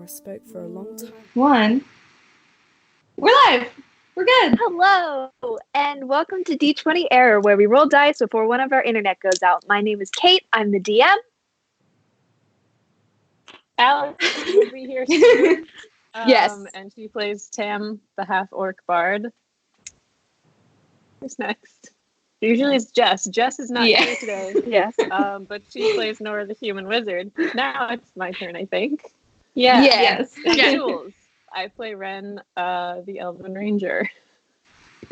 I spoke for a long time. One. We're live. We're good. Hello, and welcome to D20 Error, where we roll dice before one of our internet goes out. My name is Kate. I'm the DM. Alex will be here soon. Yes. And she plays Tam, the half-orc bard. Who's next? Usually it's Jess. Jess is not here today. Yes. But she plays Nora, the human wizard. Now it's my turn, I think. Yeah. Yes. And Jules. I play Ren, the Elven ranger.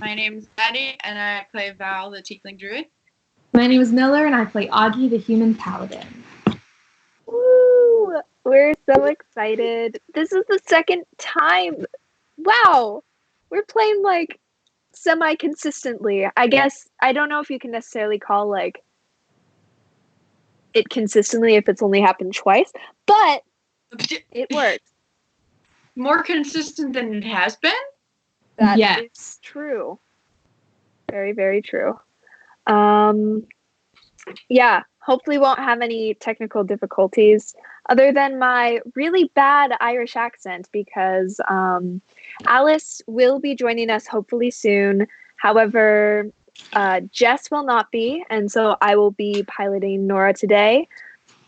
My name's Maddie, and I play Val, the tiefling druid. My name is Miller, and I play Augie, the human paladin. Woo! We're so excited. This is the second time. Wow. We're playing like semi-consistently. I guess I don't know if you can necessarily call like it consistently if it's only happened twice, but it works. More consistent than it has been? That Yes. is true. Very, very true. Yeah, hopefully won't have any technical difficulties other than my really bad Irish accent because Alice will be joining us hopefully soon. However, Jess will not be, and so I will be piloting Nora today.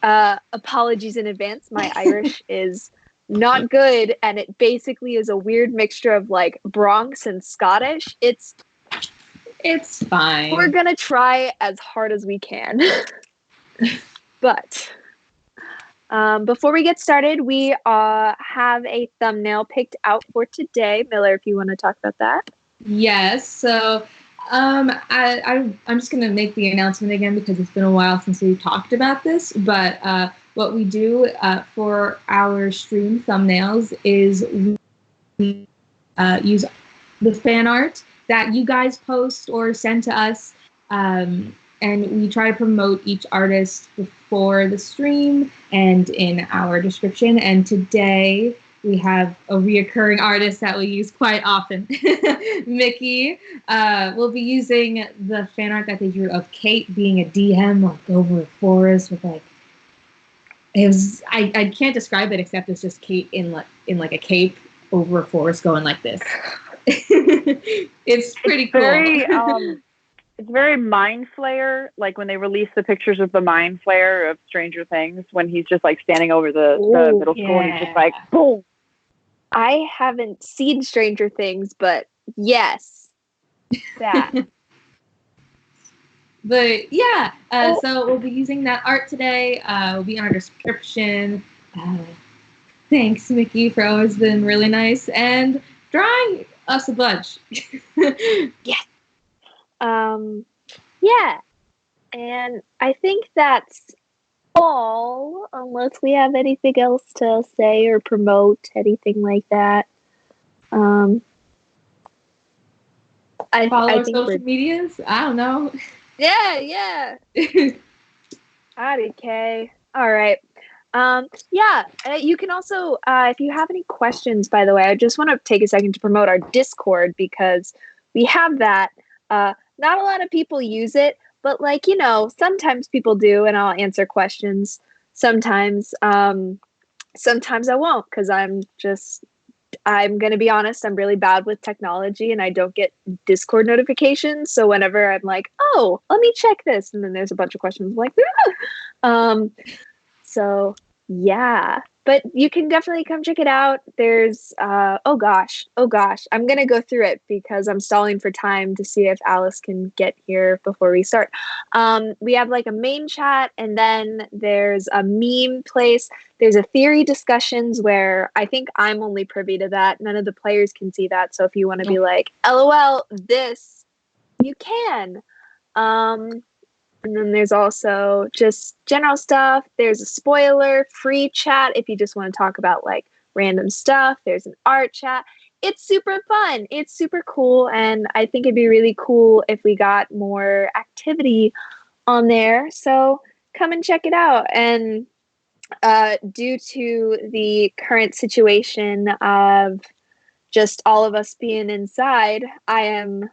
Apologies in advance. My Irish is not good, and it basically is a weird mixture of like Bronx and Scottish. It's fine. We're gonna try as hard as we can. But before we get started, we have a thumbnail picked out for today. Miller, if you want to talk about that. Yes. So I'm just going to make the announcement again because it's been a while since we talked about this. But what we do for our stream thumbnails is we use the fan art that you guys post or send to us. And we try to promote each artist before the stream and in our description. And today we have a reoccurring artist that we use quite often. Mickey will be using the fan art that they drew of Kate being a DM like over a forest with like I can't describe it except it's just Kate in like a cape over a forest going like this. It's pretty cool. It's very Mind Flayer, like when they released the pictures of the Mind Flayer of Stranger Things, when he's just like standing over the middle school and he's just like, boom. I haven't seen Stranger Things, but yes, that. But yeah, so we'll be using that art today. It'll be in our description. Thanks, Mickey, for always been really nice and drawing us a bunch. Yes. Yeah, and I think that's all, unless we have anything else to say or promote, anything like that. Follow I our think social medias. I don't know. Yeah. Okay. All right. You can also, if you have any questions, by the way, I just want to take a second to promote our Discord because we have that. Not a lot of people use it, but like, sometimes people do, and I'll answer questions. Sometimes I won't because I'm going to be honest, I'm really bad with technology and I don't get Discord notifications. So whenever I'm like, oh, let me check this. And then there's a bunch of questions like, so yeah, but you can definitely come check it out. There's, oh gosh, I'm going to go through it because I'm stalling for time to see if Alice can get here before we start. We have like a main chat, and then there's a meme place. There's a theory discussions where I think I'm only privy to that. None of the players can see that. So if you want to be like, LOL, this, you can. And then there's also just general stuff. There's a spoiler free chat if you just want to talk about like random stuff. There's an art chat. It's super fun. It's super cool. And I think it'd be really cool if we got more activity on there. So come and check it out. And due to the current situation of just all of us being inside, I am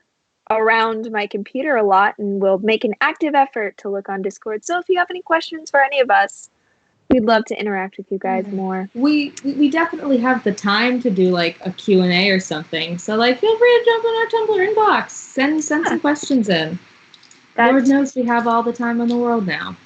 around my computer a lot and will make an active effort to look on Discord. So if you have any questions for any of us, We'd love to interact with you guys more. We definitely have the time to do like a Q&A or something. So like feel free to jump in our Tumblr inbox. Send some questions in. Lord knows we have all the time in the world now.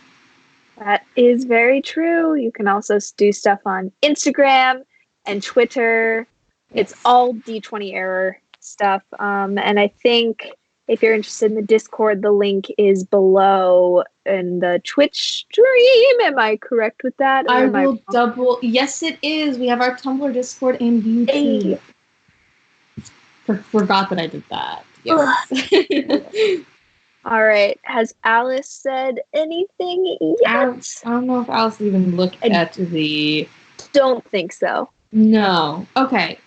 That is very true. You can also do stuff on Instagram and Twitter. Yes. It's all D20 error stuff. And I think if you're interested in the Discord, the link is below in the Twitch stream. Am I correct with that? I will double. Yes, it is. We have our Tumblr, Discord, and YouTube. Forgot that I did that. Yes. All right. Has Alice said anything yet? I don't know if Alice even looked at the... Don't think so. No. Okay.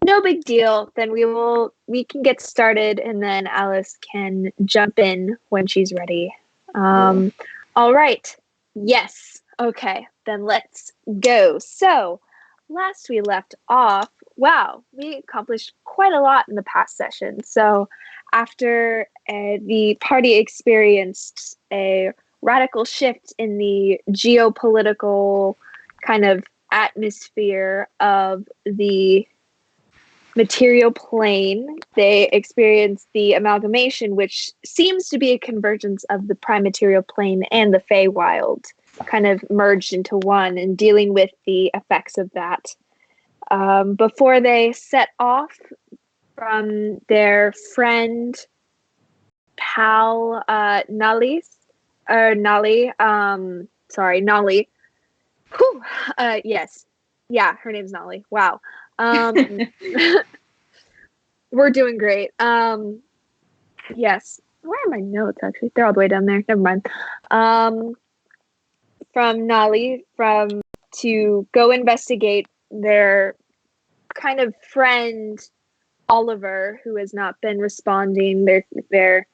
No big deal. Then we can get started, and then Alice can jump in when she's ready. All right. Yes. Okay. Then let's go. So last we left off, wow, we accomplished quite a lot in the past session. So after the party experienced a radical shift in the geopolitical kind of atmosphere of the material plane, they experienced the amalgamation, which seems to be a convergence of the prime material plane and the Feywild kind of merged into one, and dealing with the effects of that. Before they set off from their friend, pal, Nali. Whew, yes. Yeah, her name's Nali. Wow. We're doing great. Yes. Where are my notes, actually? They're all the way down there. Never mind. From Nali, to go investigate their kind of friend, Oliver, who has not been responding, their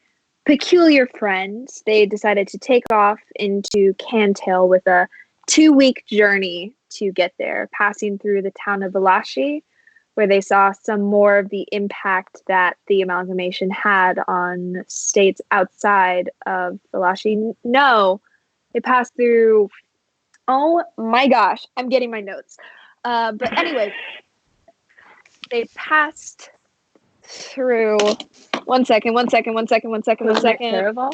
peculiar friends. They decided to take off into Cantail with a 2-week journey to get there, passing through the town of Valashi, where they saw some more of the impact that the amalgamation had on states outside of Valashi. No, they passed through... Oh my gosh, I'm getting my notes. But anyway, they passed through... One second. Caraval?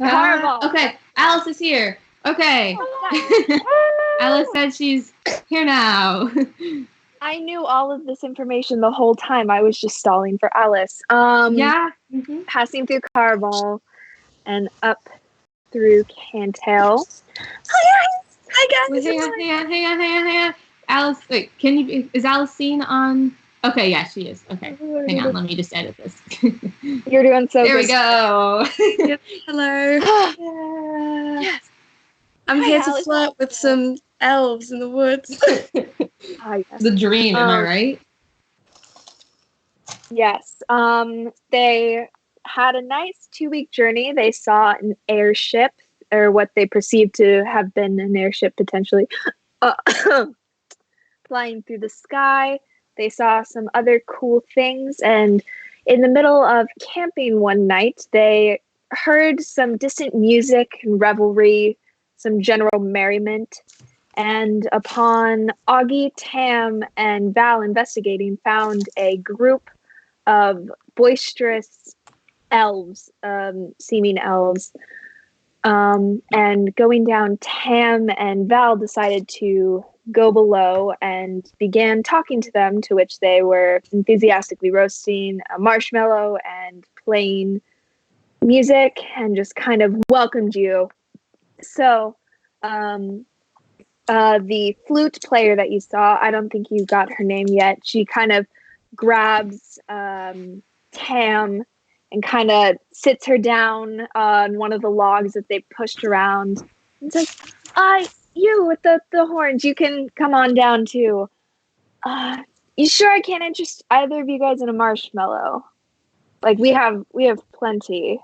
Okay, Alice is here. Okay. Alice said she's here now. I knew all of this information the whole time. I was just stalling for Alice. Yeah. Mm-hmm. Passing through Caraval and up through Cantail. Hi guys. Hang on. Alice, wait, is Alice seen on... Okay, yeah, she is. Okay, hang on, let me just edit this. You're doing so there good. We go. Yep. Hello. Yes. I'm here to flirt with some elves in the woods. Yes. The dream, am I right? Yes. They had a nice 2-week journey. They saw an airship, or what they perceived to have been an airship, potentially, flying through the sky. They saw some other cool things, and in the middle of camping one night, they heard some distant music and revelry, some general merriment, and upon Augie, Tam, and Val investigating, found a group of boisterous elves, seeming elves. And going down, Tam and Val decided to go below and began talking to them, to which they were enthusiastically roasting a marshmallow and playing music and just kind of welcomed you. So the flute player that you saw, I don't think you got her name yet, she kind of grabs Tam and kind of sits her down on one of the logs that they pushed around and says, you with the horns, you can come on down too. You sure I can't interest either of you guys in a marshmallow? Like, we have plenty.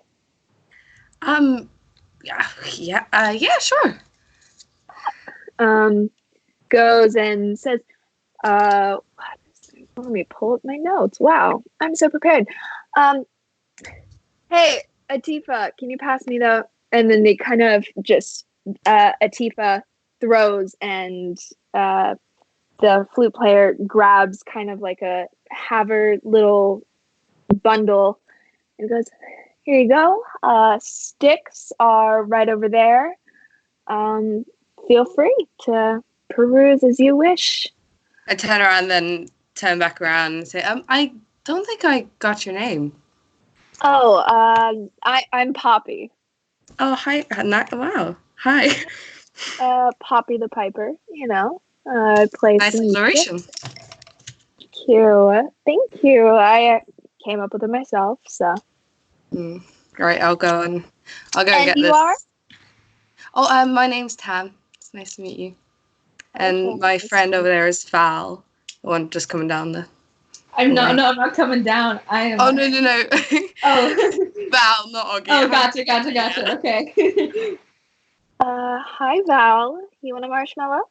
Yeah, sure. Goes and says, let me pull up my notes. Wow, I'm so prepared. Hey, Atifa, can you pass me the... And then they kind of just Atifa throws, and the flute player grabs kind of like a Haver little bundle and goes, "Here you go. Sticks are right over there. Feel free to peruse as you wish." I turn around and then turn back around and say, I don't think I got your name. Oh, I'm Poppy. Oh, hi. Wow. Hi. Poppy the Piper, play Nice some music. exploration. Thank you. I came up with it myself, so. Right, I'll go and get you this. Are? Oh, my name's Tam. It's nice to meet you. And Okay. my friend over there is Val, the one just coming down the. I'm not coming down. I am. Oh no! Oh. Val, not Augie. Oh, gotcha. Okay. Hi Val. You want a marshmallow?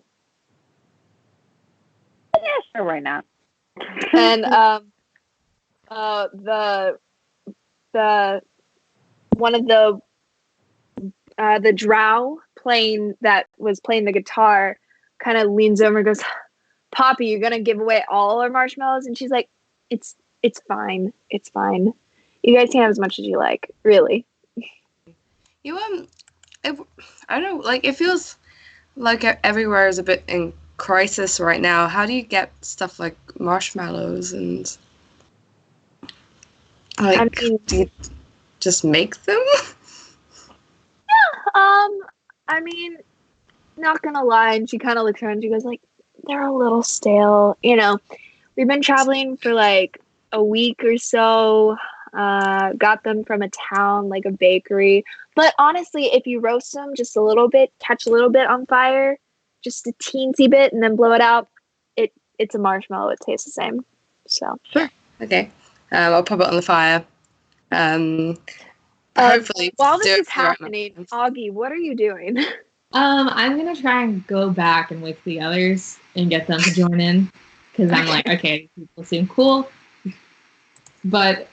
Yeah, sure, why not? And the one of the drow that was playing the guitar kind of leans over and goes, "Poppy, you're gonna give away all our marshmallows?" And she's like, It's fine. It's fine. You guys can have as much as you like, really." You I don't know. Like it feels like everywhere is a bit in crisis right now. How do you get stuff like marshmallows and like? Do you just make them? I mean, not gonna lie, and she kind of looks around and she goes like, "They're a little stale. We've been traveling for like a week or so. Got them from a town, like a bakery. But honestly, if you roast them just a little bit, catch a little bit on fire, just a teensy bit, and then blow it out, it's a marshmallow. It tastes the same. So Sure. Okay. I'll pop it on the fire. Hopefully, while this is happening, Augie, what are you doing? I'm gonna try and go back and wake the others and get them to join in, because I'm like, okay, these people seem cool. But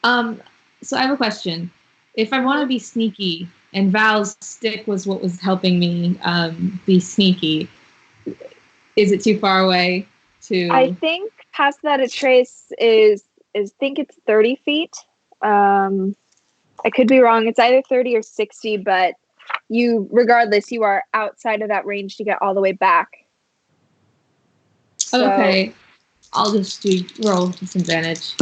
so I have a question. If I want to be sneaky, and Val's stick was what was helping me be sneaky, is it too far away to? I think past that a trace is think it's 30 feet. I could be wrong. It's either 30 or 60, but regardless, you are outside of that range to get all the way back. So, okay. I'll just roll disadvantage.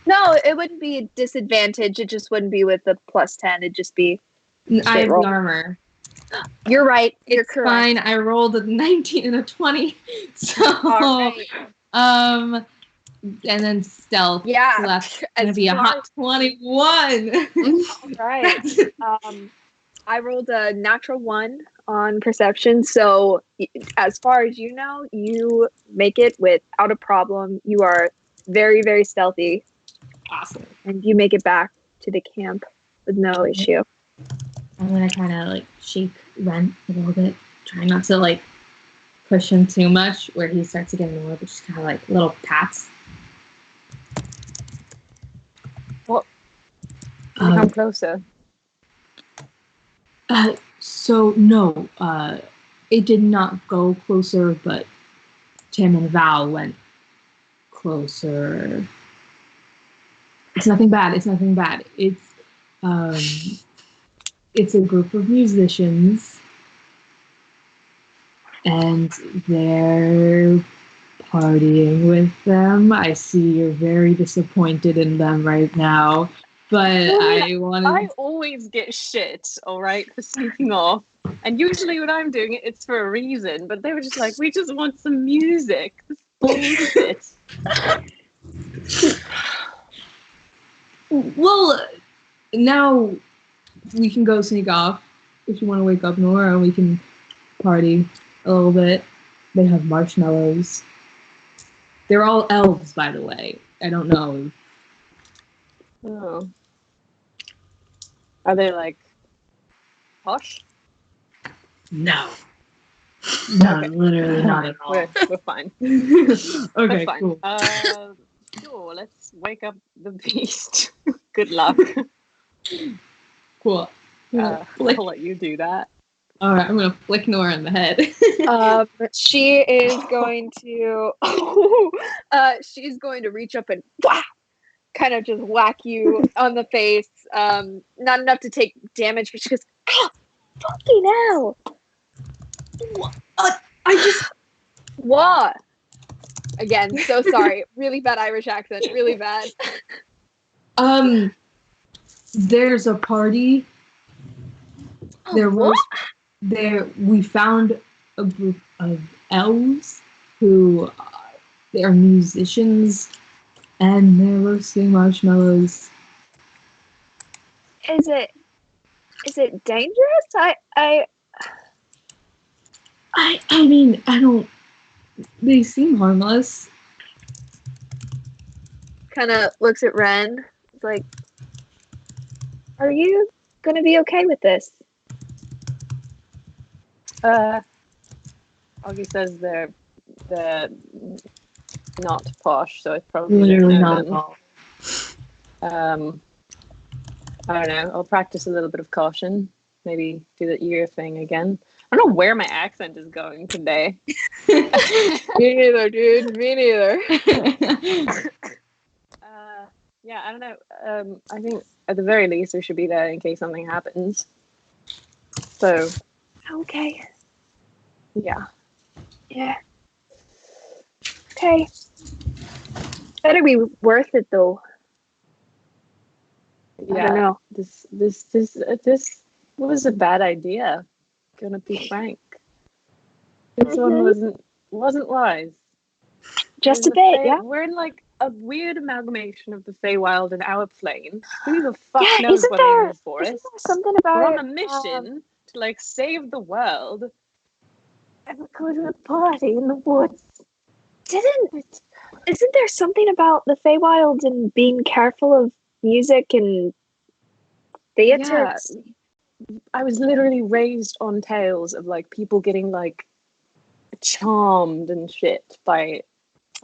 No, it wouldn't be a disadvantage. It just wouldn't be with the +10. It'd just be I have roll. armor. You're right. You're it's correct. Fine. I rolled a 19 and a 20. So, right. And then stealth. Yeah. So that's going to be a hot 21. All right. I rolled a natural 1 on perception. So as far as you know, you make it without a problem. You are very, very stealthy. Awesome. And you make it back to the camp with no issue. I'm going to kind of shake Rent a little bit, trying not to push him too much where he starts to get annoyed, but just kind of little pats. Well, come closer. So no, it did not go closer, but Tim and Val went closer. It's nothing bad. It's a group of musicians, and they're partying with them. I see you're very disappointed in them right now. But I always get shit, all right, for sneaking off. And usually when I'm doing it, it's for a reason. But they were just like, we just want some music. This bullshit. Well, now we can go sneak off if you want to wake up Nora, and we can party a little bit. They have marshmallows. They're all elves, by the way. I don't know. Oh. Are they posh? No. No, literally not at all. We're fine. Okay, fine. cool. Sure, let's wake up the beast. Good luck. Cool. I'll let you do that. All right, I'm gonna flick Nora in the head. She is going to. She's going to reach up and kind of just whack you on the face. Not enough to take damage, but she goes, "Ah, fucking hell! I just what?" Again, so sorry. Really bad Irish accent. Really bad. There's a party. We found a group of elves who they are musicians, and they're roasting marshmallows. Is it dangerous? I mean, I don't. They seem harmless. Kind of looks at Ren. It's like, are you gonna be okay with this? Augie says they're not posh, so it's probably Literally no not at then. all. I don't know. I'll practice a little bit of caution. Maybe do the ear thing again. I don't know where my accent is going today. Me neither, dude. Me neither. Yeah, I don't know. I think at the very least we should be there in case something happens. So, Okay. yeah. Yeah. Okay. Better be worth it though. Yeah. I don't know. This was a bad idea. Gonna be frank. This one wasn't wise. Just a bit, yeah. We're in like a weird amalgamation of the Feywild and our plane. Who the fuck Yeah, knows isn't what there- in the forest? Isn't there something about We're on a mission to like save the world. And we're going to a party in the woods. Isn't there something about the Feywild and being careful of music and theater? Yeah. I was literally raised on tales of like people getting like charmed and shit by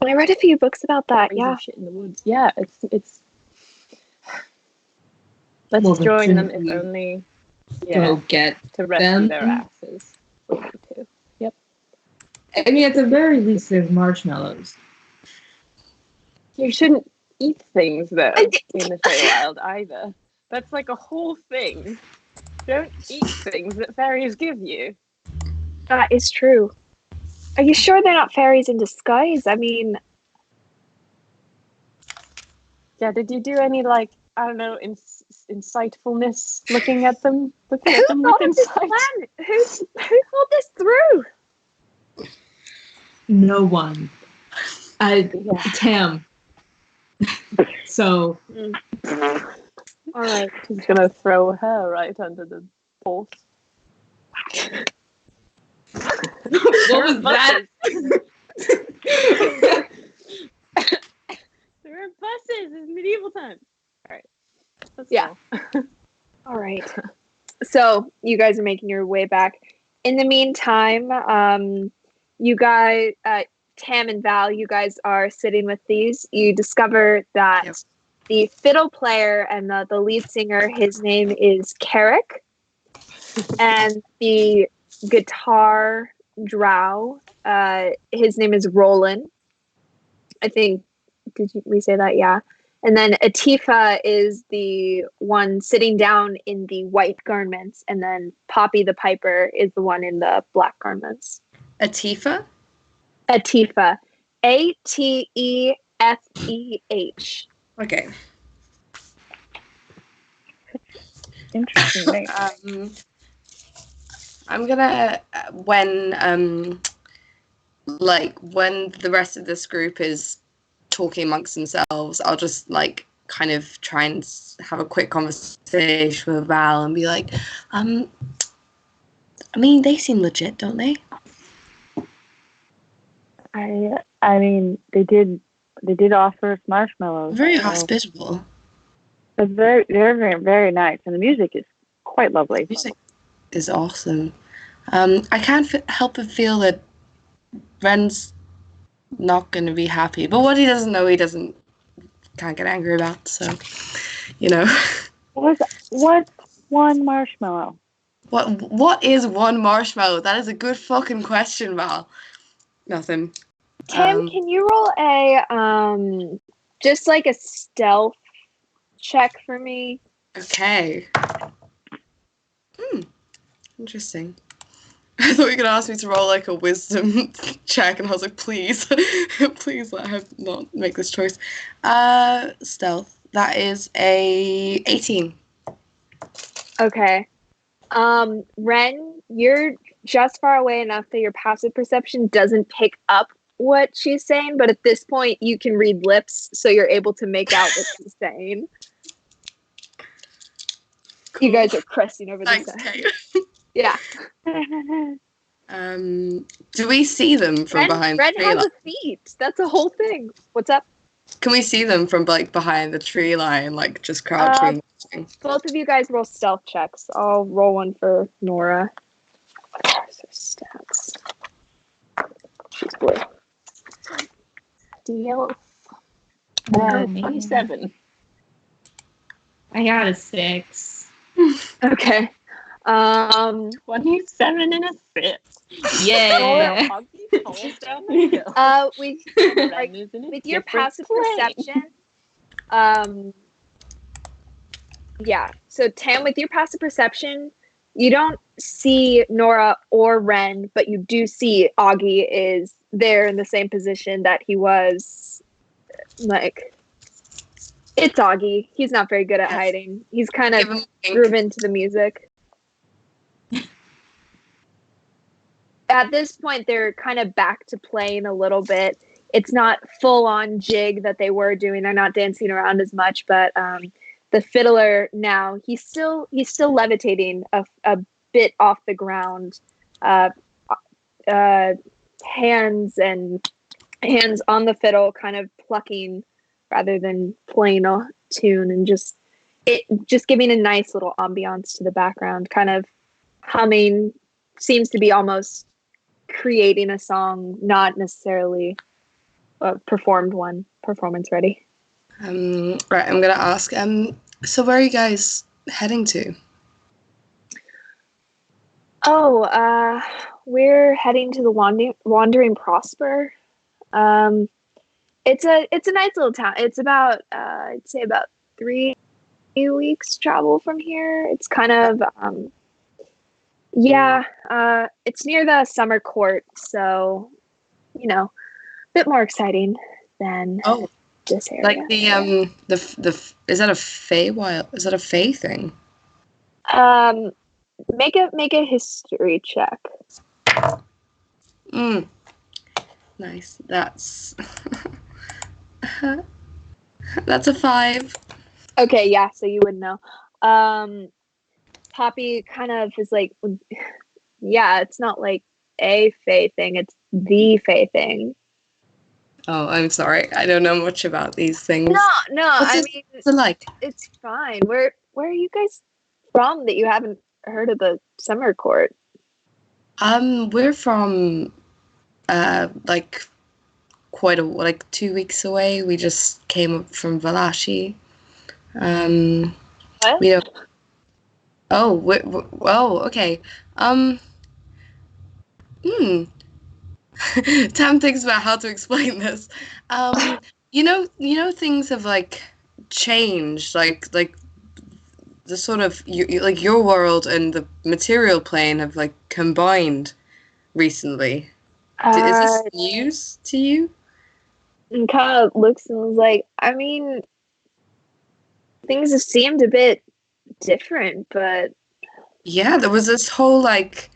I read a few books about that. crazy Yeah. shit in the woods. Yeah, it's. Let's Well, join them shouldn't if we only. Go get to rescue them? their asses. We need to. Yep. I mean, at the very least, there's marshmallows. You shouldn't eat things though in the Feywild either. That's like a whole thing. Don't eat things that fairies give you. That is true. Are you sure they're not fairies in disguise? I mean, Yeah. Did you do any like I don't know insightfulness looking at them? Looking at them with thought of this insight. plan? Who thought this through? No one. Tam. So, All right. She's gonna throw her right under the bus. what was that? There were buses in medieval times. All right. Yeah. All right. So you guys are making your way back. In the meantime, you guys, Tam and Val, you guys are sitting with these. You discover that Yep. the fiddle player and the lead singer, his name is Carrick, and the guitar drow, his name is Roland. I think, we say that? Yeah. And then Atifa is the one sitting down in the white garments, and then Poppy the Piper is the one in the black garments. Atifa? Atifa. Atefeh. Okay. Interesting name. I'm gonna when the rest of this group is talking amongst themselves, I'll just like kind of try and have a quick conversation with Val and be like, I mean, they seem legit, don't they? I mean, they did offer us marshmallows. Very so hospitable. they're very, very nice, and the music is quite lovely. Music is awesome. I can't help but feel that Ren's not going to be happy, but what he doesn't know, can't get angry about. So, you know. What's one marshmallow? What is one marshmallow? That is a good fucking question, Val. Nothing. Tim, can you roll a just like a stealth check for me? Okay. Interesting. I thought you were gonna ask me to roll like a wisdom check, and I was like, please, please let her not make this choice. Stealth. That is a 18. Okay. Ren, you're just far away enough that your passive perception doesn't pick up what she's saying, but at this point you can read lips, so you're able to make out what she's saying. Cool. You guys are cresting over Thanks, the Kate. Yeah. Do we see them from behind Ren the tree has line? a feat. That's a whole thing. What's up? Can we see them from like behind the tree line, like just crouching? Both of you guys roll stealth checks. I'll roll one for Nora. Where's her stats? She's blue. Deal. Oh, man. 27. I got a 6. Okay. 27 and a 6. Yeah. With your passive perception, yeah. So Tam, with your passive perception, you don't see Nora or Ren, but you do see Augie is there in the same position that he was. Like, it's Augie. He's not very good at hiding. He's kind of grooving to the music. At this point, they're kind of back to playing a little bit. It's not full on jig that they were doing. They're not dancing around as much, but the fiddler now, he's still levitating a bit off the ground. Hands on the fiddle, kind of plucking rather than playing a tune, and just giving a nice little ambiance to the background, kind of humming, seems to be almost creating a song, not necessarily a performed one, performance ready. Right, I'm gonna ask. So where are you guys heading to? Oh, we're heading to the Wandering Prosper. It's a nice little town. It's about I'd say about 3 weeks travel from here. It's kind of it's near the summer court, so a bit more exciting than this area. Like the is that a Feywild? Is that a Fey thing? Make a history check. Nice. That's that's a 5. Okay, yeah, so you would know. Poppy kind of is like, yeah, it's not like a Fae thing, it's the Fae thing. Oh, I'm sorry. I don't know much about these things. No, What's it like? It's fine. Where are you guys from that you haven't heard of the summer court? We're from like 2 weeks away. We just came up from Valashi. What? We don't. Oh, okay. Tam thinks about how to explain this. Things have like changed, like the sort of like your world and the material plane have like combined recently. Is this news to you? And kind of looks and was like, I mean, things have seemed a bit different, but yeah, there was this whole like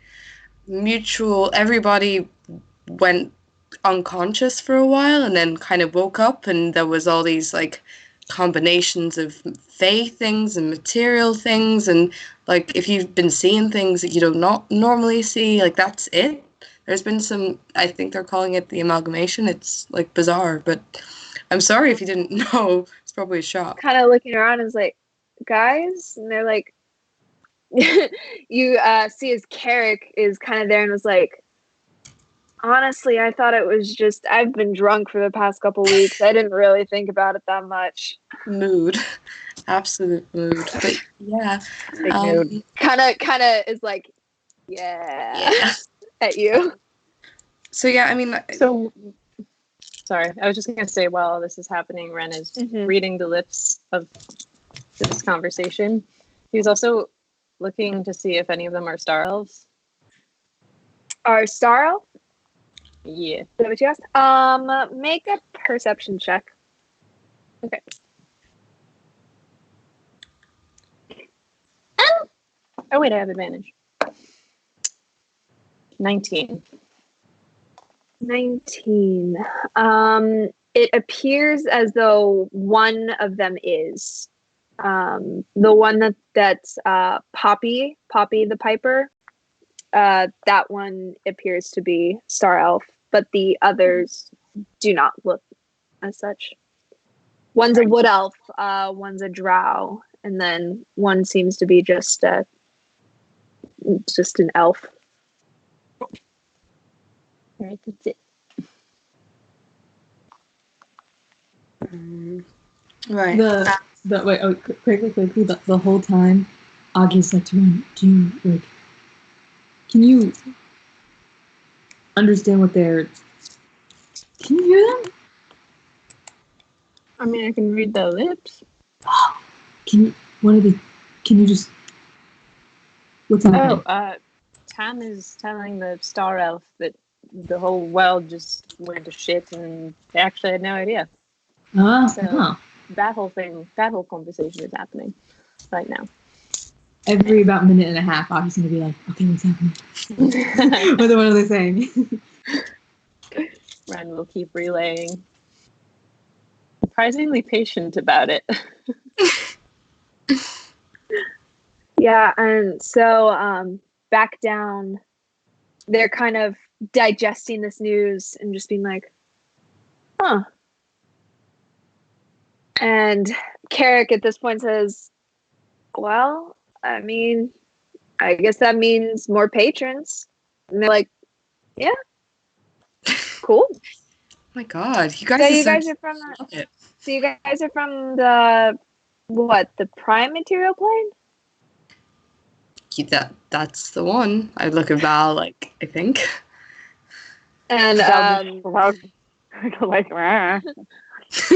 mutual. Everybody went unconscious for a while and then kind of woke up, and there was all these like combinations of Fae things and material things, and like if you've been seeing things that you don't not normally see, like that's it. There's been some, I think they're calling it the Amalgamation. It's like bizarre, but I'm sorry if you didn't know. It's probably a shock. kind of looking around is like, guys, and they're like, you see his Carrick is kind of there and was like, Honestly, I thought it was just I've been drunk for the past couple weeks. I didn't really think about it that much. Mood. Absolute mood. But yeah. Big mood. Kind of is like, yeah, at you. So yeah, I mean, So, sorry, I was just going to say while this is happening, Ren is reading the lips of this conversation. He's also looking to see if any of them are star elves. Are Star Elf? Yeah. Is that what you asked? Make a perception check. Okay. Oh wait, I have advantage. 19. 19. It appears as though one of them is. The one that's Poppy the Piper. That one appears to be Star Elf, but the others do not look as such. One's a wood elf, one's a drow, and then one seems to be just an elf. Alright, that's it. right. Quickly, the whole time, Augie's like to him, do you, like, can you understand what they're, can you hear them? I mean, I can read the lips. Can you just, what's happening? Tam is telling the star elf that the whole world just went to shit and they actually had no idea. That whole conversation is happening right now. Every about minute and a half, Augie's gonna be like, okay, what's happening? what are they saying? Ren will keep relaying. Surprisingly patient about it. Yeah, and so back down, they're kind of digesting this news and just being like, huh. And Carrick at this point says, well, I mean, I guess that means more patrons. And they're like, yeah, cool. Oh my God, you guys. So you guys are from the what? The prime material plane? That's the one. I look at Val like, I think. And like,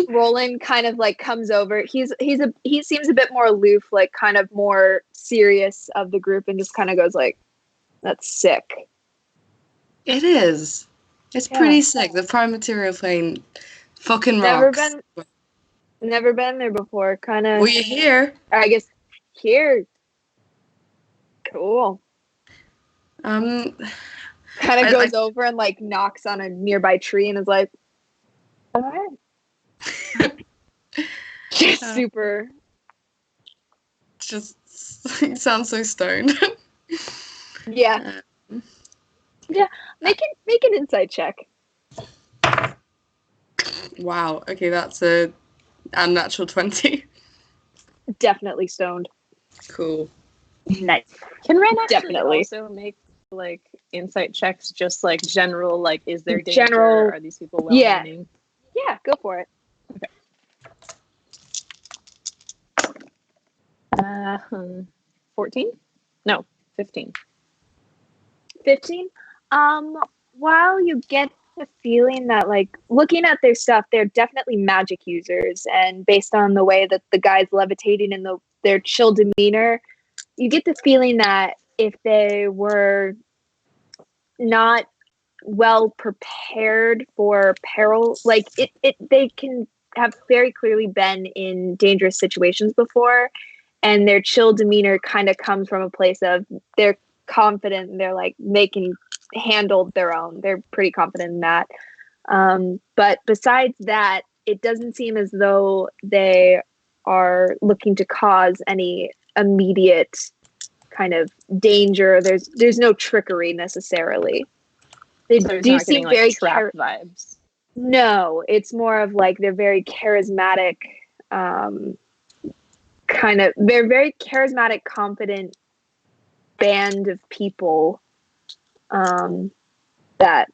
Roland kind of like comes over. He seems a bit more aloof, like kind of more serious of the group, and just kind of goes like, "That's sick." It is. It's pretty sick. The prime material plane fucking rocks. Never been there before. Kind of. Were you here? I guess here. Cool. Kind Kind of goes over and like knocks on a nearby tree and is like, "All right." Just super. Just it sounds so stoned. Yeah. Yeah. Make an insight check. Wow. Okay, that's a unnatural 20. Definitely stoned. Cool. Nice. Can Ren actually Definitely. also make like insight checks, just like general, like is there danger? General. Are these people well-meaning? Yeah, go for it. 14? No, 15. 15. While you get the feeling that, like, looking at their stuff, they're definitely magic users, and based on the way that the guy's levitating and their chill demeanor, you get the feeling that if they were not well prepared for peril, like they can have very clearly been in dangerous situations before, and their chill demeanor kind of comes from a place of they're confident and they're like they can handle their own. They're pretty confident in that. But besides that, it doesn't seem as though they are looking to cause any immediate kind of danger. There's no trickery necessarily. They do seem like, very trap vibes. No, it's more of like they're very charismatic, they're very charismatic, confident band of people that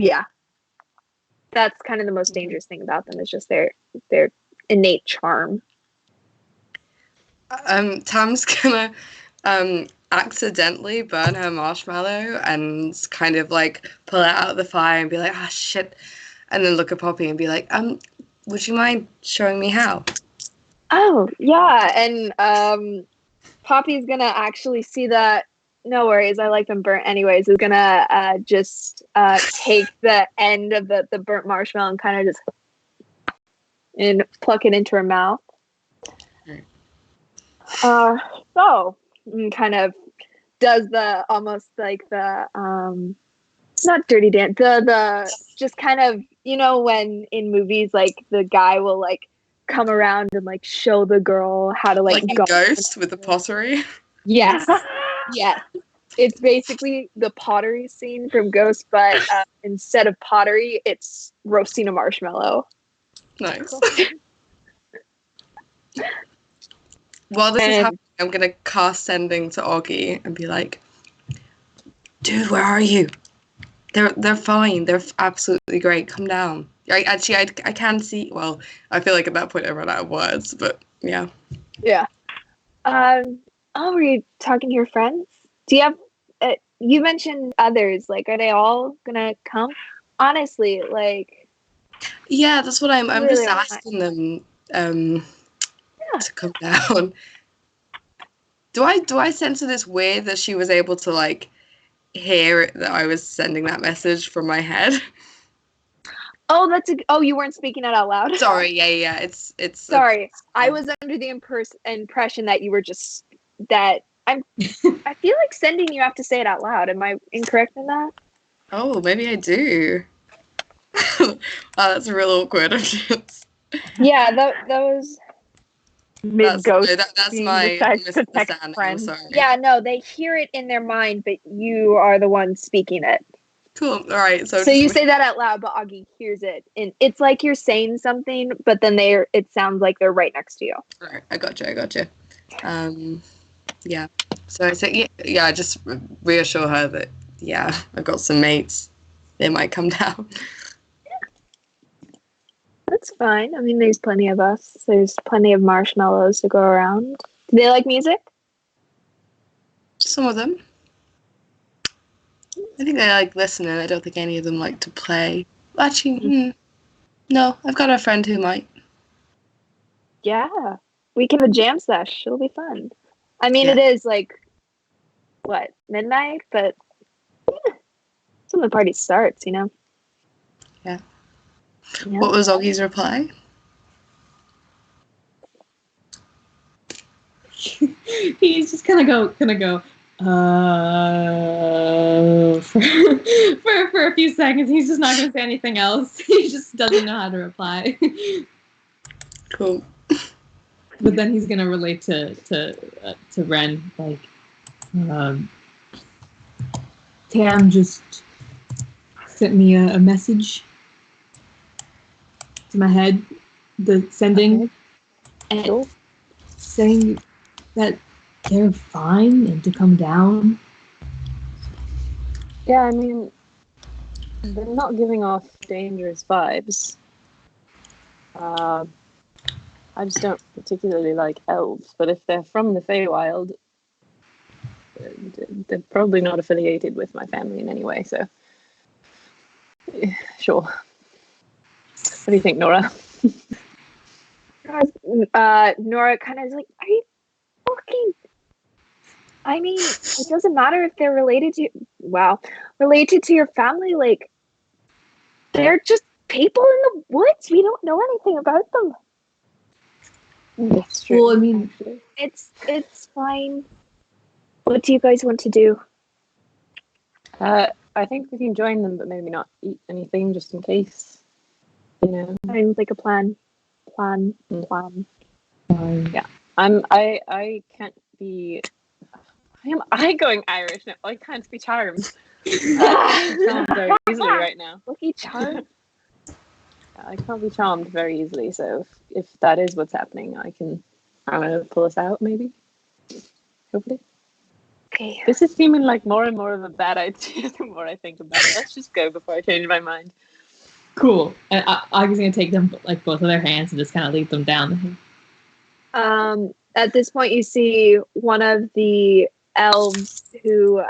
Yeah. That's kind of the most dangerous thing about them, is just their innate charm. Tam's gonna accidentally burn her marshmallow and kind of like pull it out of the fire and be like, ah, shit, and then look at Poppy and be like, would you mind showing me how? Oh, yeah, and Poppy's gonna actually see that. No worries, I like them burnt anyways. Is gonna just take the end of the burnt marshmallow and kind of just pluck it into her mouth. So kind of does the almost like the not dirty dance, the just kind of, you know, when in movies like the guy will like come around and like show the girl how to like go Ghost with the pottery. Yes. Yes. It's basically the pottery scene from Ghost, but instead of pottery, it's roasting a marshmallow. Nice. While this is happening, I'm going to cast Sending to Augie and be like, dude, where are you? They're fine. They're absolutely great. Come down. I can see. Well, I feel like at that point I run out of words, but yeah. Yeah. Were you talking to your friends? Do you have, you mentioned others, like, are they all gonna come? Honestly, like. Yeah, that's what I'm really just asking them to come down. Do I sense this weird that she was able to like hear it, that I was sending that message from my head? Oh, you weren't speaking it out loud? Sorry, yeah. It's sorry. I was under the impression that you were just that I feel like sending you have to say it out loud. Am I incorrect in that? Oh, maybe I do. Oh, that's real awkward. Yeah, that was mid-ghost. That's my misunderstanding. I'm sorry. Yeah, no, they hear it in their mind, but you are the one speaking it. Cool. All right. So you say that out loud, but Augie hears it, and it's like you're saying something, but then it sounds like they're right next to you. All right, I got you. Yeah. So I say, yeah, just reassure her that, yeah, I've got some mates. They might come down. That's fine. I mean, there's plenty of us. There's plenty of marshmallows to go around. Do they like music? Some of them. I think they like listening. I don't think any of them like to play. Actually, no. I've got a friend who might. Yeah. We can have a jam sesh. It'll be fun. I mean, It is like, what, midnight? But that's when the party starts, you know? Yeah. What was Augie's reply? He's just gonna go for a few seconds. He's just not gonna say anything else. He just doesn't know how to reply. Cool. But then he's gonna relate to Ren, like, Tam just sent me a message to my head, the sending, and saying that they're fine and to come down. Yeah, I mean, they're not giving off dangerous vibes. I just don't particularly like elves, but if they're from the Feywild, they're probably not affiliated with my family in any way, so sure. What do you think, Nora? Nora kind of is like, are you fucking... I mean, it doesn't matter if they're related to your family. Like, they're just people in the woods. We don't know anything about them. That's true. Well, I mean, it's fine. What do you guys want to do? I think we can join them, but maybe not eat anything just in case. You know, Sounds like a plan. Yeah, I can't be. Am I going Irish now? I can't be charmed. Charmed very easily right now. Lucky charm. I can't be charmed very easily, so if that is what's happening, I'm gonna pull us out, maybe. Hopefully. Okay. This is seeming like more and more of a bad idea the more I think about it. Let's just go before I change my mind. Cool. And Augie's gonna take them like both of their hands and just kind of lead them down. At this point, you see one of the elves who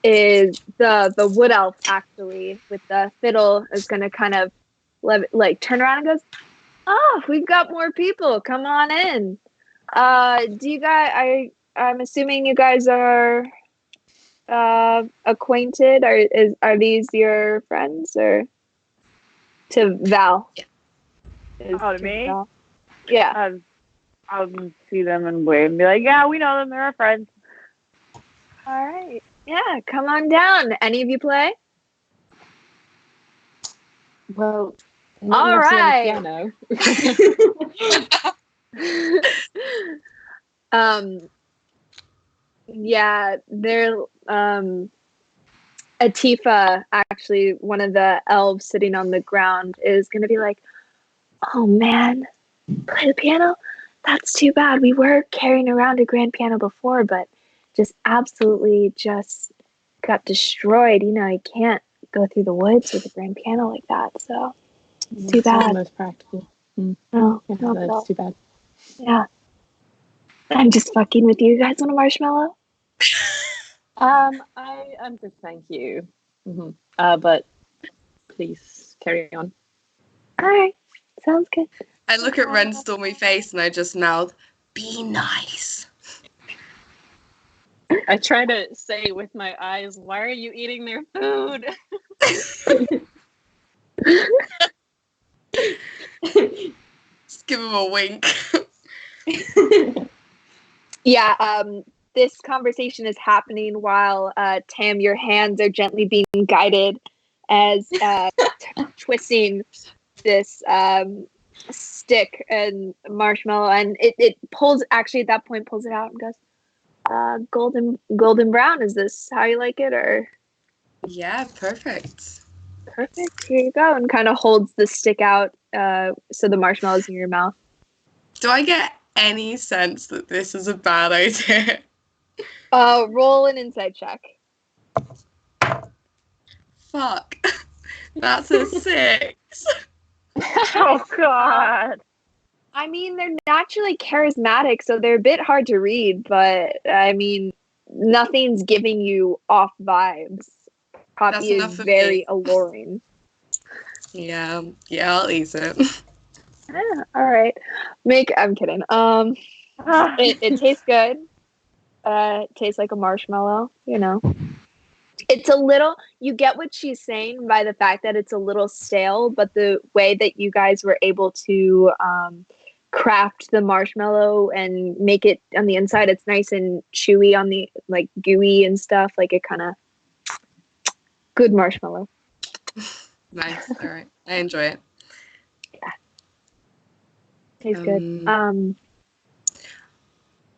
is the wood elf actually with the fiddle is gonna kind of like turn around and goes, "Oh, we've got more people. Come on in. Do you guys? I'm assuming you guys are acquainted. Are these your friends or to Val?" Yeah. To me? Val. Yeah. I'll see them and wave and be like, yeah, we know them. They're our friends. All right. Yeah, come on down. Any of you play? Well, All right. piano. Yeah, they're Atifa, actually one of the elves sitting on the ground, is gonna be like, "Oh man, play the piano? That's too bad. We were carrying around a grand piano before, but just absolutely just got destroyed. You know, you can't go through the woods with a grand piano like that, so it's too It's not bad." the most practical. No, Yeah, not at that's all. too bad. Yeah. I'm just fucking with you. You guys want a marshmallow? I'm good, thank you. But please carry on. All right. Sounds good. I look at Ren's stormy face and I just mouth, "Be nice." I try to say with my eyes, why are you eating their food? Just give him a wink. Yeah, this conversation is happening while Tam, your hands are gently being guided as twisting this stick and marshmallow, and it pulls. Actually, at that point, pulls it out and goes, "Golden brown. Is this how you like it, or?" Yeah, perfect. Perfect. Here you go, and kind of holds the stick out so the marshmallow's in your mouth. Do I get any sense that this is a bad idea? Roll an insight check. Fuck. That's a 6. Oh, God. I mean, they're naturally charismatic, so they're a bit hard to read, but I mean, nothing's giving you off vibes. That's Poppy is enough for very me. alluring. Yeah, I'll eat it. Yeah, all right. I'm kidding. It tastes good. It tastes like a marshmallow, you know. It's a little, you get what she's saying by the fact that it's a little stale, but the way that you guys were able to craft the marshmallow and make it on the inside, it's nice and chewy on the, like, gooey and stuff. Like, it kind of, good marshmallow. Nice. All right. I enjoy it. Yeah. Tastes good.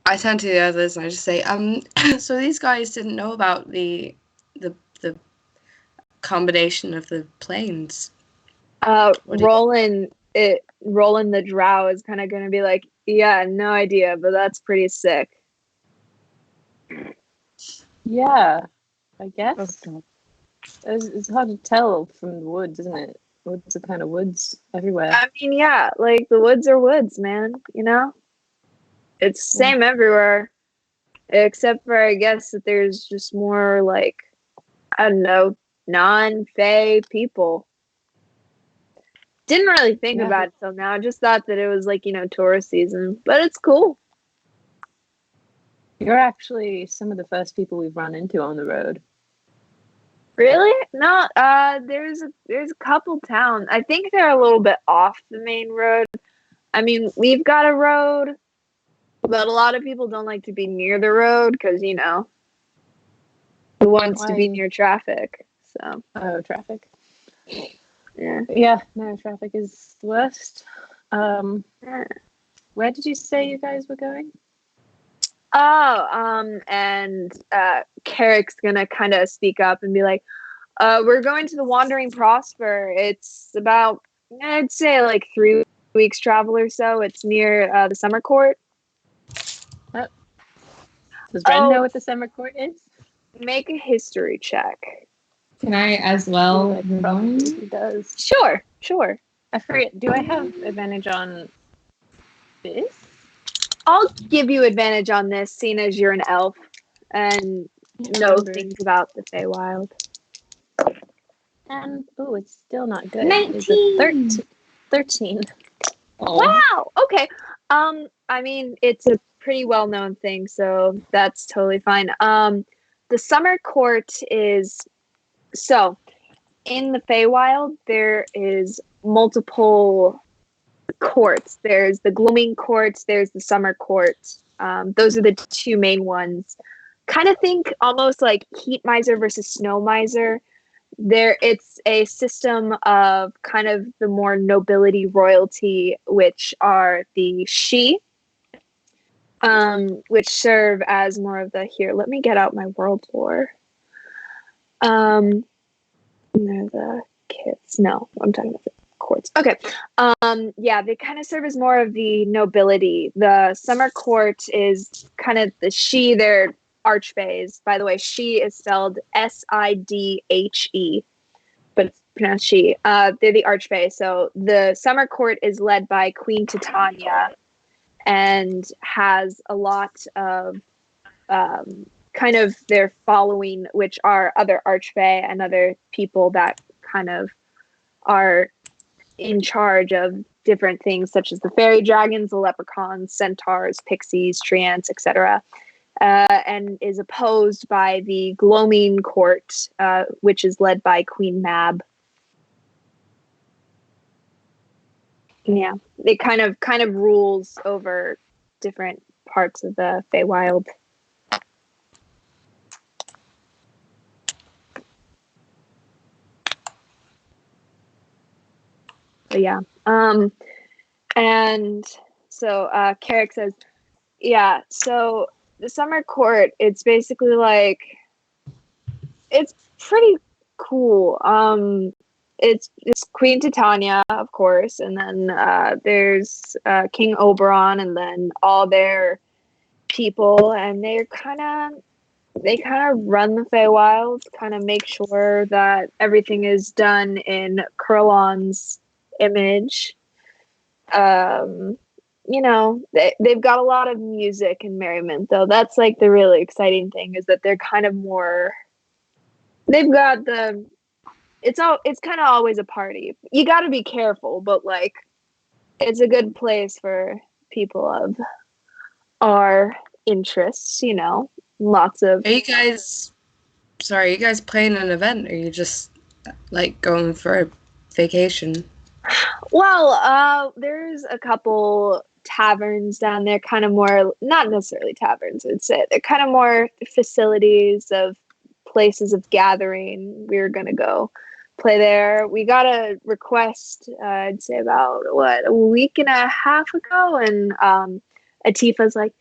I turn to the others and I just say, so these guys didn't know about the combination of the planes. Roland the drow is kind of going to be like, "Yeah, no idea, but that's pretty sick." Yeah, I guess. It's hard to tell from the woods, isn't it? Woods are kind of woods everywhere. I mean, yeah, like the woods are woods, man. You know, it's the same everywhere, except for I guess that there's just more like, I don't know, non-fae people. Didn't really think about it till now. I just thought that it was like, you know, tourist season, but it's cool. You're actually some of the first people we've run into on the road. Really? No, there's a couple towns. I think they're a little bit off the main road. I mean, we've got a road, but a lot of people don't like to be near the road because, you know, who wants to be near traffic? So. Oh, traffic. Yeah. Yeah, no, traffic is the worst. Where did you say you guys were going? And Carrick's gonna kind of speak up and be like, "We're going to the Wandering Prosper. It's about, I'd say, like 3 weeks travel or so. It's near the Summer Court." Does Ren know what the summer court is? Make a history check. Can I as well? Probably he does. Sure. I forget. Do I have advantage on this? I'll give you advantage on this, seeing as you're an elf and know things about the Feywild. And it's still not good. 19. It's a 13. Oh. Wow. Okay. I mean, it's a pretty well-known thing, so that's totally fine. The summer court is so in the Feywild. There is multiple courts. There's the gloaming courts. There's the summer court. Those are the two main ones. Kind of think almost like heat miser versus snow miser. It's a system of kind of the more nobility royalty, which are the Shi, which serve as more of the here. Let me get out my world lore. They're the kids. No, I'm talking about the courts. Okay. Yeah, they kind of serve as more of the nobility. The summer court is kind of the Shi. They're archfays. By the way, Shi is spelled Sidhe, but it's pronounced Shi. They're the archfay. So the summer court is led by Queen Titania and has a lot of kind of their following, which are other archfey and other people that kind of are in charge of different things, such as the fairy dragons, the leprechauns, centaurs, pixies, treants, etc. And is opposed by the gloaming court, which is led by Queen Mab. Yeah, it kind of rules over different parts of the Feywild. But yeah, and so Carrick says, yeah, so the summer court, it's basically like, it's pretty cool. It's Queen Titania, of course, and then there's King Oberon, and then all their people, and they kind of run the Feywild, kind of make sure that everything is done in Kurlan's image. You know, they've got a lot of music and merriment, though. That's like the really exciting thing, is that they're kind of more, they've got it's kind of always a party. You got to be careful, but like, it's a good place for people of our interests, you know. Lots of. Are you guys playing an event, or are you just like going for a vacation? Well, there's a couple taverns down there, kind of more, not necessarily taverns, I'd say. They're kind of more facilities of places of gathering. We're going to go play there. We got a request, I'd say about, a week and a half ago, and Atifa's like,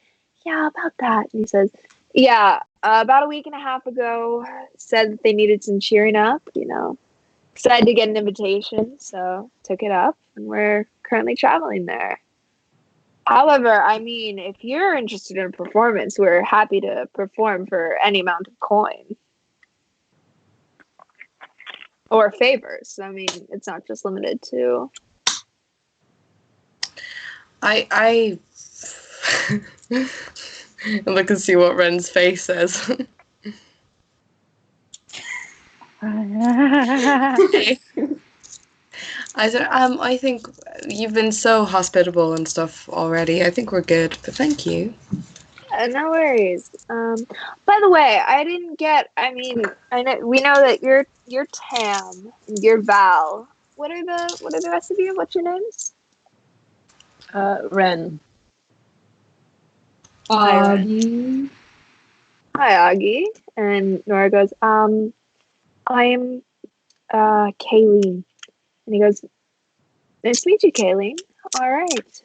yeah, about that. And he says, yeah, about a week and a half ago, said that they needed some cheering up, you know. Excited to get an invitation, so took it up, and we're currently traveling there. However, I mean, if you're interested in a performance, we're happy to perform for any amount of coin. Or favors. I mean, it's not just limited to... I look and see what Ren's face says. I said, I think you've been so hospitable and stuff already. I think we're good, but thank you. No worries. By the way, I didn't get. I mean, I know we know that you're Tam, and you're Val. What are the rest of you? What's your names? Ren. Augie. Hi, Augie. And Nora goes, I'm Kayleen. And he goes, nice to meet you, Kayleen. All right.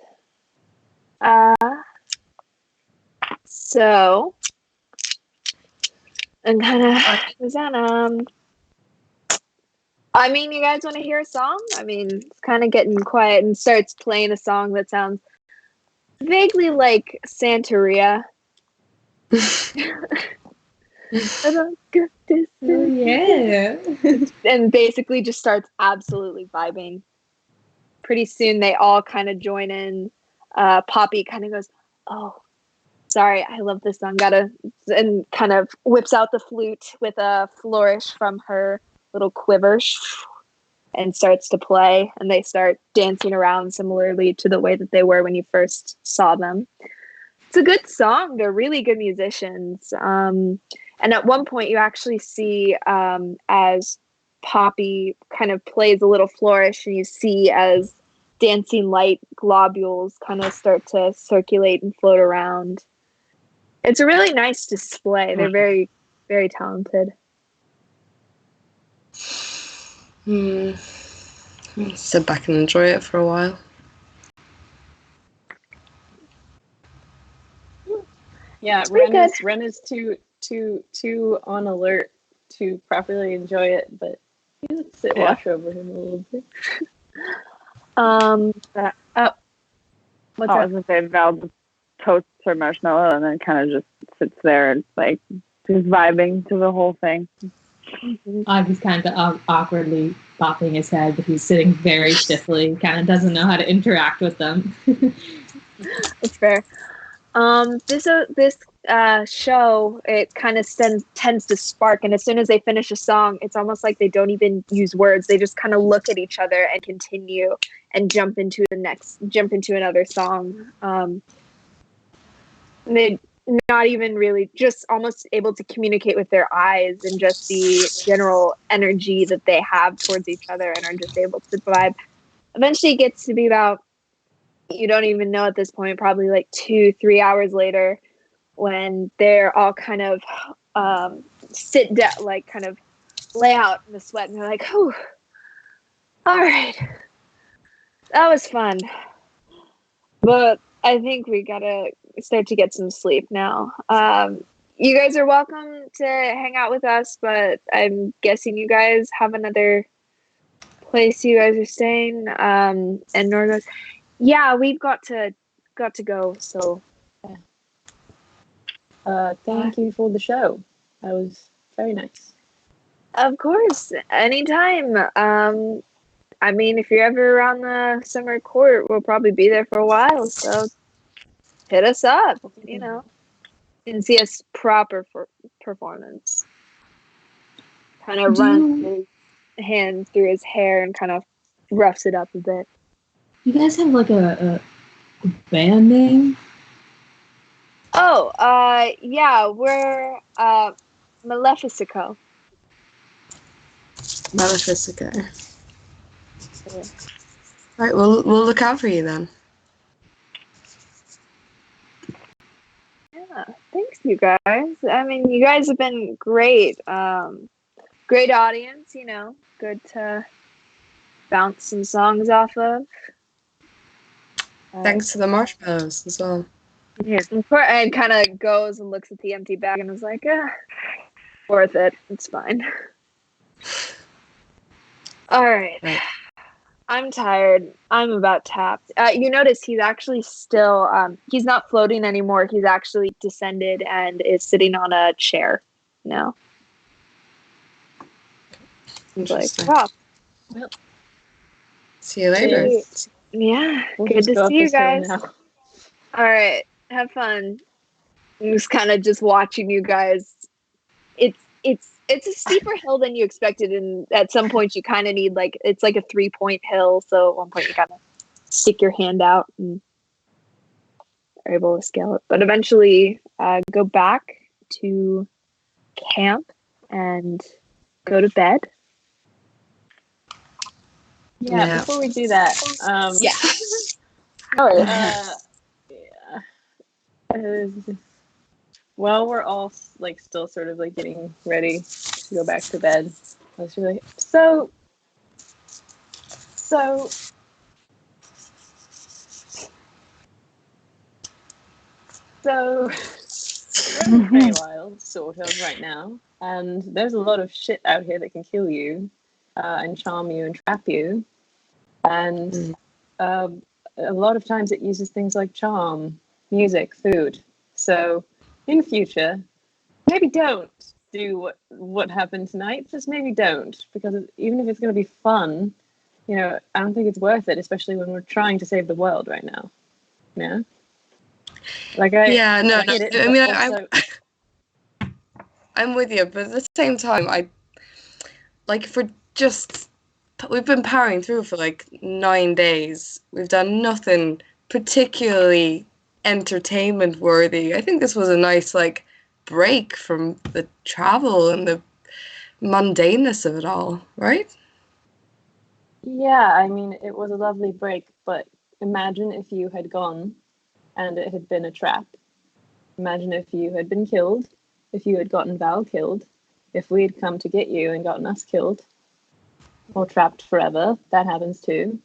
So, and kind of was that, I mean, you guys want to hear a song? I mean, it's kind of getting quiet, and starts playing a song that sounds vaguely like Santeria. Oh, yeah. And basically just starts absolutely vibing. Pretty soon they all kind of join in. Poppy kind of goes, "Oh, sorry, I love this song. Gotta," and kind of whips out the flute with a flourish from her little quiver and starts to play. And they start dancing around similarly to the way that they were when you first saw them. It's a good song. They're really good musicians. And at one point, you actually see as Poppy kind of plays a little flourish, and you see as dancing light globules kind of start to circulate and float around. It's a really nice display. They're very, very talented. Sit back and enjoy it for a while. Yeah, Ren is too on alert to properly enjoy it, but you lets it wash over him a little bit. What's I was gonna say Val toasts her marshmallow and then kind of just sits there and like just vibing to the whole thing. He's kind of awkwardly bopping his head, but he's sitting very stiffly. Kind of doesn't know how to interact with them. It's fair. This show, it kind of tends to spark, and as soon as they finish a song, it's almost like they don't even use words. They just kind of look at each other and continue and jump into another song. They not even really, just almost able to communicate with their eyes and just the general energy that they have towards each other, and are just able to vibe. Eventually it gets to be about, you don't even know at this point, probably like 2-3 hours later, when they're all kind of sit down, like kind of lay out in the sweat, and they're like, "Whew, all right, that was fun, but I think we gotta start to get some sleep now. You guys are welcome to hang out with us, but I'm guessing you guys have another place you guys are staying." And Nora goes, "Yeah, we've got to go, so Thank you for the show. That was very nice. Of course, anytime. I mean, if you're ever around the summer court, we'll probably be there for a while, so hit us up, and see us proper for performance." Kind of runs his hand through his hair and kind of roughs it up a bit. You guys have like a band name? Oh, yeah, we're Maleficico. Maleficico. Right, we'll look out for you then. Yeah, thanks, you guys. I mean, you guys have been great. Great audience, good to bounce some songs off of. Thanks to the marshmallows as well. Yeah, and kind of goes and looks at the empty bag and is like, worth it. It's fine. All right. I'm tired. I'm about tapped. You notice he's actually still, he's not floating anymore. He's actually descended and is sitting on a chair now. He's like, wow. Well, see you later. Yeah, good to see you guys. All right, have fun. I'm just kind of just watching you guys. It's a steeper hill than you expected, and at some point you kind of need it's like a 3-point hill. So at one point you kind of stick your hand out and are able to scale it. But eventually, go back to camp and go to bed. Yeah. Before we do that, well, we're all still sort of getting ready to go back to bed. I was really so we're in Feywild, sort of, right now, and there's a lot of shit out here that can kill you, and charm you and trap you, and a lot of times it uses things like charm, music, food. So in future, maybe don't do what happened tonight. Just maybe don't, because even if it's going to be fun, I don't think it's worth it, especially when we're trying to save the world right now. Yeah. Like I get it, I mean, also... I'm with you, but at the same time, we've been powering through for like 9 days. We've done nothing particularly entertainment worthy. I think this was a nice break from the travel and the mundaneness of it all, right? Yeah, I mean, it was a lovely break, but imagine if you had gone and it had been a trap. Imagine if you had been killed, if you had gotten Val killed, if we had come to get you and gotten us killed, or trapped forever. That happens too.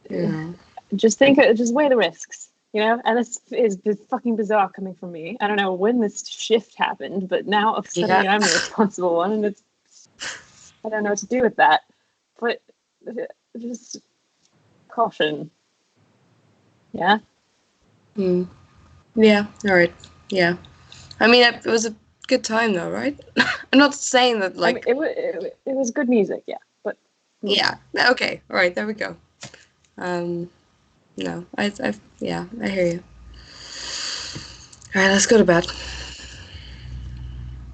Yeah. Just weigh the risks, and this is fucking bizarre coming from me. I don't know when this shift happened, but now suddenly I'm the responsible one, and I don't know what to do with that. But just caution. Yeah. Yeah. All right. Yeah. I mean, it was a good time though, right? I'm not saying that I mean, it was good music, yeah. But yeah. Okay. All right. There we go. No, I hear you. All right, let's go to bed.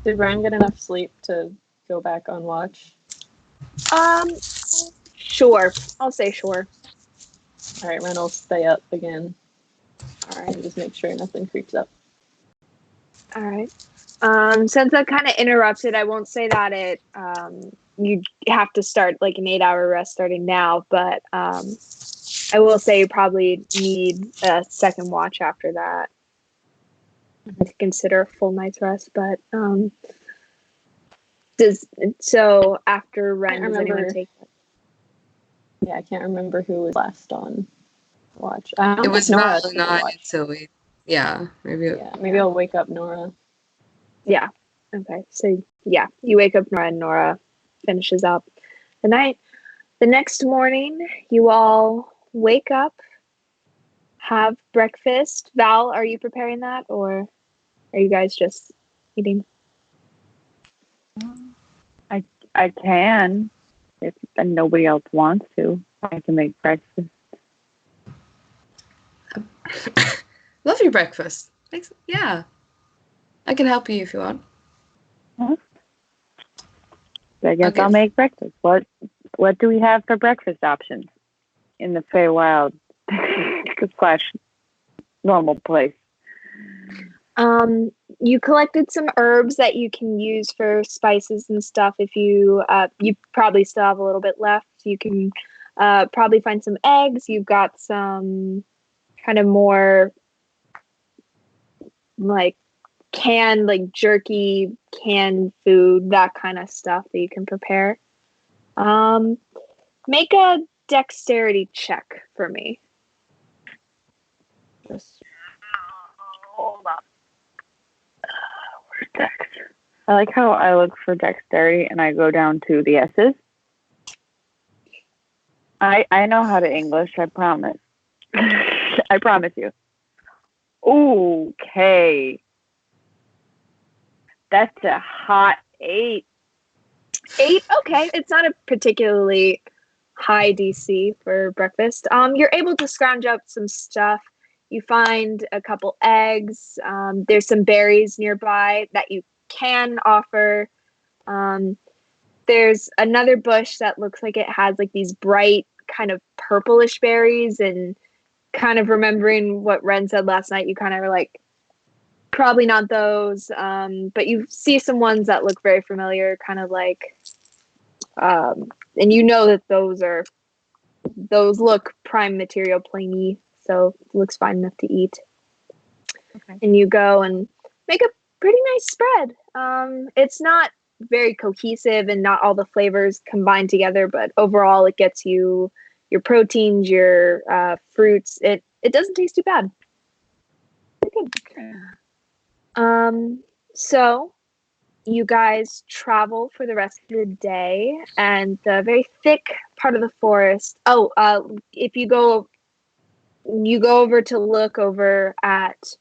Did Ryan get enough sleep to go back on watch? Sure. I'll say sure. All right, Ryan will stay up again. All right. And just make sure nothing creeps up. All right. Since I kind of interrupted, I won't say that you have to start like an 8-hour rest starting now, but I will say you probably need a second watch after that to consider a full night's rest. But after Ren, does anyone take that? Yeah, I can't remember who was last on watch. It was Nora. Val and I, so maybe. Yeah, maybe I'll wake up Nora. Yeah. Okay. So yeah, you wake up Nora and Nora finishes up the night. The next morning, you all wake up, have breakfast. Val, are you preparing that, or are you guys just eating? I can, if nobody else wants to. I can make breakfast. Love your breakfast. Yeah. I can help you if you want. I guess I'll make breakfast. What do we have for breakfast options in the Feywild / normal place? You collected some herbs that you can use for spices and stuff. If you probably still have a little bit left, you can probably find some eggs. You've got some kind of more like canned, like jerky, canned food, that kind of stuff that you can prepare. Make a dexterity check for me. Just hold on. Where's Dex? I like how I look for dexterity and I go down to the S's. I know how to English, I promise. I promise you. Okay. That's a hot 8. 8? Okay. It's not a particularly high DC for breakfast. You're able to scrounge up some stuff. You find a couple eggs. There's some berries nearby that you can offer. There's another bush that looks like it has like these bright kind of purplish berries, and kind of remembering what Ren said last night, you kind of are like, probably not those. But you see some ones that look very familiar, kind of like, and you know that those look prime material plainy, so it looks fine enough to eat. Okay. And you go and make a pretty nice spread. It's not very cohesive and not all the flavors combined together, but overall it gets you your proteins, your fruits. It doesn't taste too bad. Good. So you guys travel for the rest of the day, and the very thick part of the forest. If you go over to look over at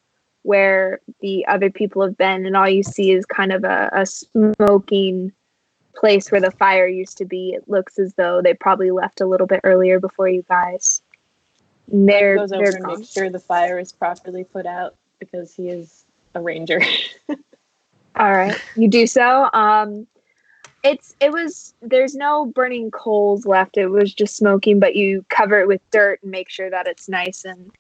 where the other people have been, and all you see is kind of a smoking place where the fire used to be. It looks as though they probably left a little bit earlier before you guys. They're goes over they're and gone. makes sure the fire is properly put out because he is a ranger. All right, you do so. There's no burning coals left. It was just smoking, but you cover it with dirt and make sure that it's nice and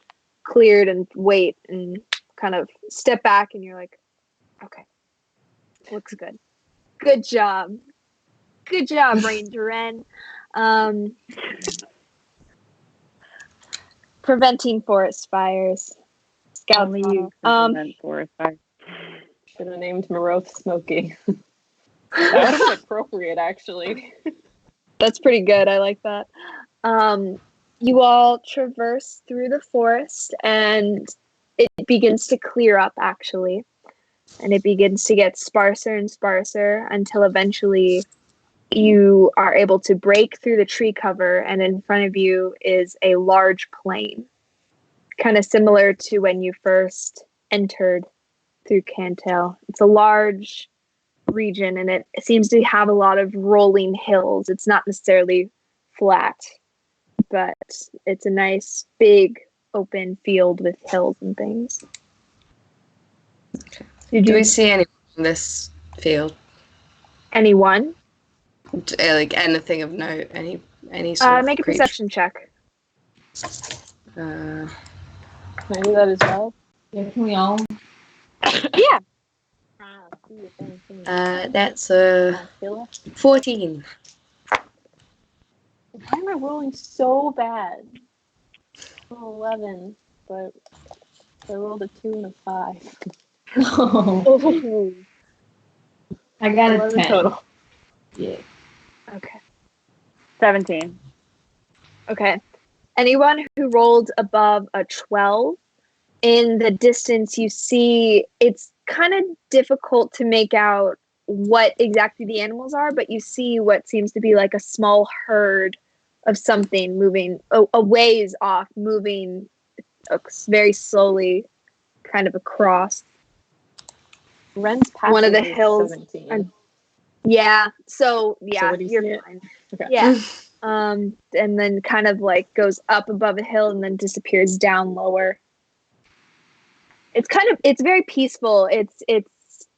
cleared and wait and kind of step back and you're like, okay, looks good. Good job. Good job, Ranger Ren. Preventing forest fires. Scout Only model. you can prevent forest fires. Should have named Maroth Smoky. That would have been appropriate, actually. That's pretty good. I like that. You all traverse through the forest and it begins to clear up, actually. And it begins to get sparser and sparser until eventually you are able to break through the tree cover, and in front of you is a large plain. Kind of similar to when you first entered through Cantal. It's a large region and it seems to have a lot of rolling hills. It's not necessarily flat, but it's a nice big open field with hills and things. Do we see anyone in this field? Anyone? Like anything of note? Any sort of make a creature? perception check. Can I do that as well? Yeah, can we all? Yeah. That's a 14. Why am I rolling so bad? 11, but I rolled a 2 and a 5. Oh. I got a 11 10. total. Yeah. Okay. 17. Okay. Anyone who rolled above a 12, in the distance you see it's kind of difficult to make out what exactly the animals are, but you see what seems to be like a small herd of something moving a ways off, moving very slowly kind of across Ren's passive one of the is hills. 17. Yeah, so yeah, what do you you're see it? fine. Okay. Yeah. And then kind of like goes up above a hill and then disappears down lower. It's very peaceful. It's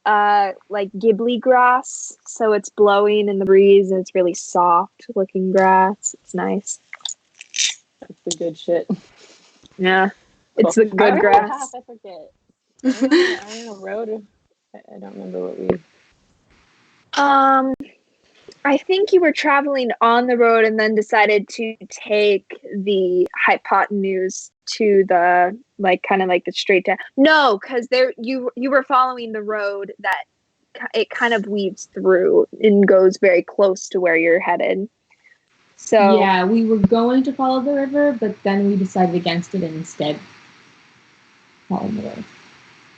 like Ghibli grass, so it's blowing in the breeze and it's really soft looking grass. It's nice. That's the good shit. Yeah. It's Cool. the good grass. Half, I forget. I on a road. I don't remember what we. I think you were traveling on the road and then decided to take the hypotenuse to the kind of like the straight down. No, because you were following the road that it kind of weaves through and goes very close to where you're headed. So yeah, we were going to follow the river, but then we decided against it and instead followed the road.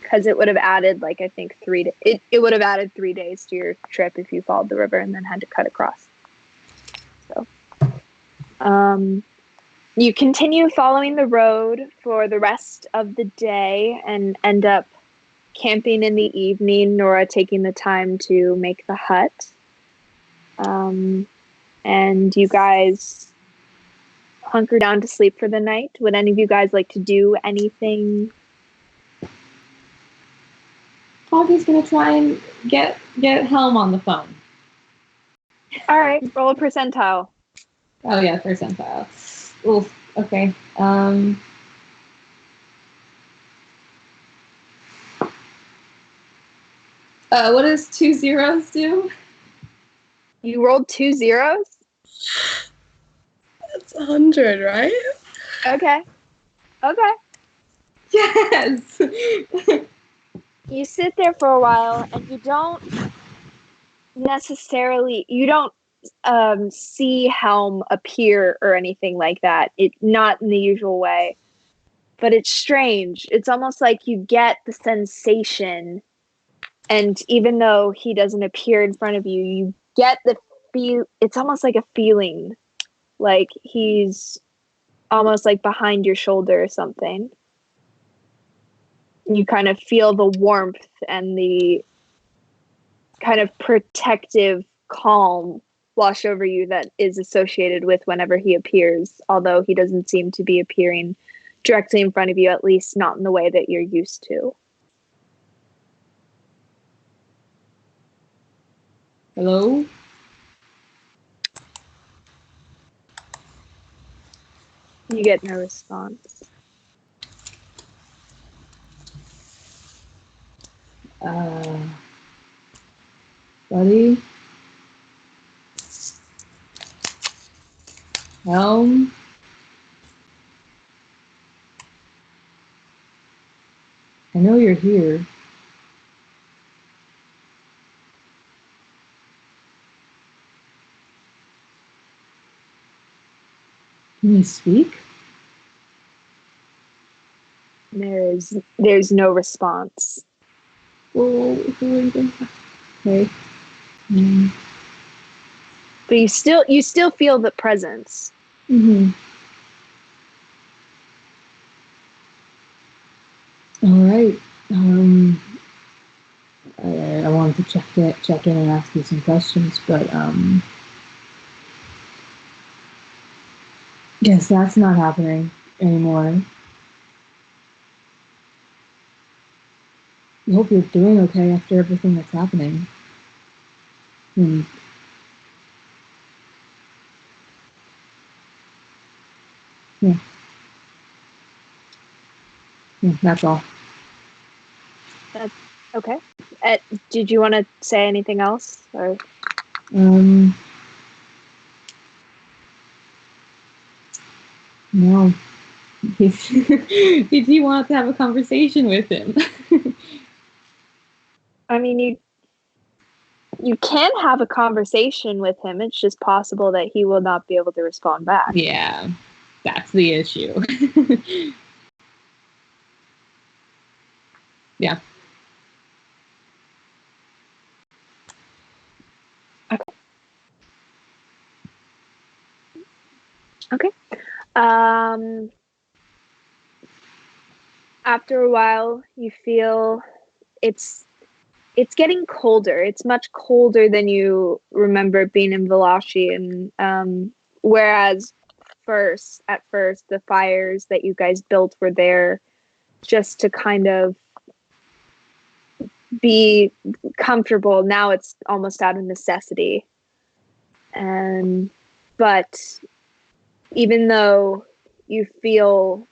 Because it would have added I think 3 days. It would have added 3 days to your trip if you followed the river and then had to cut across. So, you continue following the road for the rest of the day and end up camping in the evening. Nora taking the time to make the hut. And you guys hunker down to sleep for the night. Would any of you guys like to do anything? Foggy's gonna try and get Helm on the phone. All right, roll a percentile. Oh yeah, percentile. Oof. Okay. What does 2 zeros do? You rolled 2 zeros? That's 100, right? Okay. Yes. You sit there for a while and you don't see Helm appear or anything like that. Not in the usual way. But it's strange. It's almost like you get the sensation, and even though he doesn't appear in front of you, you get the feel. It's almost like a feeling, like he's almost like behind your shoulder or something. You kind of feel the warmth and the kind of protective calm wash over you that is associated with whenever he appears, although he doesn't seem to be appearing directly in front of you, at least not in the way that you're used to. Hello? You get no response. Buddy? Helm? I know you're here. Can you speak? There's no response. Oh, okay. But you still feel the presence. Mm-hmm. All right. I wanted to check in and ask you some questions, but guess that's not happening anymore. I hope you're doing okay after everything that's happening. Yeah, that's all. That's okay. Did you want to say anything else? Or No. Did you want to have a conversation with him? I mean, you can have a conversation with him. It's just possible that he will not be able to respond back. Yeah, that's the issue. Yeah. Okay. After a while, you feel it's getting colder. It's much colder than you remember being in Valashi, and whereas at first the fires that you guys built were there just to kind of be comfortable. Now it's almost out of necessity. But even though you feel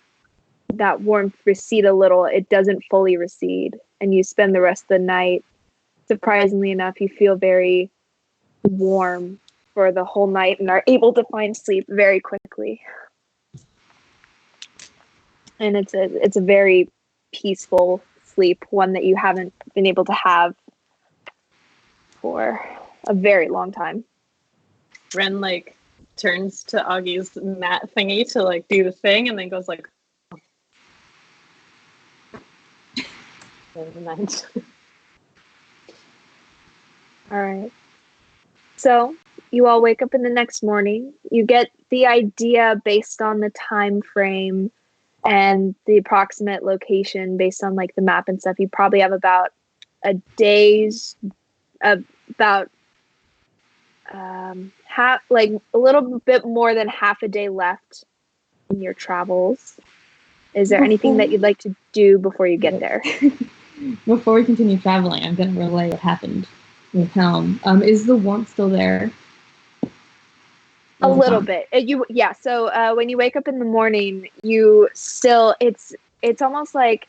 that warmth recede a little, it doesn't fully recede, and you spend the rest of the night. Surprisingly enough, you feel very warm for the whole night and are able to find sleep very quickly. And it's a very peaceful sleep, one that you haven't been able to have for a very long time. Ren like turns to Augie's mat thingy to like do the thing, and then goes like, never mind. All right. So you all wake up in the next morning. You get the idea based on the time frame and the approximate location based on like the map and stuff. You probably have about a day's about half, like a little bit more than half a day left in your travels. Is there anything that you'd like to do before you get there? Before we continue traveling, I'm going to relay what happened with Helm. Is the warmth still there? A little bit. So when you wake up in the morning, you still it's almost like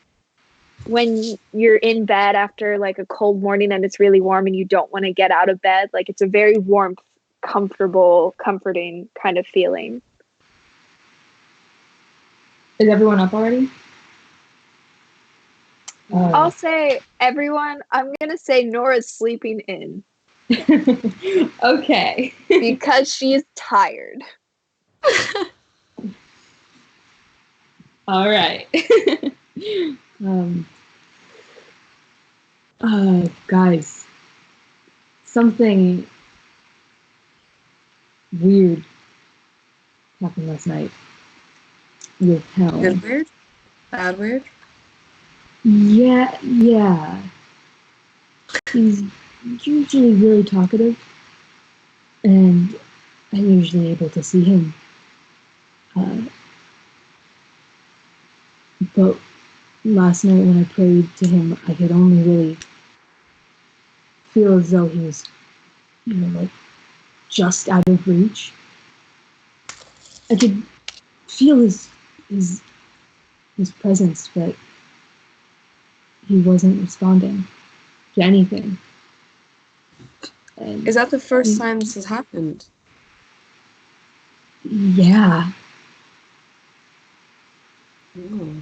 when you're in bed after like a cold morning and it's really warm and you don't want to get out of bed. Like it's a very warm, comfortable, comforting kind of feeling. Is everyone up already? I'll say everyone. I'm gonna say Nora's sleeping in. Okay. Because she is tired. All right. Guys, something weird happened last night with Helm. Good weird? Bad weird? Yeah. He's usually really talkative, and I'm usually able to see him. But last night when I prayed to him, I could only really feel as though he was, like just out of reach. I could feel his presence, but he wasn't responding to anything. And Is that the first time this has happened? Yeah. Ooh.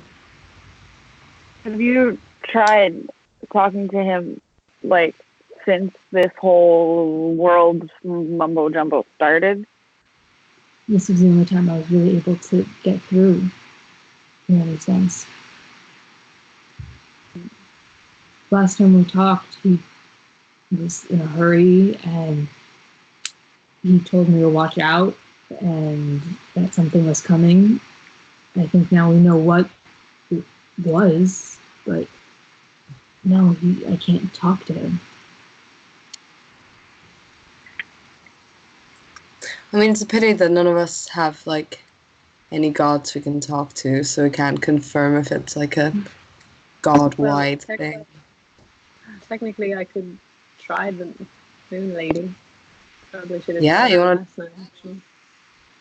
Have you tried talking to him, like, since this whole world mumbo jumbo started? This was the only time I was really able to get through, in any sense. Last time we talked, he was in a hurry, and he told me to watch out, and that something was coming. I think now we know what it was, but no, I can't talk to him. I mean, it's a pity that none of us have, like, any gods we can talk to, so we can't confirm if it's, like, a god-wide thing. Technically, I could try the Moon Lady. Probably should have Yeah, tried you that want last night, actually.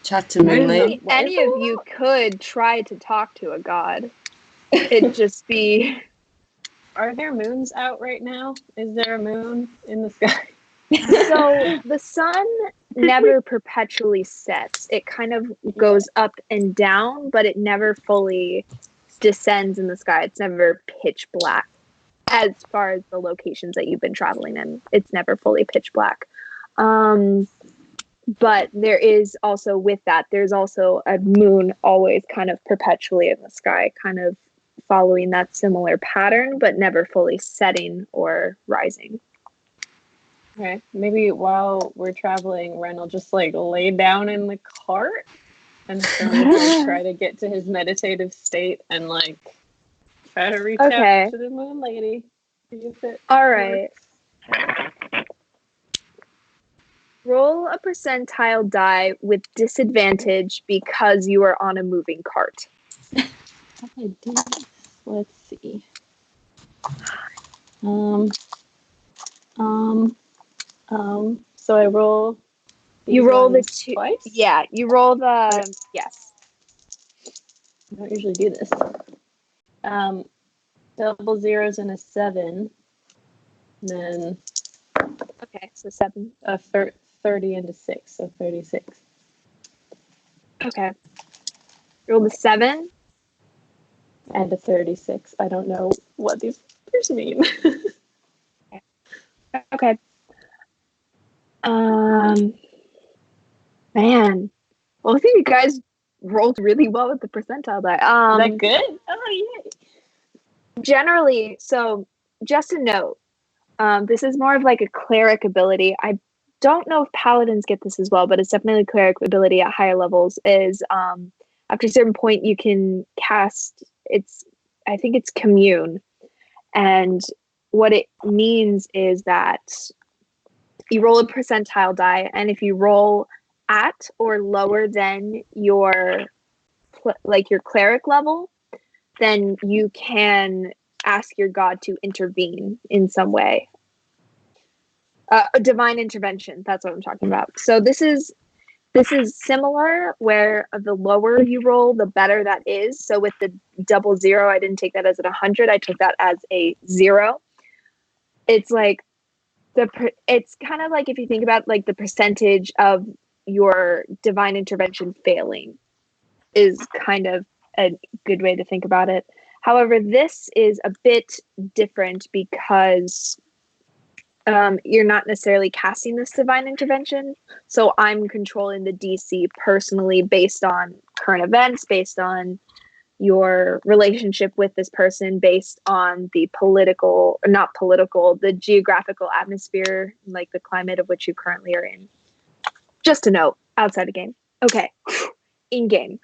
chat to Moonlight? Any of you could try to talk to a god. It'd just be... Are there moons out right now? Is there a moon in the sky? So the sun never perpetually sets. It kind of goes up and down, but it never fully descends in the sky. It's never pitch black. As far as the locations that you've been traveling in, it's never fully pitch black. But there is also, with that, there's also a moon always kind of perpetually in the sky, kind of following that similar pattern, but never fully setting or rising. Okay, maybe while we're traveling, Ren will just like lay down in the cart and try to get to his meditative state and like try to reach out to the Moon Lady. All right. Roll a percentile die with disadvantage because you are on a moving cart. Okay, let's see. So I roll. You roll the two. Twice? Yeah, you roll the yes. I don't usually do this. Double zeros and a 7. And then okay, so 7. 30 and a 6, so 36. Okay. Roll the 7 and a 36. I don't know what these numbers mean. Okay. Man, both of you guys rolled really well with the percentile die. Is that good? Oh, yay. Generally, so just a note, this is more of like a cleric ability. I don't know if paladins get this as well, but it's definitely a cleric ability at higher levels. Is after a certain point you can cast. I think it's commune, and what it means is that you roll a percentile die, and if you roll at or lower than your cleric level, then you can ask your god to intervene in some way. A divine intervention, that's what I'm talking about. So this is similar, where the lower you roll, the better that is. So with the double zero, I didn't take that as a 100, I took that as a 0. It's like it's kind of like if you think about like the percentage of your divine intervention failing is kind of a good way to think about it. However, this is a bit different because you're not necessarily casting this divine intervention. So I'm controlling the DC personally based on current events, based on your relationship with this person, based on the the geographical atmosphere, like the climate of which you currently are in. Just a note, outside the game. Okay, in game.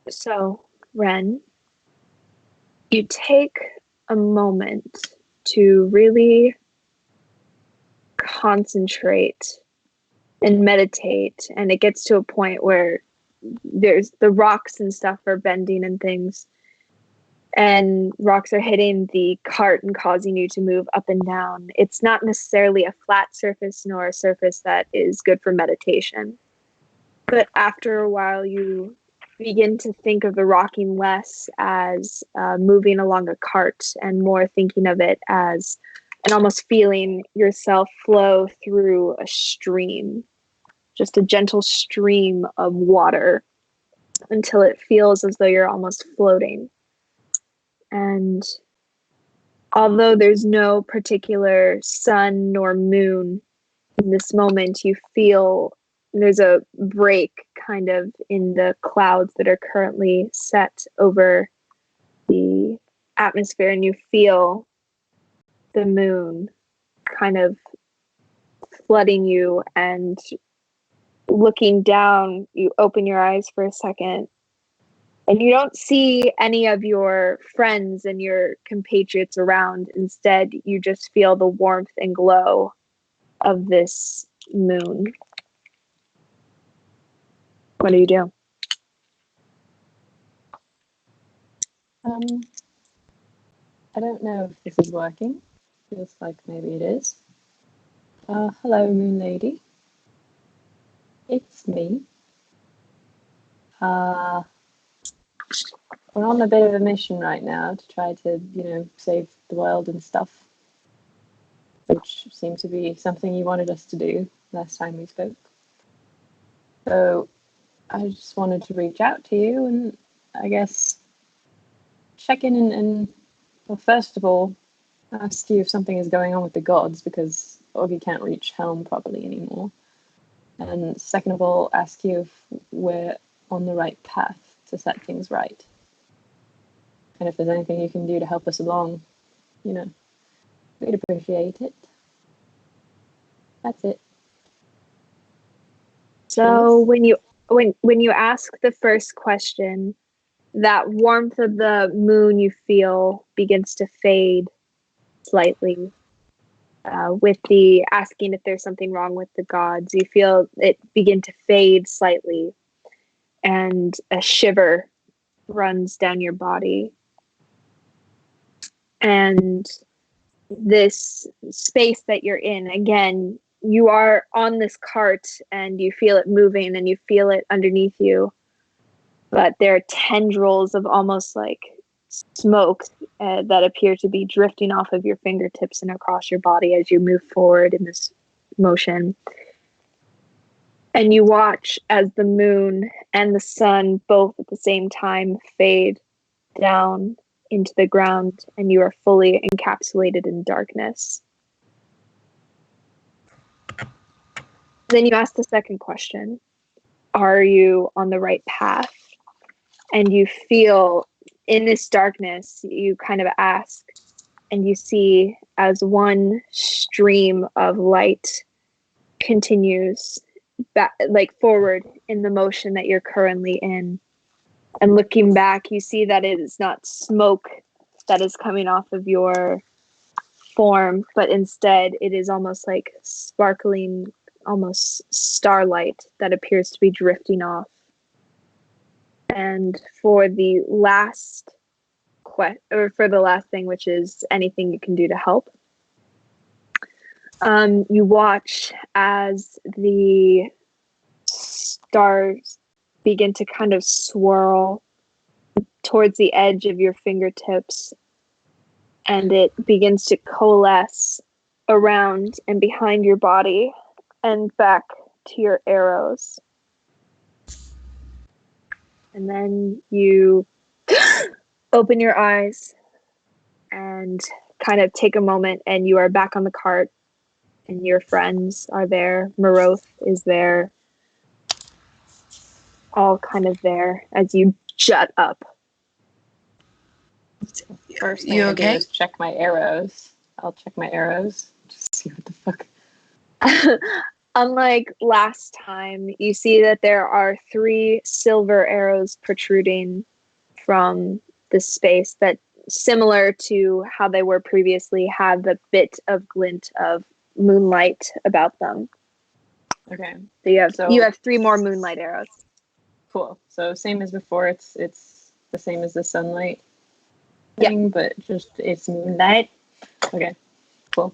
So, Ren, You take a moment to really concentrate and meditate, and it gets to a point where there's the rocks and stuff are bending and things, and rocks are hitting the cart and causing you to move up and down. It's not necessarily a flat surface nor a surface that is good for meditation. But after a while, you begin to think of the rocking less as moving along a cart and more thinking of it as and almost feeling yourself flow through a stream, just a gentle stream of water until it feels as though you're almost floating. And although there's no particular sun nor moon in this moment, you feel there's a break kind of in the clouds that are currently set over the atmosphere, and you feel the moon kind of flooding you, and looking down, you open your eyes for a second, and you don't see any of your friends and your compatriots around. Instead, you just feel the warmth and glow of this moon. What do you do? I don't know if this is working. Feels like maybe it is. Hello, Moon Lady. It's me. We're on a bit of a mission right now to try to, save the world and stuff, which seemed to be something you wanted us to do last time we spoke. So I just wanted to reach out to you and I guess check in and well, first of all, ask you if something is going on with the gods, because Augie can't reach Helm properly anymore. And second of all, ask you if we're on the right path to set things right. And if there's anything you can do to help us along, we'd appreciate it. That's it. So when you ask the first question, that warmth of the moon you feel begins to fade slightly. With the asking if there's something wrong with the gods, you feel it begin to fade slightly, and a shiver runs down your body. And this space that you're in, again, you are on this cart and you feel it moving and you feel it underneath you, but there are tendrils of almost like smoke that appear to be drifting off of your fingertips and across your body as you move forward in this motion. And you watch as the moon and the sun both at the same time fade down into the ground, and you are fully encapsulated in darkness. Then you ask the second question, are you on the right path? And you feel in this darkness, you kind of ask, and you see as one stream of light continues back, like forward in the motion that you're currently in. And looking back, you see that it is not smoke that is coming off of your form, but instead it is almost like sparkling, almost starlight that appears to be drifting off. And for the last thing, which is anything you can do to help, you watch as the stars begin to kind of swirl towards the edge of your fingertips, and it begins to coalesce around and behind your body and back to your arrows. And then you open your eyes and kind of take a moment, and you are back on the cart, and your friends are there. Maroth is there. All kind of there as you jut up. First thing You I okay? do is check my arrows. I'll check my arrows. Just see what the fuck. Unlike last time, you see that there are 3 silver arrows protruding from the space that similar to how they were previously, have the bit of glint of moonlight about them. Okay. So you have 3 more moonlight arrows. Cool. So same as before. It's the same as the sunlight thing, but just it's moonlight. Okay. Cool.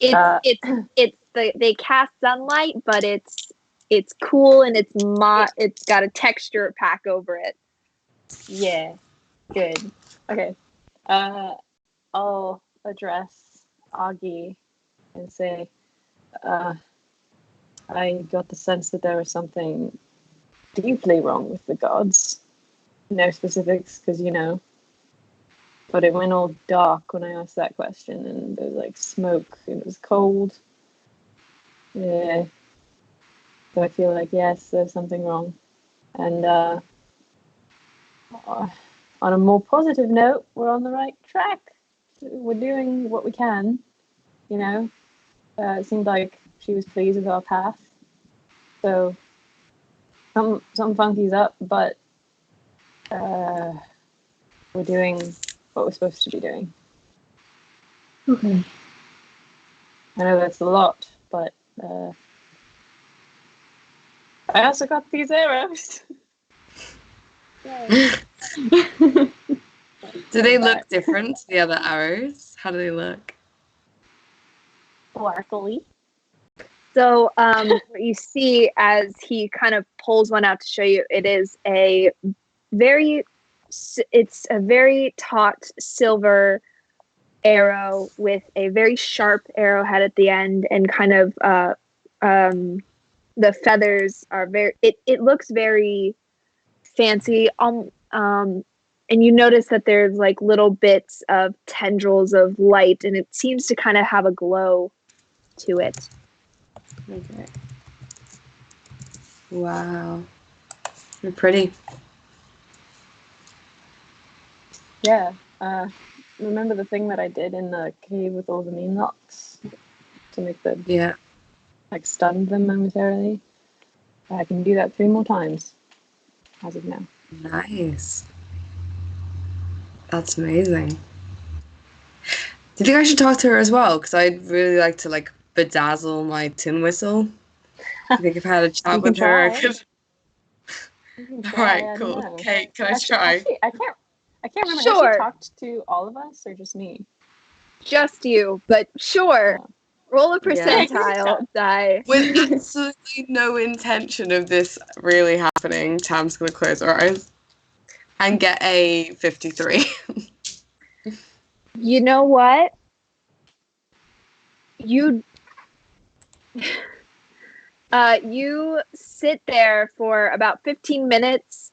They cast sunlight, but it's cool and it's got a texture pack over it. Yeah. Good. Okay. I'll address Augie and say, I got the sense that there was something deeply wrong with the gods. No specifics, because but it went all dark when I asked that question, and there was like smoke, and it was cold. Yeah. So I feel like, yes, there's something wrong. And on a more positive note, we're on the right track. We're doing what we can, It seemed like she was pleased with our path. So some funky's up, but we're doing what we're supposed to be doing. Okay. I know that's a lot, but I also got these arrows. Do they look different to the other arrows? How do they look? Sparkly. So what you see as he kind of pulls one out to show you, it's a very taut silver arrow with a very sharp arrowhead at the end, and kind of the feathers are it looks very fancy. And you notice that there's like little bits of tendrils of light, and it seems to kind of have a glow to it. Okay. Wow. They're pretty. Yeah. Remember the thing that I did in the cave with all the mean locks to make stun them momentarily? I can do that 3 more times as of now. Nice. That's amazing. Do you think I should talk to her as well? Because I'd really like to bedazzle my tin whistle. Do you think if I had a chat with her, I could? All right, cool. Okay, can I try? Actually, I can't remember. Sure. Has she talked to all of us or just me? Just you, but sure. Oh. Roll a percentile die. With absolutely no intention of this really happening, Tam's going to close her eyes and get a 53. You know what? You sit there for about 15 minutes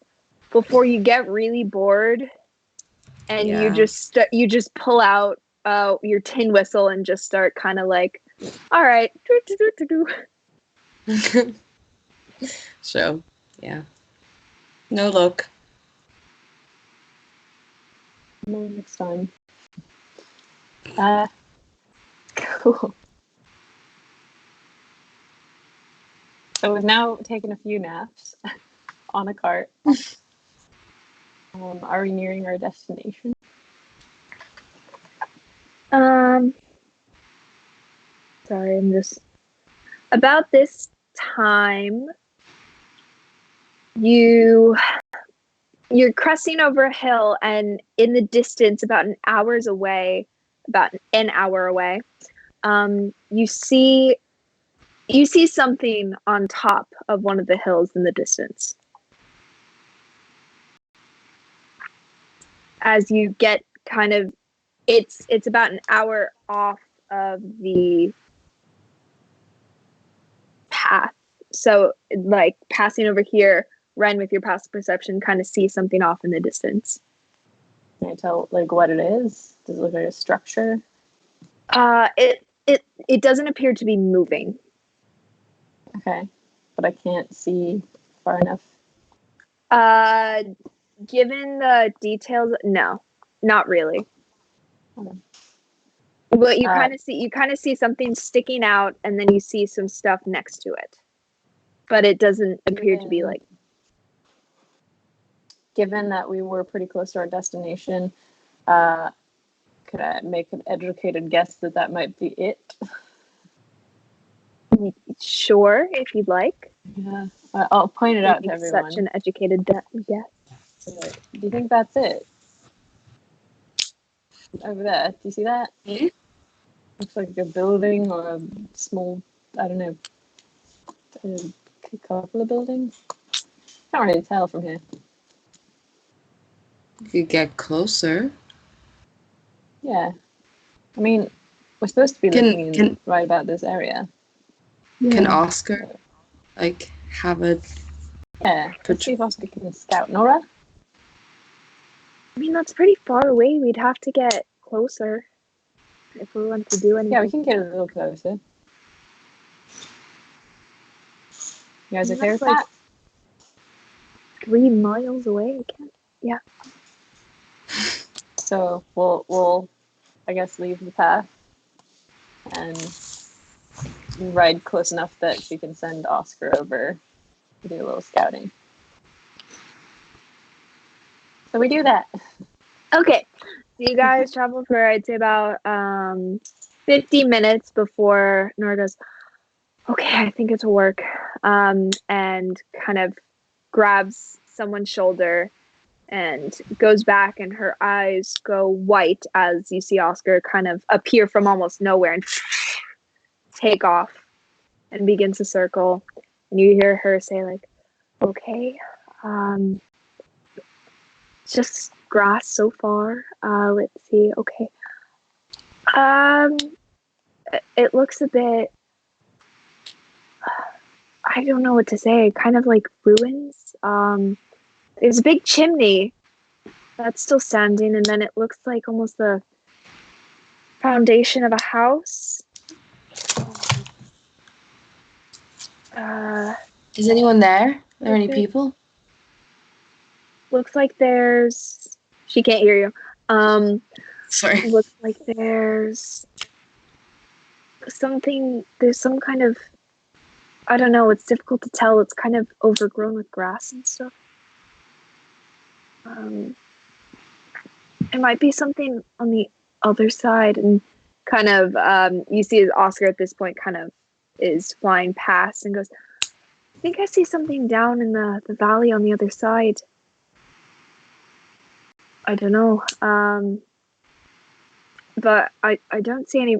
before you get really bored, and you just pull out your tin whistle and just start kind of like, all right, So, yeah. No luck. No, next time. Cool. So we've now taken a few naps on a cart. Are we nearing our destination? Sorry, I'm just about this time. You're cresting over a hill, and in the distance, about an hour away, you see something on top of one of the hills in the distance. As you get kind of, it's about an hour off of the path. So like passing over here, Ren, with your passive perception, kind of see something off in the distance. Can I tell what it is? Does it look like a structure? It doesn't appear to be moving. Okay, but I can't see far enough. Given the details, no, not really. Okay. But you kind of see something sticking out, and then you see some stuff next to it. But it doesn't appear to be like. Given that we were pretty close to our destination, Could I make an educated guess that might be it? Sure, if you'd like. Yeah, I'll point it out to Make everyone. Such an educated guess. Do you think that's it? Over there, do you see that? Hmm? Looks like a building or a small, I don't know, a couple of buildings. Can't really tell from here. You could get closer. Yeah, I mean, we're supposed to be looking right about this area. Can Oscar like have a? Yeah, let's see if Oscar can scout. Nora? I mean, that's pretty far away. We'd have to get closer if we want to do anything. Yeah, we can get a little closer. You guys okay with like that? 3 miles away. I can't. Yeah. So we'll I guess leave the path and ride close enough that she can send Oscar over to do a little scouting. So we do that. Okay. So you guys travel for, I'd say, about 50 minutes before Nora goes, okay, I think it'll work. And kind of grabs someone's shoulder and goes back, and her eyes go white as you see Oscar kind of appear from almost nowhere and take off and begins to circle. And you hear her say, like, okay, just grass so far. Let's see. Okay. It looks a bit, I don't know what to say, kind of like ruins. There's a big chimney that's still standing, and then it looks like almost the foundation of a house. Is anyone there? Are there any people? Looks like there's. She can't hear you. Sorry. Looks like there's something. There's some kind of. I don't know. It's difficult to tell. It's kind of overgrown with grass and stuff. It might be something on the other side, and kind of you see Oscar at this point kind of is flying past and goes, I think I see something down in the valley on the other side. I don't know. But I don't see any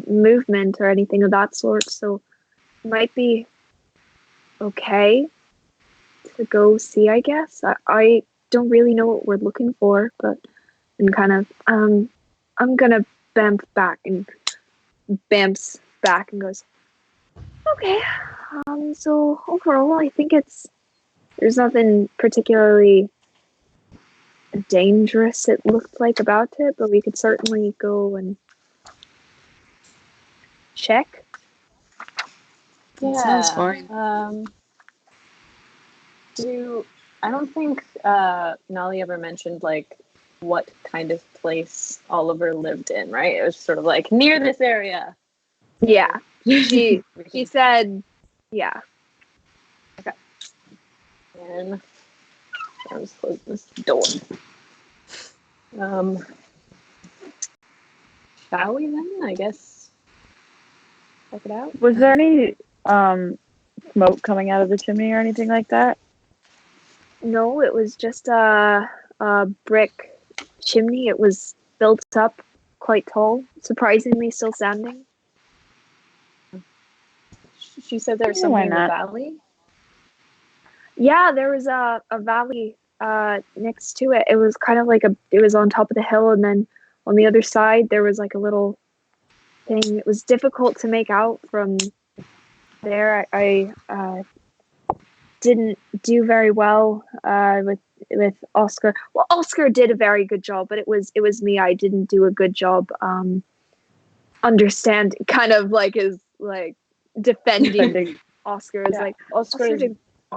movement or anything of that sort, so it might be okay to go see, I guess. I don't really know what we're looking for, but and kind of I'm gonna bamps back and goes, okay. So overall I think there's nothing particularly dangerous it looked like about it, but we could certainly go and check. Yeah. Sounds fine. I don't think Nolly ever mentioned like what kind of place Oliver lived in, right? It was sort of like near this area. Yeah. She said, yeah. Okay. And I'll just close this door. Shall we then? I guess check it out. Was there any smoke coming out of the chimney or anything like that? No, it was just a brick chimney. It was built up quite tall, surprisingly still standing. She said there was something in the valley. Yeah, there was a valley next to it. It was kind of like it was on top of the hill, and then on the other side there was like a little thing. It was difficult to make out from there. I didn't do very well with Oscar. Well, Oscar did a very good job, but it was me. I didn't do a good job understand kind of like his like defending Oscar is like Oscar is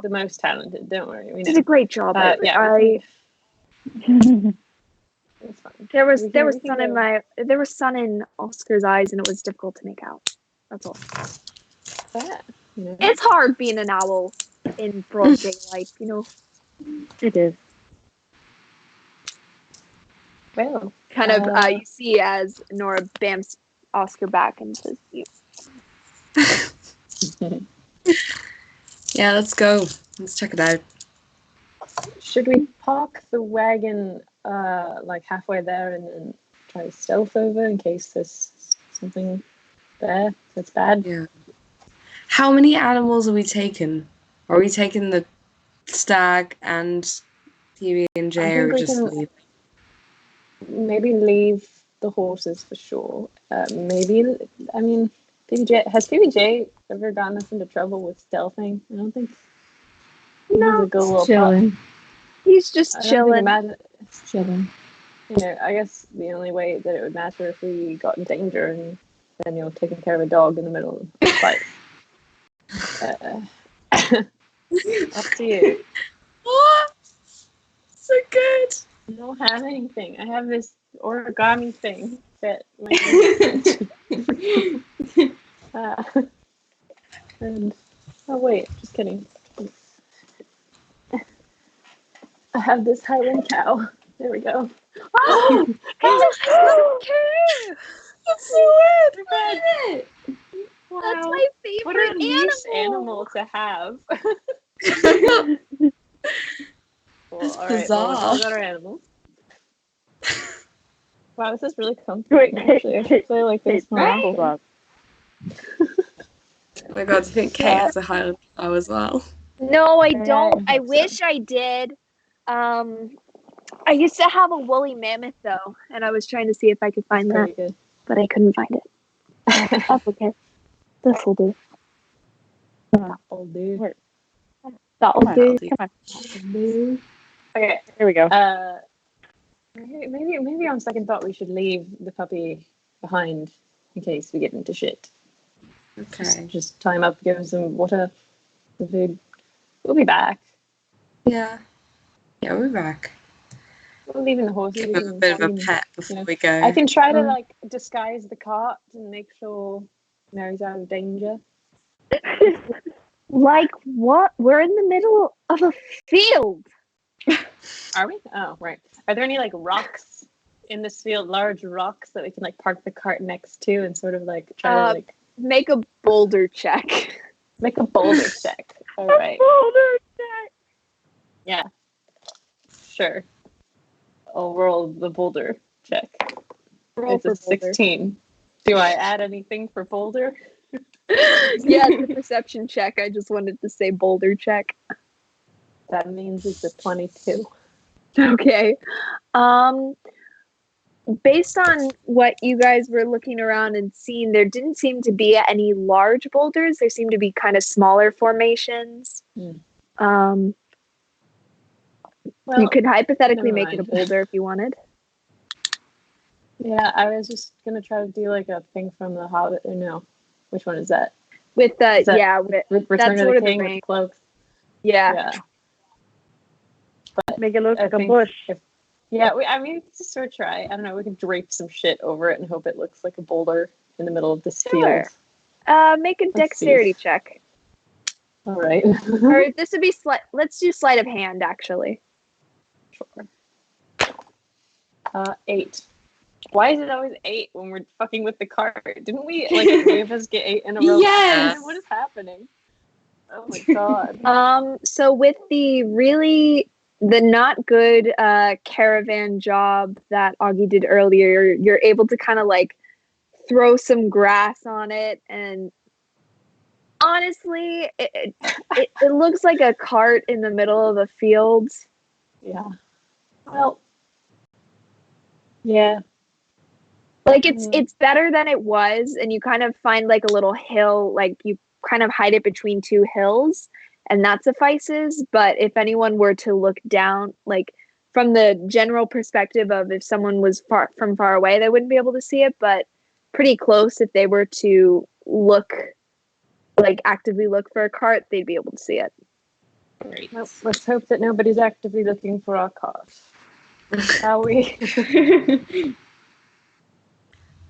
the most talented, don't worry. We did a great job. It's fine. There was sun in Oscar's eyes, and it was difficult to make out. That's all. Yeah. It's hard being an owl in broad daylight, you know. It is. Well, Kind of, you see as Nora bamps Oscar back and says, "You." Yeah, let's go. Let's check it out. should we park the wagon like halfway there and then try to stealth over in case there's something there that's bad? Yeah. How many animals are we taking? Are we taking the stag and PB and I J, think or we just can leave? maybe leave the horses for sure. Maybe, I mean, has PBJ ever gotten us into trouble with stealthing? I don't think. He's No, a good little pup. Chilling. He's just I don't chilling. think imagine, Chilling. you know, I guess the only way that it would matter if we got in danger and then, taking care of a dog in the middle of the fight. Up to you. What? So good. I don't have anything. I have this origami thing that and oh wait, just kidding. I have this Highland cow. There we go. Oh, That's so weird. Wow. That's my favorite What a nice animal. animal to have. Well, That's all right, bizarre. well, we got our animals. Wow, this is really comfortable. Wait, Actually, I really like this. Right? Hold on. Oh my god, do you think Kate has a Highland cow as well? No, I Yeah, don't. I I hope so. wish I did. I used to have a woolly mammoth though, and I was trying to see if I could find that, Very good. but I couldn't find it. That's okay. This will do. Oh, dude. That'll Come on, do. come on. Okay. Here we go. Maybe on second thought we should leave the puppy behind in case we get into shit. Okay. Just tie him up, give him some water, some food. We'll be back. Yeah. Yeah, we're back. We're leaving the horses. Give We him a can- bit of a we can- pet before yeah. we go. I can try to like disguise the cart and make sure Mary's out of danger. Like what? We're in the middle of a field. Are we? Oh, right. Are there any like rocks in this field, large rocks that we can like park the cart next to and sort of like try to like Make a boulder check. make a boulder check? All right. Boulder check. Yeah. Sure. I'll roll the boulder check. Roll It's for a boulder. 16. Do I add anything for boulder? Yeah, it's a perception check. I just wanted to say boulder check. That means it's a 22. Okay. Based on what you guys were looking around and seeing, there didn't seem to be any large boulders. There seemed to be kind of smaller formations. Well, You could hypothetically never make it a mind. boulder if you wanted. Yeah, I was just gonna try to do like a thing from the Hobbit. Or no, which one is that? With the Is that yeah, with, Return that's of sort the of the King with range. cloaks. Yeah. Yeah. Make it look I like a think bush. Yeah, we could just sort of try. I don't know. We could drape some shit over it and hope it looks like a boulder in the middle of this Sure. field. Make a see. dexterity check. All right. Or this would be let's do sleight of hand actually. Sure. 8. Why is it always 8 when we're fucking with the cart? Didn't we like 3 of us get 8 in a row? Yes. What is happening? Oh my god. So with the not good caravan job that Augie did earlier, you're able to kind of like throw some grass on it, and honestly, it looks like a cart in the middle of a field. Yeah. Well. Yeah. Like it's better than it was, and you kind of find like a little hill, like you kind of hide it between two hills, and that suffices. But if anyone were to look down, like from the general perspective of if someone was far away, they wouldn't be able to see it, but pretty close, if they were to look, like actively look for a cart, they'd be able to see it. Great. Well, let's hope that nobody's actively looking for our cart. Shall we?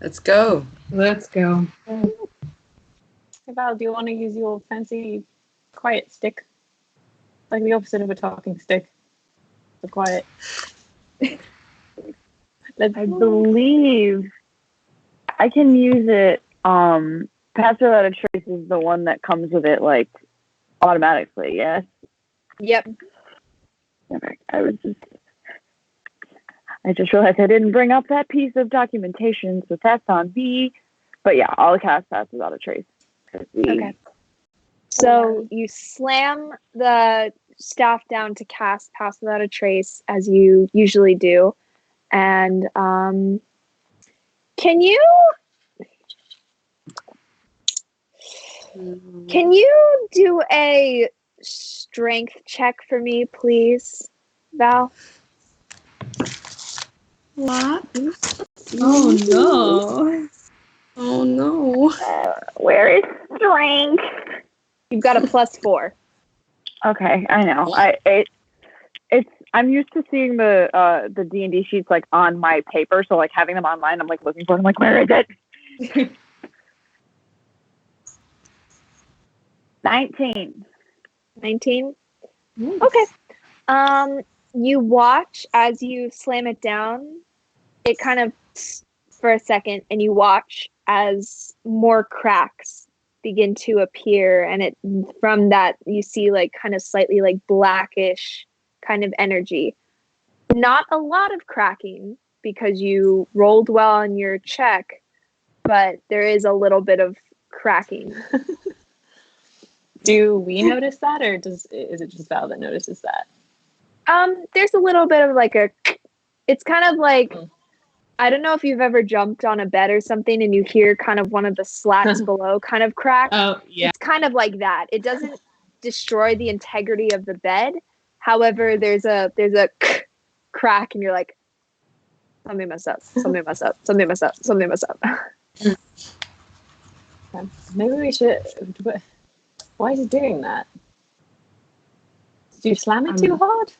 Let's go. Let's go. Hey, Val, do you want to use your fancy quiet stick? Like the opposite of a talking stick. So quiet. I believe I can use it. Pass Without a Trace is the one that comes with it, like, automatically, yes? Yep. Okay. I just realized I didn't bring up that piece of documentation, so that's on me. But yeah, I'll cast Pass Without a Trace. Okay. So you slam the staff down to cast Pass Without a Trace, as you usually do. And can you do a strength check for me, please, Val? What? Oh no. Oh no. Where is strength? You've got a +4. Okay, I know. I'm used to seeing the D&D sheets like on my paper, so like having them online, I'm like looking for them. I'm like, where is it? 19. 19? Okay. You watch as you slam it down. It kind of for a second, and you watch as more cracks begin to appear, and it from that you see like kind of slightly like blackish kind of energy. Not a lot of cracking because you rolled well on your check, but there is a little bit of cracking. Do we notice that, or is it just Val that notices that? There's a little bit of like it's kind of like, I don't know if you've ever jumped on a bed or something and you hear kind of one of the slats below kind of crack. Oh, yeah. It's kind of like that. It doesn't destroy the integrity of the bed. However, there's a crack and you're like, something messed up. Maybe we should. Why is he doing that? Did you slam it too hard?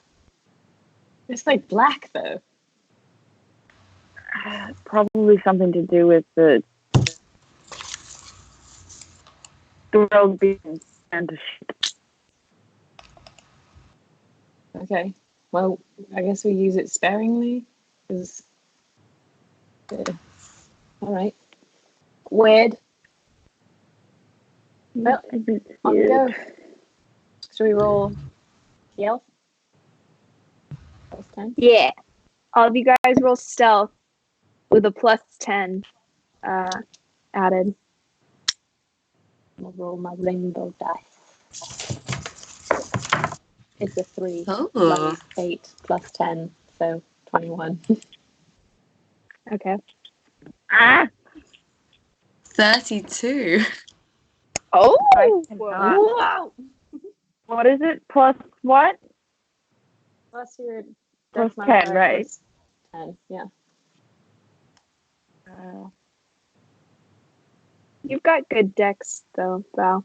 It's like black though. Probably something to do with the world being and shit. Okay. Well, I guess we use it sparingly. All right. Weird. Well, on we go. Should we roll stealth? +10? Yeah. All of you guys roll stealth with a +10 added. I'll roll my rainbow dice. It's a 3. Oh. 8 +10, so 21. Okay. 32. Oh! Wow. What is it? Plus what? Plus your Plus dex 10, modifier right? plus 10, yeah. You've got good decks, though, Val.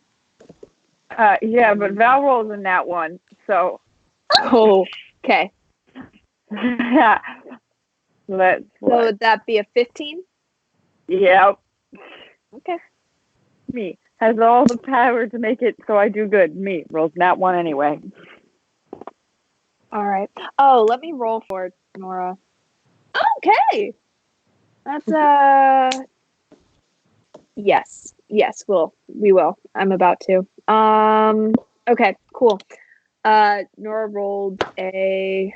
Yeah, but Val rolls in that one, so. Oh, okay. Yeah. So would that be a 15? Yep. Okay. Me has all the power to make it so I do good. Me rolls that one anyway. All right. Oh, let me roll for it, Nora. Okay. That's yes. Yes, we will. I'm about to. Okay, cool. Nora rolled a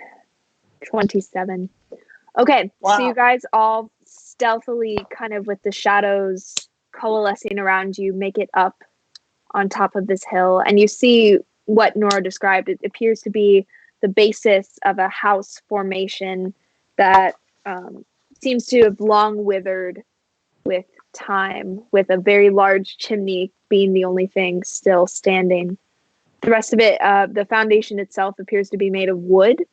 27. Okay, wow. So you guys all stealthily, kind of with the shadows coalescing around you, make it up on top of this hill, and you see what Nora described. It appears to be the basis of a house formation that seems to have long withered with time, with a very large chimney being the only thing still standing. The rest of it, the foundation itself appears to be made of wood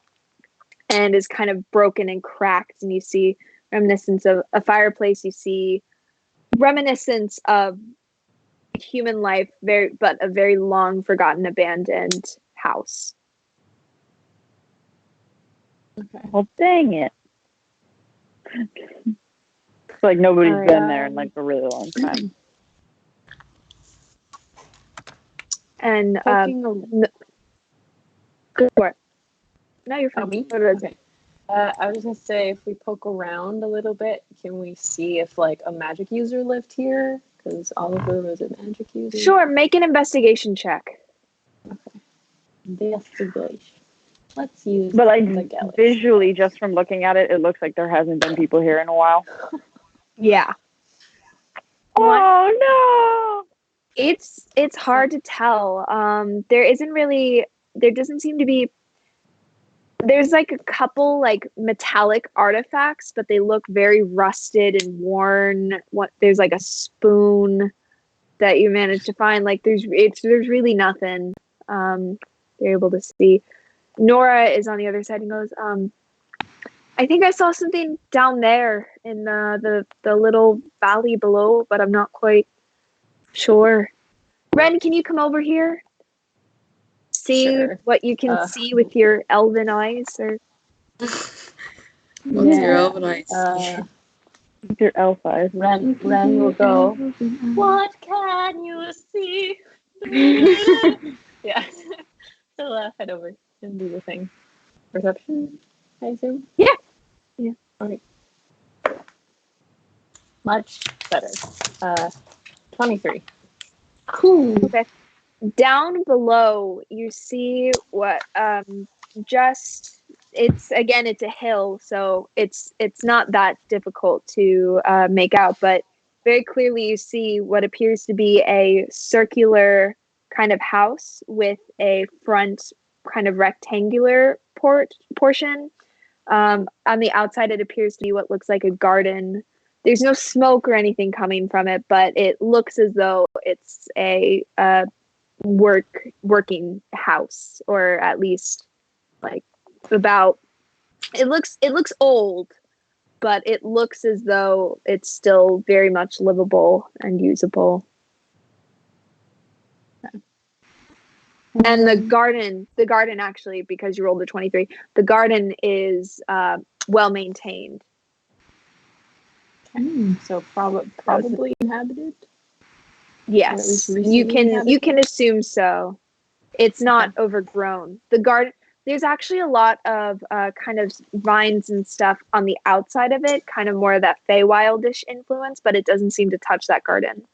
and is kind of broken and cracked, and you see reminiscence of a fireplace. You see reminiscence of human life, but a very long forgotten, abandoned house. Okay. Well, dang it. It's like nobody's been there in like a really long time. And go for it. No, you're fine. Oh, me? What is okay. I was gonna say, if we poke around a little bit, can we see if like a magic user lived here? Because Oliver was a magic user. Sure, make an investigation check. Okay. Investigation. Let's use But like the galaxy. visually, just from looking at it, it looks like there hasn't been people here in a while. Yeah. Oh no! It's hard to tell. There doesn't seem to be. There's like a couple like metallic artifacts, but they look very rusted and worn. There's like a spoon that you managed to find. Like there's really nothing you're able to see. Nora is on the other side and goes, I think I saw something down there in the little valley below, but I'm not quite sure. Ren, can you come over here? See Sure. what you can see with your elven eyes, or What's your elven eyes? Your elf eyes. Ren will go. What can you see? Yeah. So head over and do the thing. Perception, I assume. Yeah. Okay. Much better. 23. Cool. Okay. Down below, you see what it's a hill, so it's not that difficult to make out, but very clearly you see what appears to be a circular kind of house with a front kind of rectangular portion. On the outside, it appears to be what looks like a garden. There's no smoke or anything coming from it, but it looks as though it's a working house, or at least like about. It looks old, but it looks as though it's still very much livable and usable. And the garden actually, because you rolled a 23, the garden is well maintained. So probably inhabited. Yes, At least you recently can assume so. It's not overgrown. The garden, there's actually a lot of kind of vines and stuff on the outside of it, kind of more of that Feywildish influence, but it doesn't seem to touch that garden.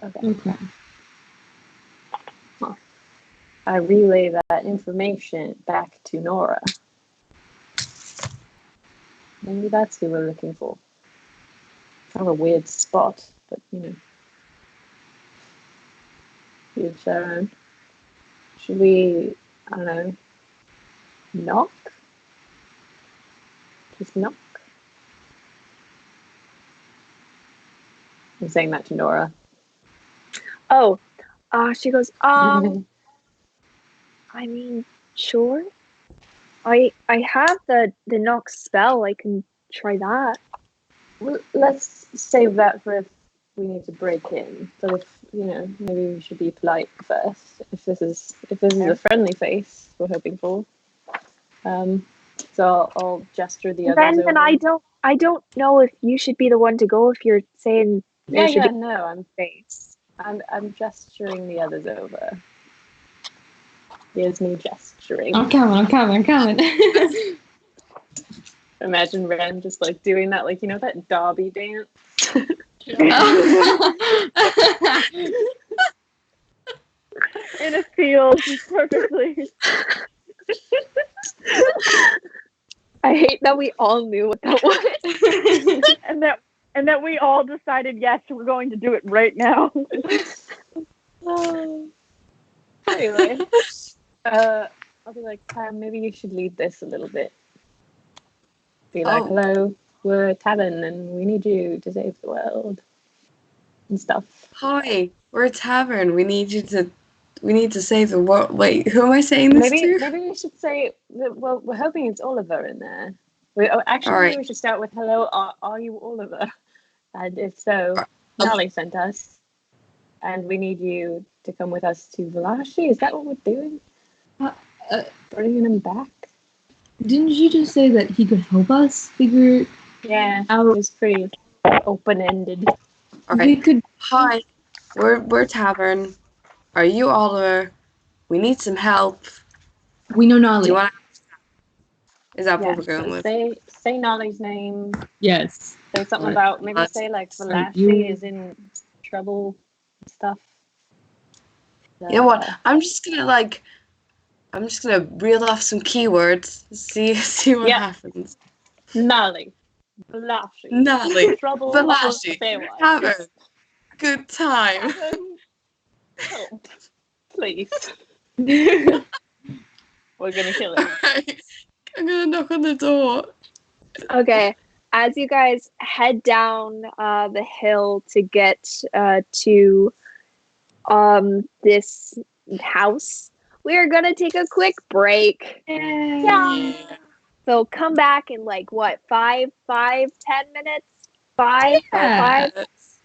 Okay. I relay that information back to Nora. Maybe that's who we're looking for. Kind of a weird spot, but you know. Each their own. Should we, I don't know, knock? Just knock? I'm saying that to Nora. Oh, she goes, I mean, sure. I have the knock spell. I can try that. Well, let's save that for if we need to break in. So if maybe we should be polite first. If this is a friendly face we're hoping for. So I'll gesture the others over. And I don't know if you should be the one to go if you're saying I'm gesturing the others over. Here's me gesturing. I'm coming. Imagine Ren just like doing that, like that Derby dance. In a field, perfectly. I hate that we all knew what that was. and that we all decided, yes, we're going to do it right now. Anyway, I'll be like, maybe you should lead this a little bit. Be like, hello, we're a tavern and we need you to save the world and stuff. Hi, we're a tavern. We need to save the world. Wait, who am I saying this to? Maybe we should say, well, we're hoping it's Oliver in there. Maybe we should start with, hello, are you Oliver? And if so, Nolly sent us. And we need you to come with us to Valashi. Is that what we're doing? Bringing him back? Didn't you just say that he could help us figure out? It was pretty open-ended. All right. Hi, we're tavern. Are you Oliver? We need some help. We know Nolly. Is that Yeah, what we're going so with? say Nolly's name. Yes. Say something Right. about, maybe That's- say like so Valashi you- is in trouble and stuff. You know what? I'm just gonna reel off some keywords. See what Yeah. happens. Nolly. Valashi. Nolly. Trouble. Valashi. Baywatch. Tavern. Good time. Help. Please. We're gonna kill it. Alright. I'm gonna knock on the door. Okay. As you guys head down the hill to get to this house, we are gonna take a quick break. Yeah. So come back in like what, 10 minutes? Five?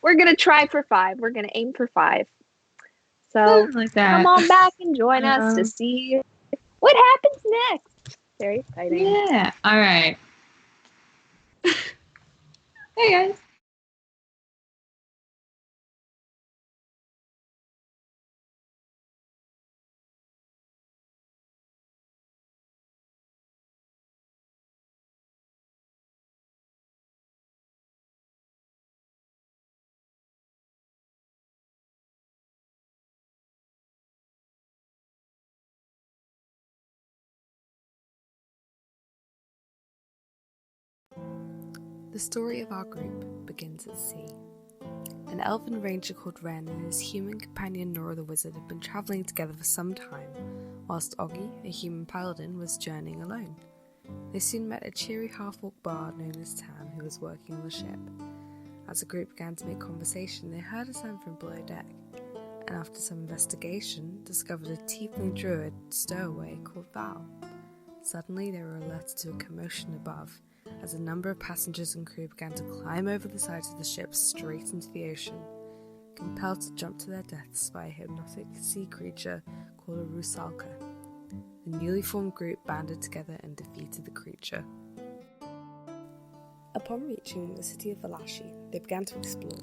We're gonna try for 5. We're gonna aim for 5. So Something like that. come on back and join us to see what happens next. Very exciting. Yeah. All right. Hey guys. The story of our group begins at sea. An elven ranger called Ren and his human companion Nora the wizard had been travelling together for some time, whilst Oggy, a human paladin, was journeying alone. They soon met a cheery half-orc bard known as Tan who was working on the ship. As the group began to make conversation, they heard a sound from below deck, and after some investigation, discovered a tiefling druid stowaway called Val. Suddenly they were alerted to a commotion above, as a number of passengers and crew began to climb over the sides of the ship straight into the ocean, compelled to jump to their deaths by a hypnotic sea creature called a rusalka. The newly formed group banded together and defeated the creature. Upon reaching the city of Valashi, they began to explore.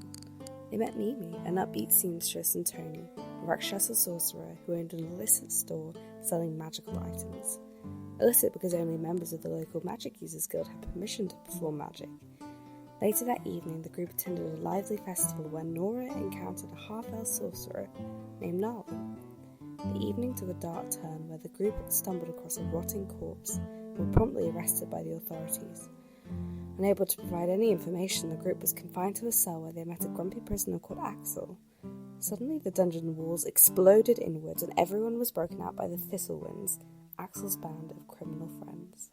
They met Mimi, an upbeat seamstress, and Tony, a Rakshasa sorcerer who owned an illicit store selling magical items. Illicit because only members of the local Magic Users Guild had permission to perform magic. Later that evening, the group attended a lively festival where Nora encountered a half-elf sorcerer named Nala. The evening took a dark turn where the group had stumbled across a rotting corpse and were promptly arrested by the authorities. Unable to provide any information, the group was confined to a cell where they met a grumpy prisoner called Axel. Suddenly, the dungeon walls exploded inwards and everyone was broken out by the Thistlewinds, Axel's band of criminal friends.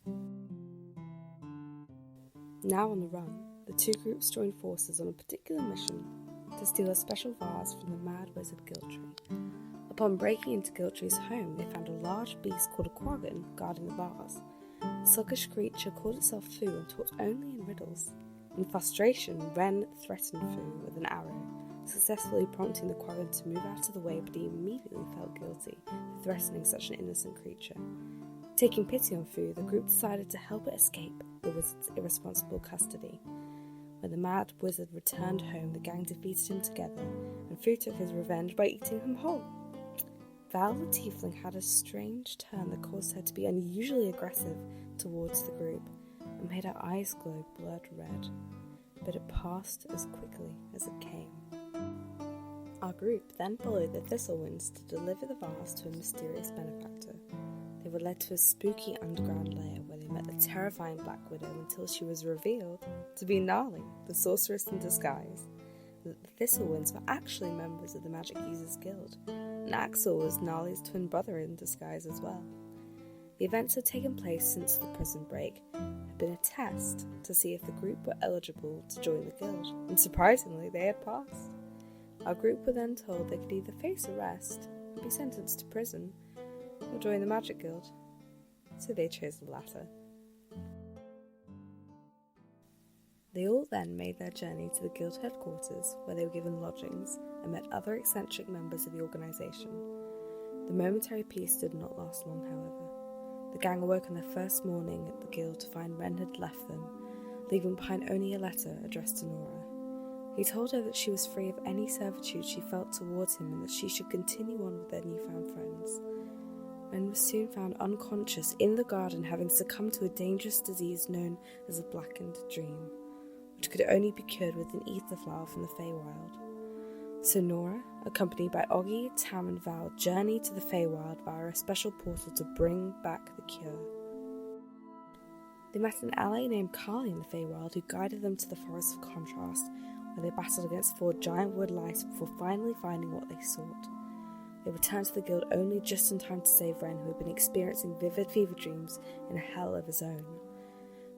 Now on the run, the two groups joined forces on a particular mission to steal a special vase from the mad wizard Giltree. Upon breaking into Giltree's home, they found a large beast called a quaggan guarding the vase. The sluggish creature called itself Fu and talked only in riddles. In frustration, Ren threatened Fu with an arrow, successfully prompting the quaggan to move out of the way, but he immediately felt guilty for threatening such an innocent creature. Taking pity on Fu, the group decided to help it escape the wizard's irresponsible custody. When the mad wizard returned home, the gang defeated him together, and Fu took his revenge by eating him whole. Val the tiefling had a strange turn that caused her to be unusually aggressive towards the group, and made her eyes glow blood red. But it passed as quickly as it came. Our group then followed the Thistlewinds to deliver the vase to a mysterious benefactor. They were led to a spooky underground lair where they met the terrifying Black Widow until she was revealed to be Gnarly, the sorceress in disguise. The Thistlewinds were actually members of the Magic Users Guild, and Axel was Gnarly's twin brother in disguise as well. The events had taken place since the prison break, had been a test to see if the group were eligible to join the guild, and surprisingly they had passed. Our group were then told they could either face arrest and be sentenced to prison, or join the Magic Guild, so they chose the latter. They all then made their journey to the guild headquarters, where they were given lodgings and met other eccentric members of the organisation. The momentary peace did not last long, however. The gang awoke on their first morning at the guild to find Ren had left them, leaving behind only a letter addressed to Nora. He told her that she was free of any servitude she felt towards him and that she should continue on with their newfound friends. Ren was soon found unconscious in the garden, having succumbed to a dangerous disease known as a blackened dream, which could only be cured with an ether flower from the Feywild. So Nora, accompanied by Oggy, Tam and Val, journeyed to the Feywild via a special portal to bring back the cure. They met an ally named Carly in the Feywild who guided them to the Forest of Contrast, where they battled against 4 giant wood lice before finally finding what they sought. They returned to the guild only just in time to save Ren, who had been experiencing vivid fever dreams in a hell of his own.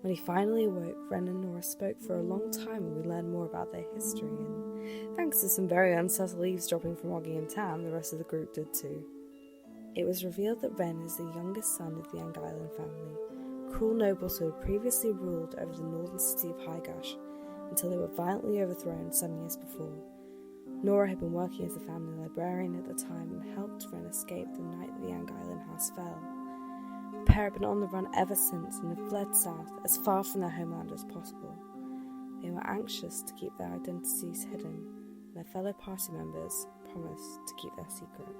When he finally awoke, Ren and Nora spoke for a long time and we learned more about their history, and thanks to some very unsubtle eavesdropping from Oggy and Tam, the rest of the group did too. It was revealed that Ren is the youngest son of the Anguilan family, cruel nobles who had previously ruled over the northern city of Highgash until they were violently overthrown some years before. Nora had been working as a family librarian at the time and helped Ren escape the night the Anguilan house fell. The pair had been on the run ever since and had fled south, as far from their homeland as possible. They were anxious to keep their identities hidden, and their fellow party members promised to keep their secret.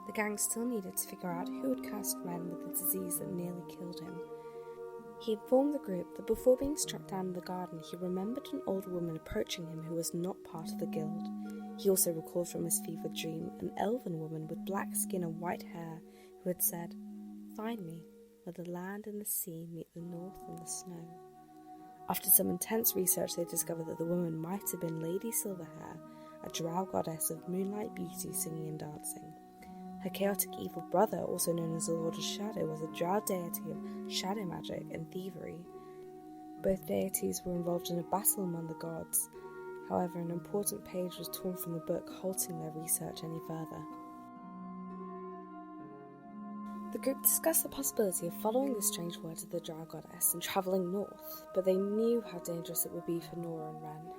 The gang still needed to figure out who had cursed Ren with the disease that nearly killed him. He informed the group that before being struck down in the garden, he remembered an old woman approaching him who was not part of the guild. He also recalled from his fevered dream an elven woman with black skin and white hair who had said, "Find me, where the land and the sea meet the north and the snow." After some intense research, they discovered that the woman might have been Lady Silverhair, a drow goddess of moonlight beauty, singing and dancing. Her chaotic evil brother, also known as the Lord of Shadow, was a drow deity of shadow magic and thievery. Both deities were involved in a battle among the gods. However, an important page was torn from the book, halting their research any further. The group discussed the possibility of following the strange words of the drow goddess and travelling north, but they knew how dangerous it would be for Nora and Ren.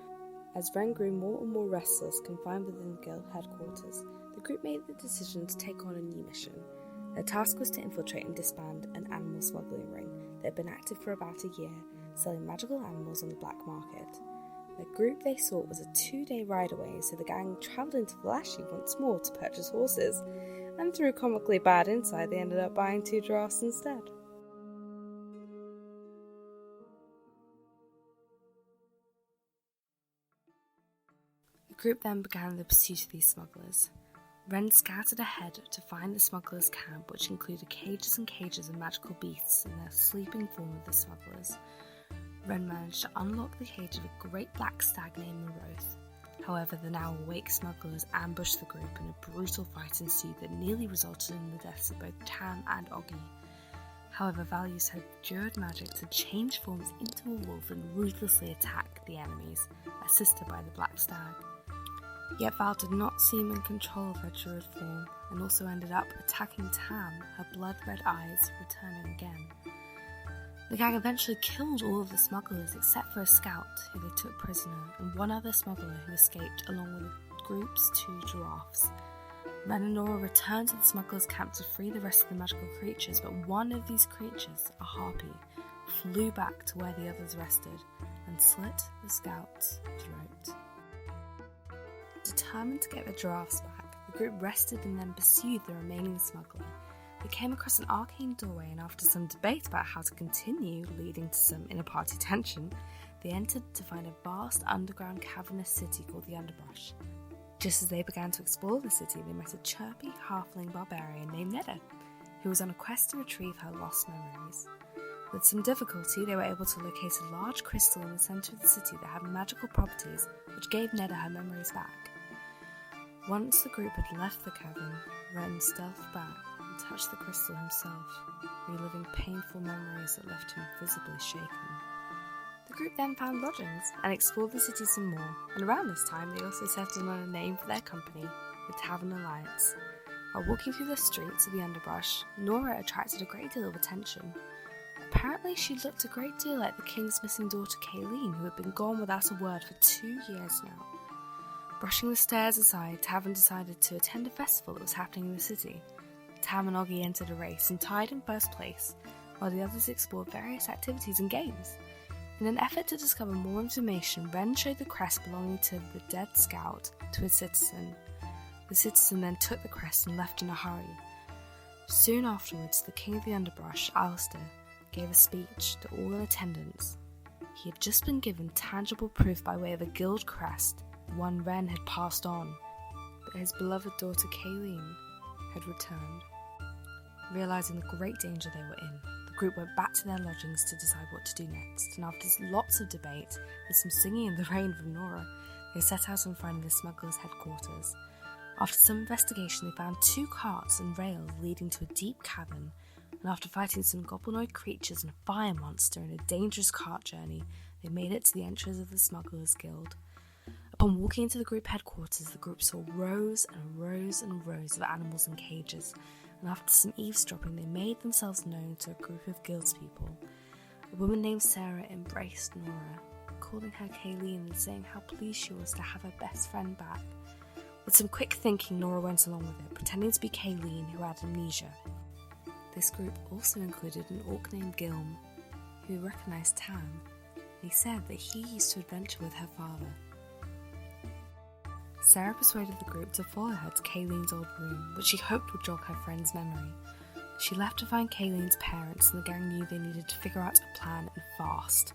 As Ren grew more and more restless, confined within the guild headquarters, the group made the decision to take on a new mission. Their task was to infiltrate and disband an animal smuggling ring that had been active for about a year, selling magical animals on the black market. The group they sought was a 2-day ride away, so the gang travelled into Valashi once more to purchase horses, and through comically bad insight they ended up buying 2 giraffes instead. The group then began the pursuit of these smugglers. Ren scouted ahead to find the smugglers' camp, which included cages and cages of magical beasts in their sleeping form of the smugglers. Ren managed to unlock the cage of a great black stag named Moroth. However, the now awake smugglers ambushed the group and a brutal fight ensued that nearly resulted in the deaths of both Tam and Oggy. However, Val used her druid magic to change forms into a wolf and ruthlessly attack the enemies, assisted by the black stag. Yet Val did not seem in control of her druid form and also ended up attacking Tam, her blood-red eyes returning again. The gang eventually killed all of the smugglers except for a scout who they took prisoner and one other smuggler who escaped along with the group's 2 giraffes. Ren and Nora returned to the smugglers' camp to free the rest of the magical creatures, but one of these creatures, a harpy, flew back to where the others rested and slit the scout's throat. Determined to get the giraffes back, the group rested and then pursued the remaining smuggler. They came across an arcane doorway, and after some debate about how to continue, leading to some inner-party tension, they entered to find a vast underground cavernous city called the Underbrush. Just as they began to explore the city, they met a chirpy halfling barbarian named Neda, who was on a quest to retrieve her lost memories. With some difficulty, they were able to locate a large crystal in the centre of the city that had magical properties which gave Neda her memories back. Once the group had left the cavern, Ren stealthed back and touched the crystal himself, reliving painful memories that left him visibly shaken. The group then found lodgings and explored the city some more, and around this time they also settled on a name for their company, the TAVRN Alliance. While walking through the streets of the Underbrush, Nora attracted a great deal of attention. Apparently she looked a great deal like the king's missing daughter Kayleen, who had been gone without a word for 2 years now. Brushing the stairs aside, TAVRN decided to attend a festival that was happening in the city. Tam and Oggy entered a race and tied in first place, while the others explored various activities and games. In an effort to discover more information, Ren showed the crest belonging to the dead scout to a citizen. The citizen then took the crest and left in a hurry. Soon afterwards, the king of the underbrush, Alistair, gave a speech to all in attendance. He had just been given tangible proof by way of a guild crest one Wren had passed on, that his beloved daughter Kayleen had returned. Realising the great danger they were in, the group went back to their lodgings to decide what to do next, and after lots of debate and some singing in the rain from Nora, they set out on finding the smugglers' headquarters. After some investigation, they found 2 carts and rails leading to a deep cavern, and after fighting some goblinoid creatures and a fire monster in a dangerous cart journey, they made it to the entrance of the Smugglers' Guild. Upon walking into the group headquarters, the group saw rows and rows and rows of animals in cages, and after some eavesdropping, they made themselves known to a group of guildspeople. A woman named Sarah embraced Nora, calling her Kayleen and saying how pleased she was to have her best friend back. With some quick thinking, Nora went along with it, pretending to be Kayleen, who had amnesia. This group also included an orc named Gilm, who recognised Tam, and he said that he used to adventure with her father. Sarah persuaded the group to follow her to Kayleen's old room, which she hoped would jog her friend's memory. She left to find Kayleen's parents, and the gang knew they needed to figure out a plan and fast.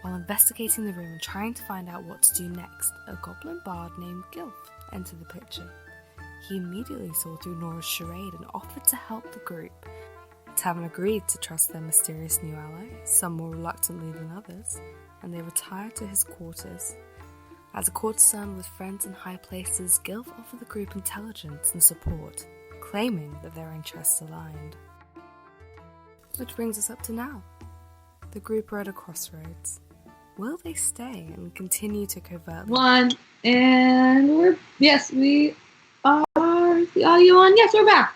While investigating the room and trying to find out what to do next, a goblin bard named Gilf entered the picture. He immediately saw through Nora's charade and offered to help the group. TAVRN agreed to trust their mysterious new ally, some more reluctantly than others, and they retired to his quarters. As a courtesan with friends in high places, Gilf offered the group intelligence and support, claiming that their interests aligned. Which brings us up to now. The group are at a crossroads. Will they stay and continue to covertly... One, and we are the audio on? Yes, we're back.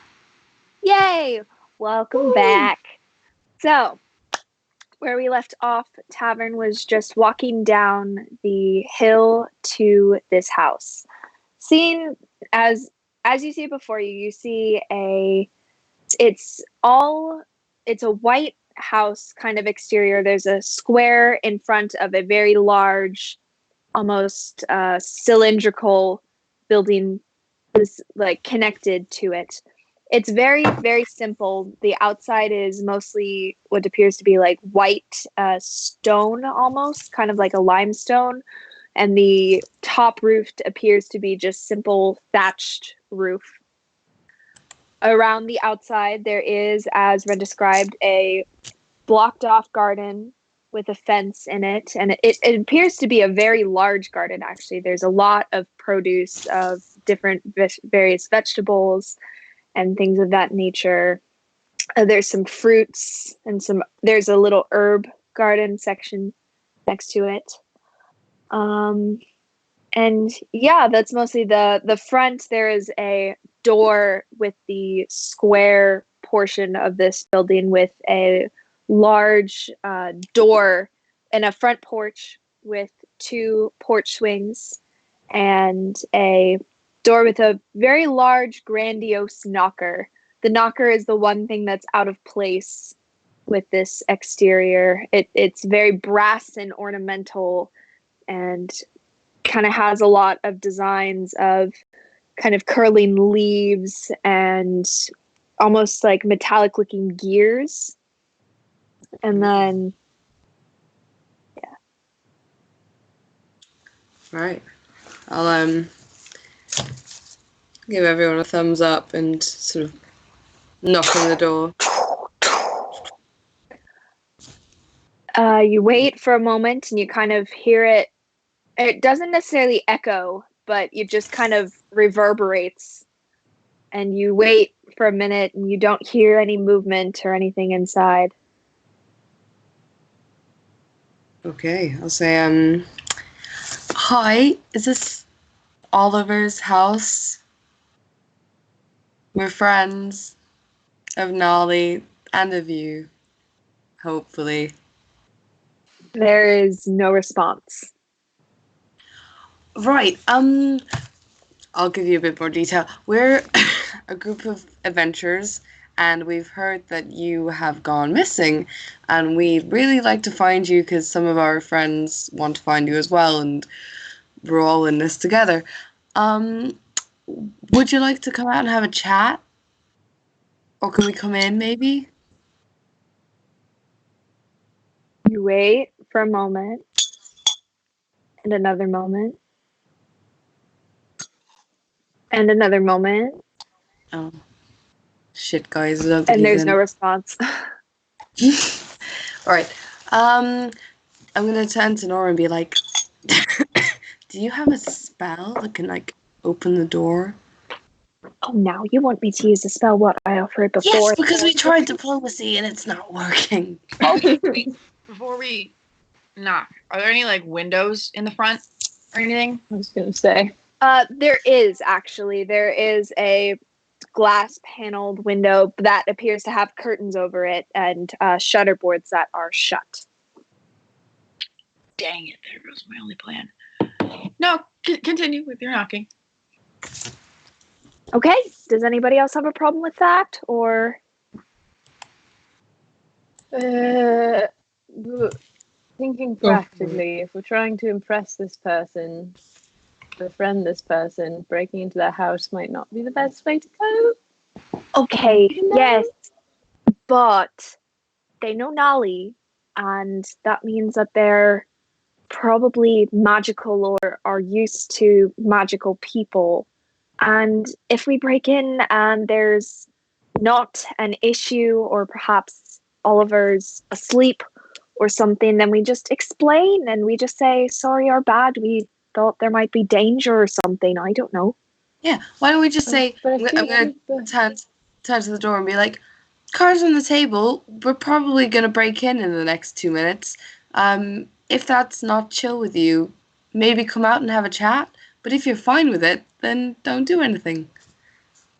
Yay! Welcome back. So, where we left off, TAVRN was just walking down the hill to this house. Seeing as you see it before you, you see it's a white house kind of exterior. There's a square in front of a very large, almost cylindrical building, is like connected to it. It's very, very simple. The outside is mostly what appears to be like white stone, almost kind of like a limestone, and the top roof appears to be just simple thatched roof. Around the outside, there is, as Ren described, a blocked off garden with a fence in it, and it appears to be a very large garden. Actually, there's a lot of produce of different various vegetables and things of that nature. There's some fruits and there's a little herb garden section next to it. And yeah, that's mostly the front. There is a door with the square portion of this building with a large door and a front porch with 2 porch swings and a door with a very large, grandiose knocker. The knocker is the one thing that's out of place with this exterior. It's very brass and ornamental and kind of has a lot of designs of kind of curling leaves and almost like metallic looking gears. And then, yeah. Right. I'll give everyone a thumbs up and sort of knock on the door. You wait for a moment and you kind of hear it. It doesn't necessarily echo, but it just kind of reverberates. And you wait for a minute and you don't hear any movement or anything inside. Okay, I'll say, hi, is this Oliver's house? We're friends of Nolly and of you, hopefully. There is no response. Right, I'll give you a bit more detail. We're a group of adventurers, and we've heard that you have gone missing, and we'd really like to find you because some of our friends want to find you as well, and we're all in this together. Would you like to come out and have a chat? Or can we come in, maybe? You wait for a moment, and another moment, and another moment, Oh. Shit, guys. I don't think and there's he's no in. response. Alright. I'm gonna turn to Nora and be like, do you have a spell that can, like, open the door? Oh, now you want me to use the spell what I offered before? Yes, because we tried diplomacy and it's not working. Okay, wait. Before we knock, are there any like windows in the front or anything? I was gonna say. There is actually. There is a glass paneled window that appears to have curtains over it and shutter boards that are shut. Dang it, there goes my only plan. No, continue with your knocking. Okay, does anybody else have a problem with that? Or Thinking Go for practically, if we're trying to impress this person, befriend this person, breaking into their house might not be the best way to go. okay, You know? yes, but they know Nolly, and that means that they're probably magical or are used to magical people. And if we break in and there's not an issue, or perhaps Oliver's asleep or something, then we just explain and we just say, sorry, our bad. We thought there might be danger or something. I don't know. Yeah, why don't we just say, But I I'm feel going like to turn to the door and be like, cards on the table, we're probably going to break in the next 2 minutes. If that's not chill with you, maybe come out and have a chat. But if you're fine with it, then don't do anything.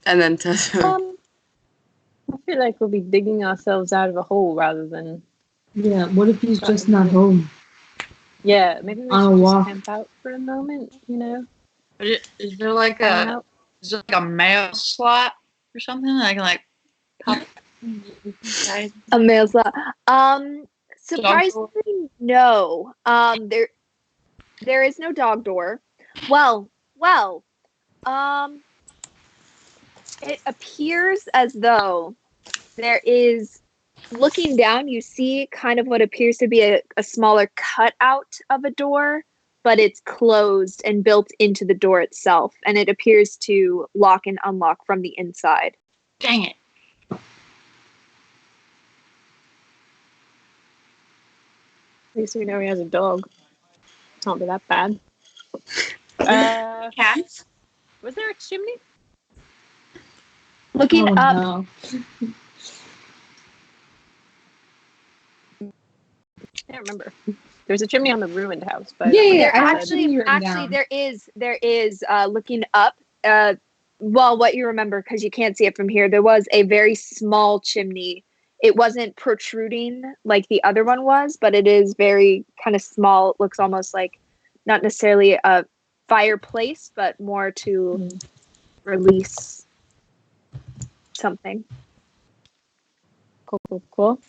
And then I feel like we'll be digging ourselves out of a hole rather than. Yeah, what if he's Trying just not to- home? Yeah, maybe we On a should walk. just camp out for a moment. You know, Is there like hang a out. mail slot or something that I can like pop? Guys, A mail slot. Surprisingly, no. There is no dog door. Well, it appears as though there is, looking down, you see kind of what appears to be a smaller cutout of a door, but it's closed and built into the door itself, and it appears to lock and unlock from the inside. dang it. At least we know he has a dog. Can't be that bad. Cats? Was there a chimney? Looking Oh, up, no. I can't remember. There's a chimney on the ruined house, but Yeah, I have actually, chimney written actually, down. there is looking up. Well, what you remember, because you can't see it from here, there was a very small chimney. It wasn't protruding like the other one was, but it is very kind of small. It looks almost like not necessarily a fireplace, but more to release something. Cool.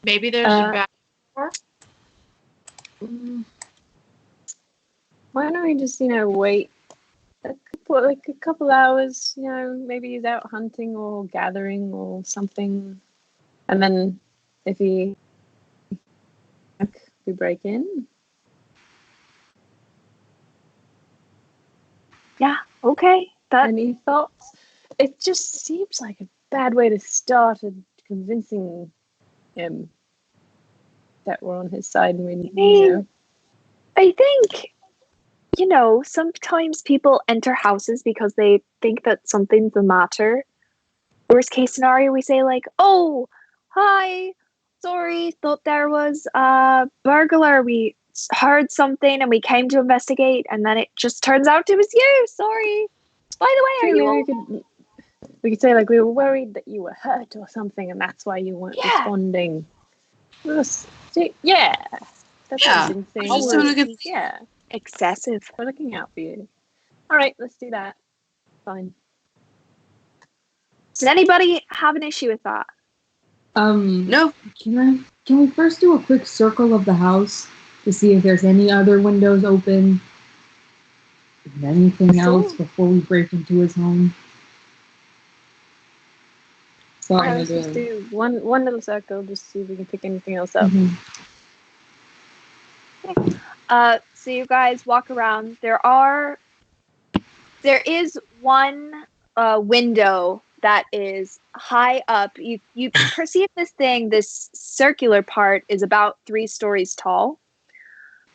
Maybe there's a back door. Why don't we just, wait a couple hours, maybe he's out hunting or gathering or something. And then if we break in. Yeah, okay. Any thoughts? It just seems like a bad way to start convincing him that we're on his side and we I think, sometimes people enter houses because they think that something's the matter. Worst case scenario, we say like, oh, hi, sorry, thought there was a burglar. We heard something and we came to investigate, and then it just turns out it was you. Sorry. By the way, are you we could say like we were worried that you were hurt or something and that's why you weren't responding. Yeah. That's Yeah. Yeah. excessive? We're looking out for you. All right, let's do that. Fine. Does anybody have an issue with that? No. Can we first do a quick circle of the house to see if there's any other windows open? If anything else before we break into his home? fine. Let's just do one little circle, just to see if we can pick anything else up. Mhm. So you guys walk around. There is one window that is high up. You perceive this circular part is about 3 stories tall.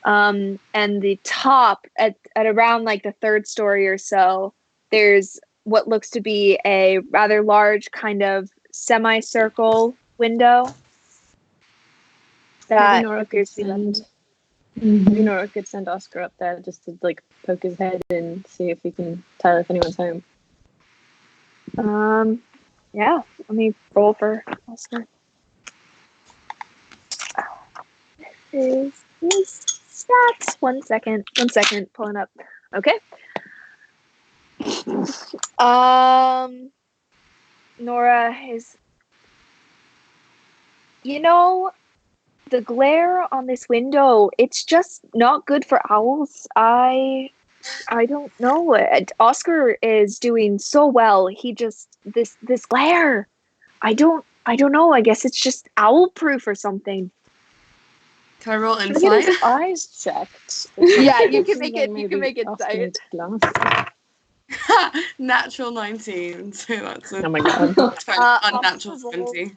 And the top at around like the 3rd story or so, there's what looks to be a rather large kind of semicircle window that appears to be left. Maybe Nora could send Oscar up there just to like poke his head and see if he can tell if anyone's home. Yeah, let me roll for Oscar. Is his stats? One second, pulling up. Okay. Nora is, the glare on this window, it's just not good for owls. I don't know. Oscar is doing so well. He just this glare. I don't know. I guess it's just owl proof or something. Can I roll Get insight? his eyes checked. Yeah, you can Seems make like it. You can maybe make it Oscar diet. needs glasses. Natural 19. So that's a Oh my god. unnatural Oscar rolled 20.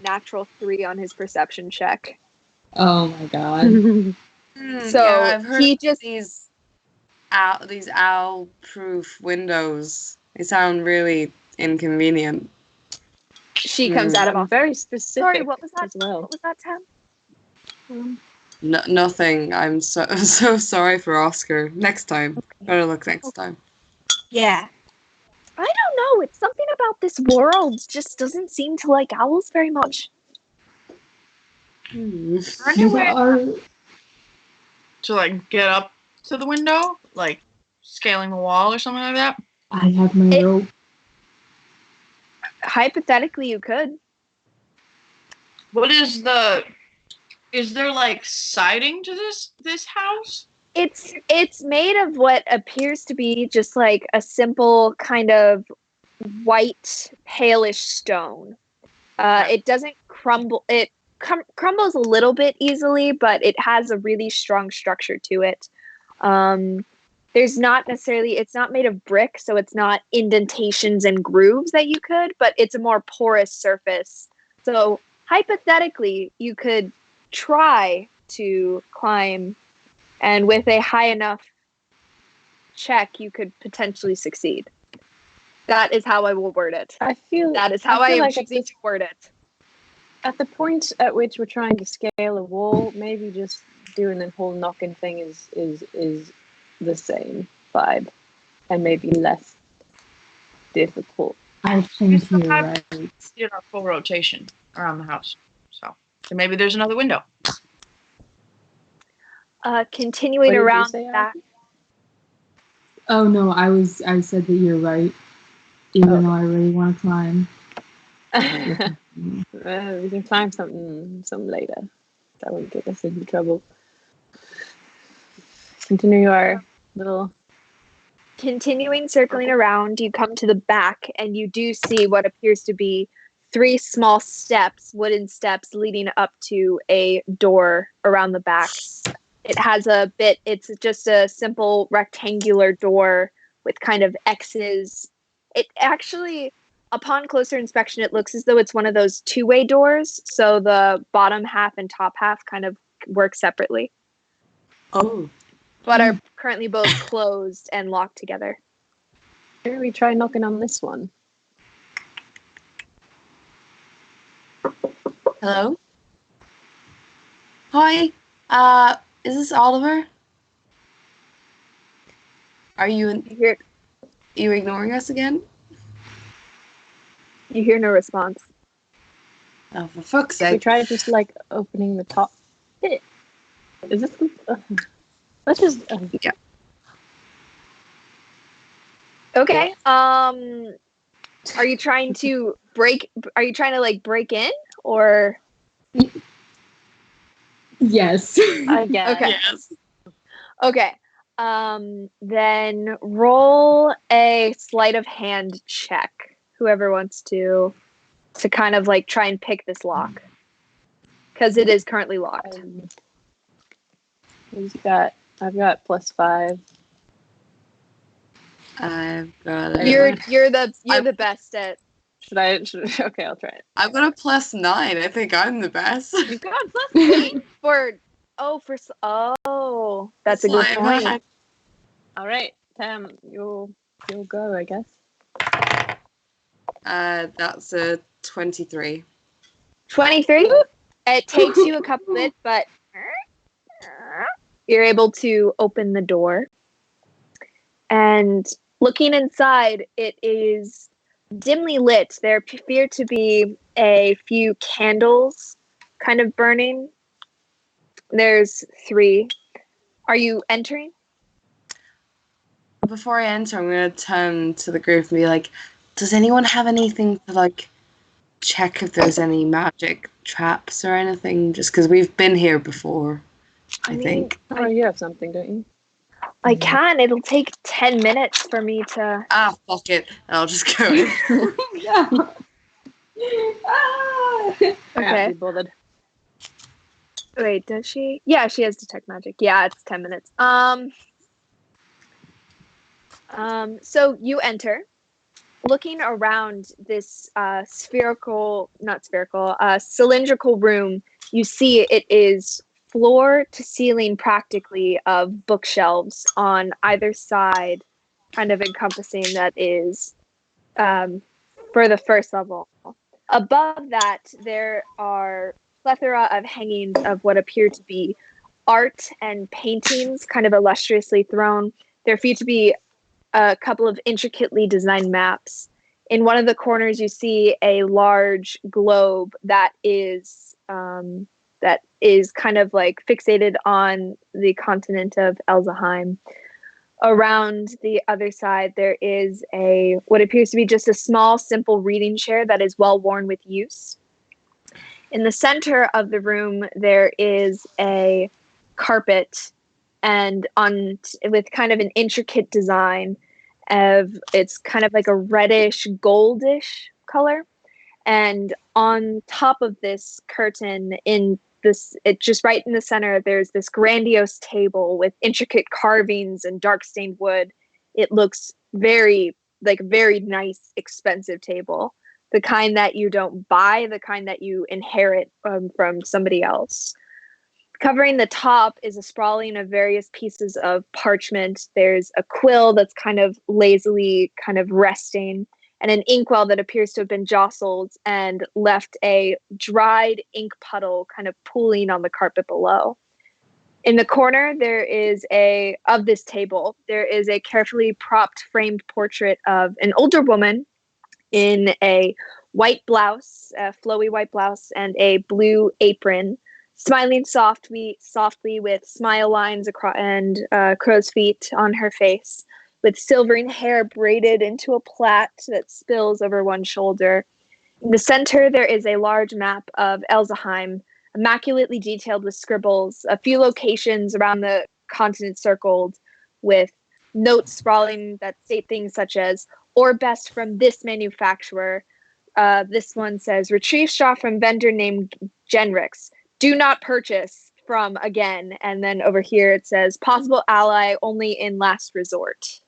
natural 3 on his perception check. Oh my god. So yeah, I've heard he just these owl-proof windows. They sound really inconvenient. she comes out of I'm office. very specific. Sorry, what was that? as well. What was that, Tam? Nothing. I'm so sorry for Oscar. Next time. Better luck next time. Yeah. I don't know. It's something about this world just doesn't seem to like owls very much. To like get up to the window, like scaling the wall or something like that. I have my rope. Hypothetically, you could. What is there like siding to this house? It's made of what appears to be just like a simple kind of white palish stone. It doesn't crumble. It crumbles a little bit easily, but it has a really strong structure to it. There's not necessarily, it's not made of brick, so it's not indentations and grooves that you could, but it's a more porous surface. So hypothetically, you could try to climb, and with a high enough check, you could potentially succeed. That is how I will word it. I feel That is how I am like choosing to word it. at the point at which we're trying to scale a wall, maybe just doing the whole knocking thing is the same vibe, and maybe less difficult. I think you're right. Did our full rotation around the house, so maybe there's another window. Continuing What did you around say, that. Oh no, I said that you're right. Even though I really want to climb. We can climb some later. That won't get us into trouble. Continue our little. Continuing circling around, you come to the back and you do see what appears to be 3 small steps, wooden steps leading up to a door around the back. It has it's just a simple rectangular door with kind of X's. It actually, upon closer inspection, it looks as though it's one of those 2-way doors. So the bottom half and top half kind of work separately. Oh. But are currently both closed and locked together. Maybe we try knocking on this one. Hello? Hi. Is this Oliver? Are you you ignoring us again? You hear no response. Oh, for fuck's We sake. try just like opening the top bit. Is this? Let's just. Yeah. Okay. Are you trying to break? Are you trying to like break in, or? Yes. I guess. Okay. Yes. Okay. Then roll a sleight of hand check. whoever wants to kind of like try and pick this lock, because it is currently locked. I've got +5. I've got You're the best at. Okay, I'll try it. I've got a +9. I think I'm the best. You've got Wait, that's a good Slime. point. All right, Tam, you'll go, I guess. That's a 23. 23. It takes you a couple bits, but you're able to open the door. And looking inside, it is dimly lit. There appear to be a few candles kind of burning. There's 3. Are you entering? Before I enter, I'm going to turn to the group and be like, does anyone have anything to, like, check if there's any magic traps or anything? Just because we've been here before, I think. Oh, you have something, don't you? I can. It'll take 10 minutes for me to... Fuck it. I'll just go in. Yeah. Okay. Can't be bothered. Wait, does she? Yeah, she has detect magic. Yeah, it's 10 minutes. So you enter. Looking around this cylindrical room, you see it is floor to ceiling practically of bookshelves on either side, kind of encompassing that is for the first level. Above that, there are plethora of hangings of what appear to be art and paintings, kind of illustriously thrown. There appear to be a couple of intricately designed maps. In one of the corners, you see a large globe that is kind of like fixated on the continent of Elzaheim. Around the other side, there is what appears to be just a small, simple reading chair that is well worn with use. In the center of the room, there is a carpet, and with kind of an intricate design it's kind of like a reddish goldish color, and on top of this curtain, just right in the center, there's this grandiose table with intricate carvings and dark stained wood. It looks very nice, expensive table, the kind that you don't buy, the kind that you inherit from somebody else. Covering the top is a sprawling of various pieces of parchment. There's a quill that's kind of lazily kind of resting, and an inkwell that appears to have been jostled and left a dried ink puddle kind of pooling on the carpet below. In the corner, of this table, there is a carefully propped framed portrait of an older woman in a white blouse, a flowy white blouse, and a blue apron, smiling softly with smile lines and crow's feet on her face, with silvering hair braided into a plait that spills over one shoulder. In the center, there is a large map of Elzaheim, immaculately detailed with scribbles, a few locations around the continent circled, with notes sprawling that state things such as, or best from this manufacturer. This one says, retrieve straw from vendor named Genrix. Do not purchase from again. And then over here it says, possible ally only in last resort.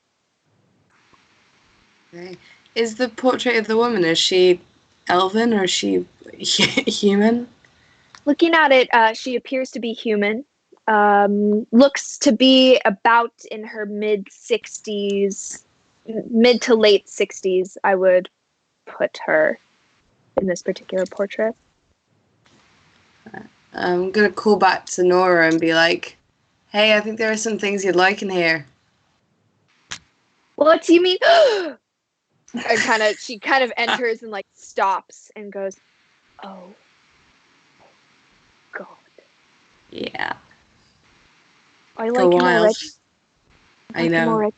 Okay. Is the portrait of the woman, is she elven or is she human? Looking at it, she appears to be human. Looks to be about in her mid to late 60s, I would put her in this particular portrait. I'm going to call back to Nora and be like, hey, I think there are some things you'd like in here. What do you mean? And she kind of enters and like stops and goes, oh, God. Yeah. I like him already. I know.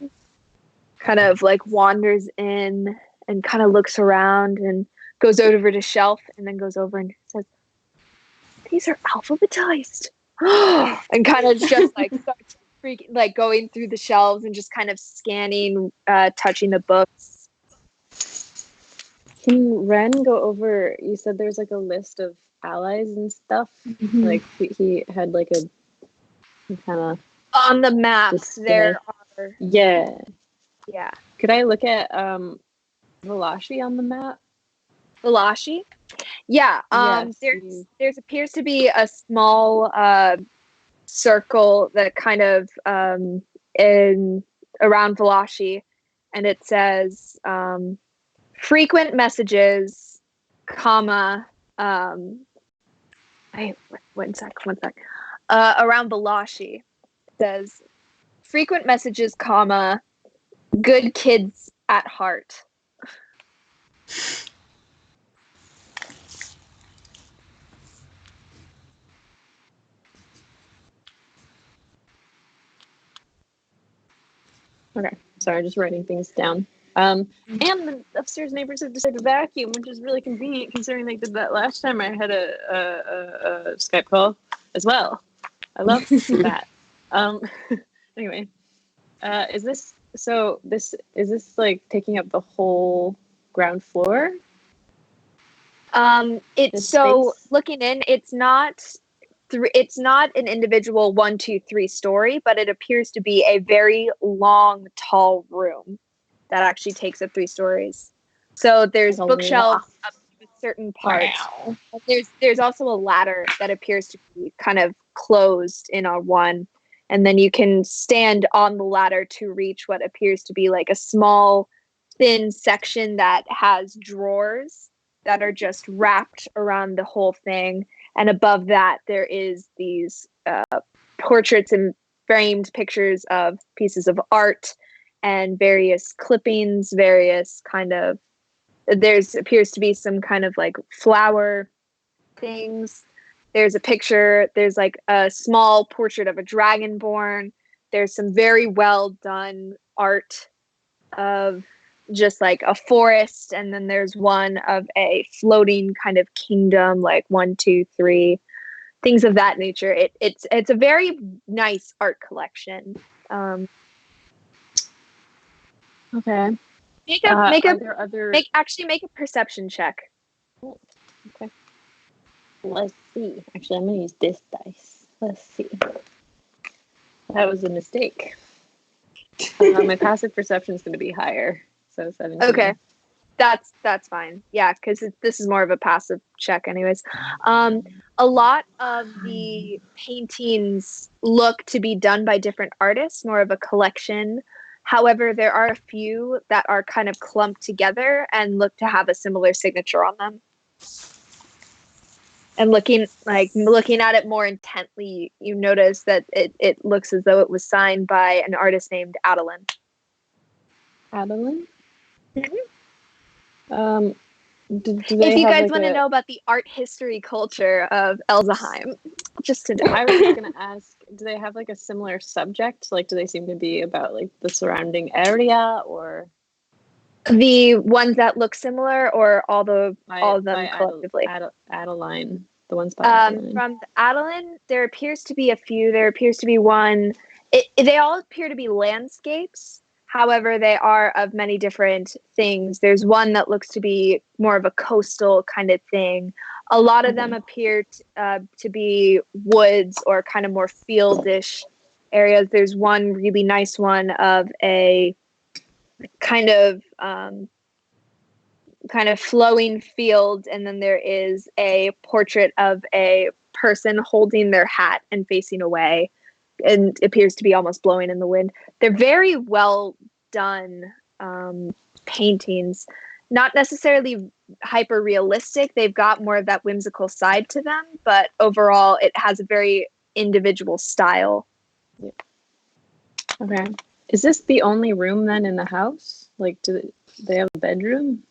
Kind of like wanders in and kind of looks around and goes over to shelf and then goes over and says, these are alphabetized. And kind of just like starts going through the shelves and just kind of scanning, touching the books. Can Ren go over? You said there's like a list of allies and stuff. Like he had like a kind of On the map, display. there are. Yeah. Yeah. Could I look at Valashi on the map? Valashi? Yeah. Yes, There's appears to be a small circle that kind of in around Valashi, and it says frequent messages, comma. One sec. Around Valashi, it says frequent messages, comma. Good kids at heart. Okay, sorry, just writing things down. And the upstairs neighbors have decided to vacuum, which is really convenient considering they did that last time I had a Skype call as well. I love that. Anyway, is this like taking up the whole ground floor? It's so space? Looking in, it's not an individual 1, 2, 3 story, but it appears to be a very long, tall room that actually takes up 3 stories. So there's bookshelves up to a certain part. Wow. There's also a ladder that appears to be kind of closed in on one, and then you can stand on the ladder to reach what appears to be like a small, thin section that has drawers that are just wrapped around the whole thing. And above that, there is these portraits and framed pictures of pieces of art and various clippings, various kind of, appears to be some kind of like flower things. There's a picture, there's like a small portrait of a dragonborn. There's some very well done art of just like a forest, and then there's one of a floating kind of kingdom, like 1, 2, 3, things of that nature. It's a very nice art collection. Okay. Make a perception check. Okay. Let's see. Actually, I'm gonna use this dice. Let's see. That was a mistake. My passive perception is going to be higher, so 17. Okay, that's fine. Yeah, because this is more of a passive check, anyways. A lot of the paintings look to be done by different artists, more of a collection. However, there are a few that are kind of clumped together and look to have a similar signature on them. And looking at it more intently, you notice that it looks as though it was signed by an artist named Adeline. Adeline? Mm-hmm. If you guys want to know about the art history culture of Elzheim, just to know. I was going to ask, do they have like a similar subject? Like, do they seem to be about like the surrounding area, or the ones that look similar, or all of them collectively? Adeline, the ones by Adeline. From Adeline, there appears to be a few. There appears to be one. They all appear to be landscapes. However, they are of many different things. There's one that looks to be more of a coastal kind of thing. A lot of them appear to be woods or kind of more fieldish areas. There's one really nice one of a kind of flowing field, and then there is a portrait of a person holding their hat and facing away, and appears to be almost blowing in the wind. They're very well done paintings, not necessarily hyper realistic. They've got more of that whimsical side to them, but overall it has a very individual style. Yeah. Okay. Is this the only room then in the house? Like, do they have a bedroom?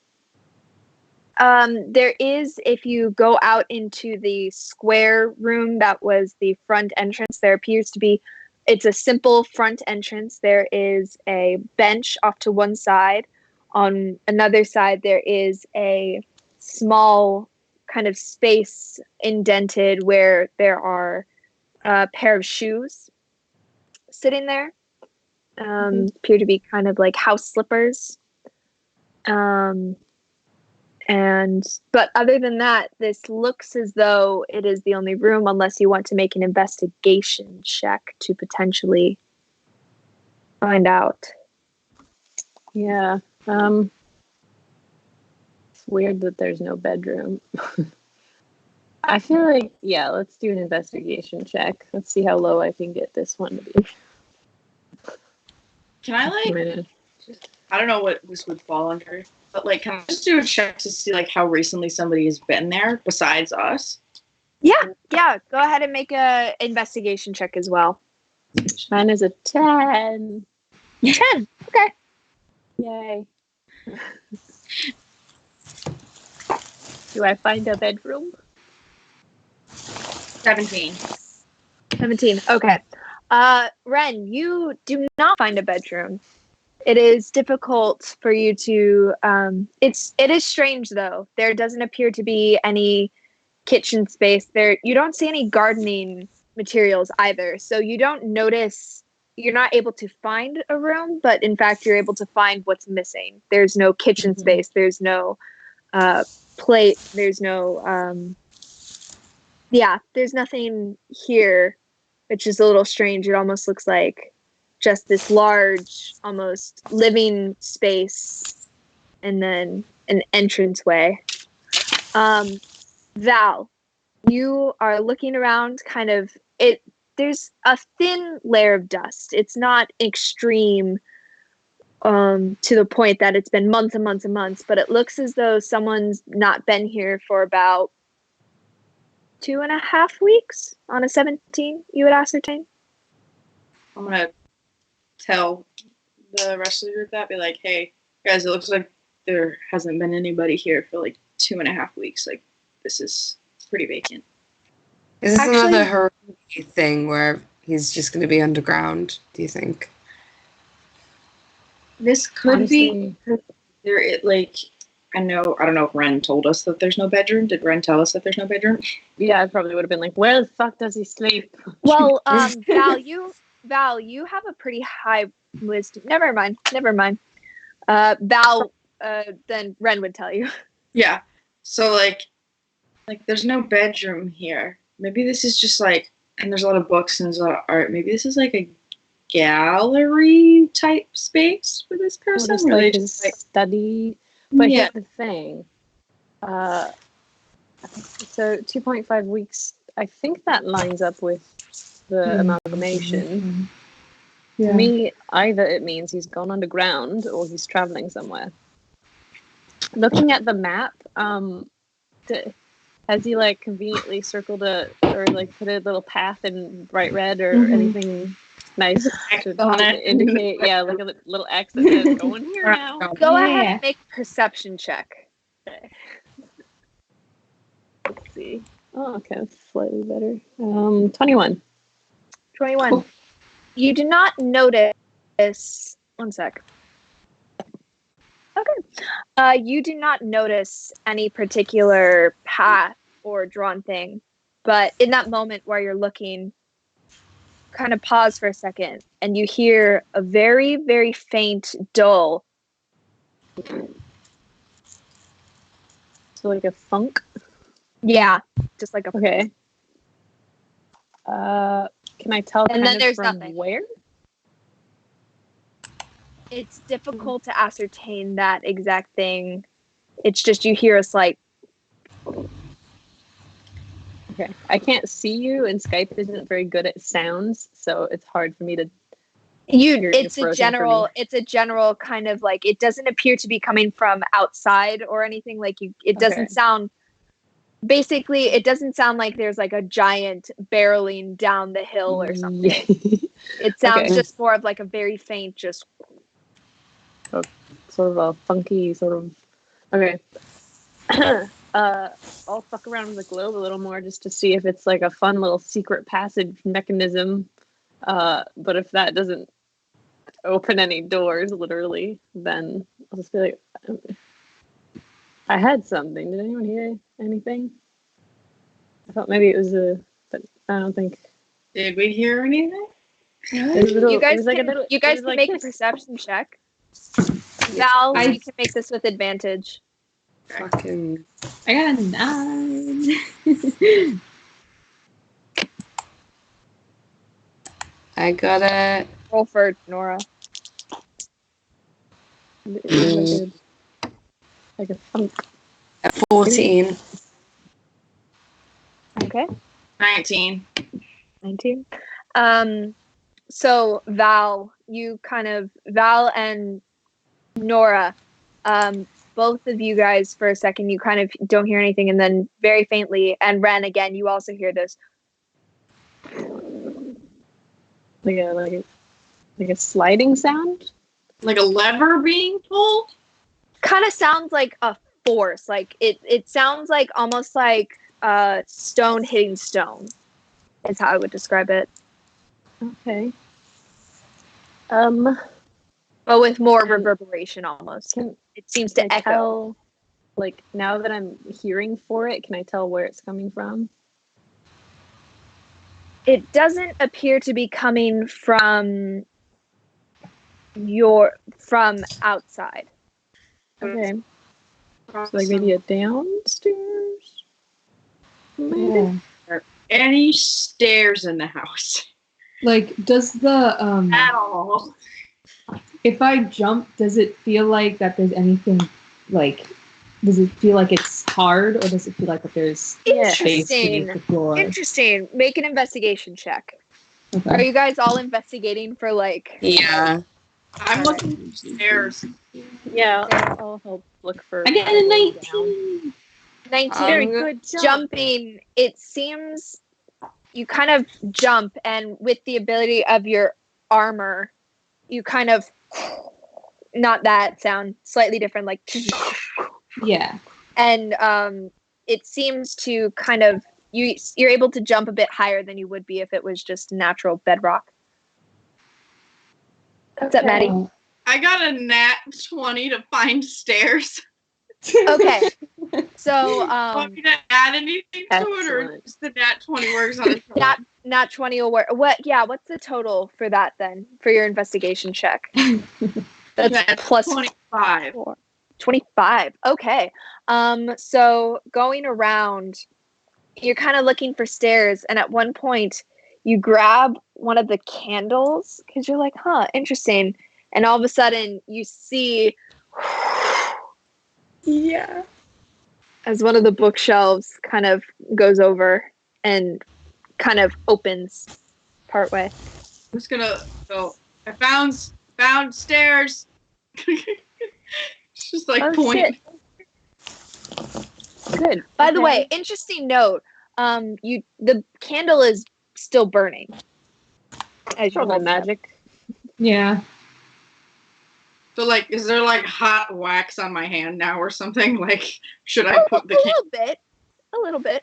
There is, if you go out into the square room that was the front entrance, there appears to be, it's a simple front entrance. There is a bench off to one side. On another side, there is a small kind of space indented where there are a pair of shoes sitting there. Appear to be kind of like house slippers. But other than that, this looks as though it is the only room, unless you want to make an investigation check to potentially find out. Yeah. It's weird that there's no bedroom. I feel like, yeah, let's do an investigation check. Let's see how low I can get this one to be. Can I I don't know what this would fall under, but like, can I just do a check to see like how recently somebody has been there besides us? Yeah. Go ahead and make a investigation check as well. Mine is a 10. 10. Okay. Yay. Do I find a bedroom? 17. 17. Okay. Ren, you do not find a bedroom. It is difficult for you to it is strange though. There doesn't appear to be any kitchen space there. You don't see any gardening materials either. So you don't notice, you're not able to find a room, but in fact you're able to find what's missing. There's no kitchen space, there's no plate, there's no there's nothing here, which is a little strange. It almost looks like just this large, almost living space, and then an entranceway. Val, you are looking around, kind of, there's a thin layer of dust. It's not extreme to the point that it's been months and months and months, but it looks as though someone's not been here for about 2.5 weeks on a 17, you would ascertain. I'm gonna tell the rest of the group that, be like, hey guys, it looks like there hasn't been anybody here for like 2.5 weeks. Like, this is pretty vacant. Is this another Haruki thing where he's just going to be underground, do you think? This could be. There, I don't know if Ren told us that there's no bedroom. Did Ren tell us that there's no bedroom? Yeah, I probably would have been like, where the fuck does he sleep? Well, Val, you have a pretty high wisdom. Never mind. Val, then Ren would tell you. Yeah. So like there's no bedroom here. Maybe this is just like, and there's a lot of books and there's a lot of art. Maybe this is like a gallery type space for this person. Just like his study. But here's the thing. So 2.5 weeks, I think that lines up with the amalgamation. Yeah. To me, either it means he's gone underground or he's traveling somewhere. Looking at the map, has he like conveniently circled or like put a little path in bright red or anything nice to indicate? Yeah, like a little X that says going here now. Go ahead and make a perception check. Okay. Let's see. Oh, okay, that's slightly better. 21. 21. Cool. You do not notice. One sec. Okay. You do not notice any particular path or drawn thing, but in that moment where you're looking, kind of pause for a second, and you hear a very, very faint, dull. So like a funk? Yeah, just like a funk. Okay. Can I tell and then there's from nothing. Where? It's difficult to ascertain that exact thing. It's just you hear a slight. Okay. I can't see you, and Skype isn't very good at sounds, so it's hard for me to. It's a general kind of like, it doesn't appear to be coming from outside or anything. Like it doesn't sound. Basically, it doesn't sound like there's like a giant barreling down the hill or something. It sounds just more of like a very faint, just. Sort of a funky sort of. Okay. I'll fuck around with the globe a little more just to see if it's like a fun little secret passage mechanism. But if that doesn't open any doors, literally, then I'll just be like, I had something. Did anyone hear anything? I thought maybe it was but I don't think. Did we hear anything? You guys can make a perception check. Val, you can make this with advantage. Fucking. I got a 9. I got it. Roll for Nora. Like a thunk. At 14. Okay. 19. 19. So Val and Nora, both of you guys for a second, you kind of don't hear anything, and then very faintly, and Ren, again, you also hear this. Like a sliding sound? Like a lever being pulled? Kind of sounds like a force. Like it sounds like almost like stone hitting stone is how I would describe it. Okay. But with more reverberation almost. It seems to echo. Tell, like, now that I'm hearing for it, can I tell where it's coming from? It doesn't appear to be coming from outside. Okay. So, like, maybe a downstairs? Maybe? Yeah. Are any stairs in the house? Like, does the At all. if I jump, does it feel like that there's anything, like, does it feel like it's hard, or does it feel like that there's space beneath the floor? Interesting. Make an investigation check. Okay. Are you guys all investigating for, like... Yeah. I'm looking for stairs. Yeah, I'll help look for. I get a 19. 19. Very good job. Jumping, it seems you kind of jump, and with the ability of your armor, you kind of... Not that sound, slightly different, like... Yeah. And it seems to kind of you're able to jump a bit higher than you would be if it was just natural bedrock. What's up, Maddie? I got a nat 20 to find stairs. Okay. So Want me to add anything to it, or just the nat 20 works on its own? nat 20 will work. What's the total for that then? For your investigation check? That's plus 25. 25. Okay. So going around, you're kind of looking for stairs, and at one point you grab one of the candles because you're like, interesting. And all of a sudden you see as one of the bookshelves kind of goes over and kind of opens partway. I'm just gonna go. I found stairs. It's just like point. Shit. Good. By the way, interesting note. The candle is still burning. As Probably magic. Yeah. So, like, is there like hot wax on my hand now or something? Like, should I put the candle? A little bit.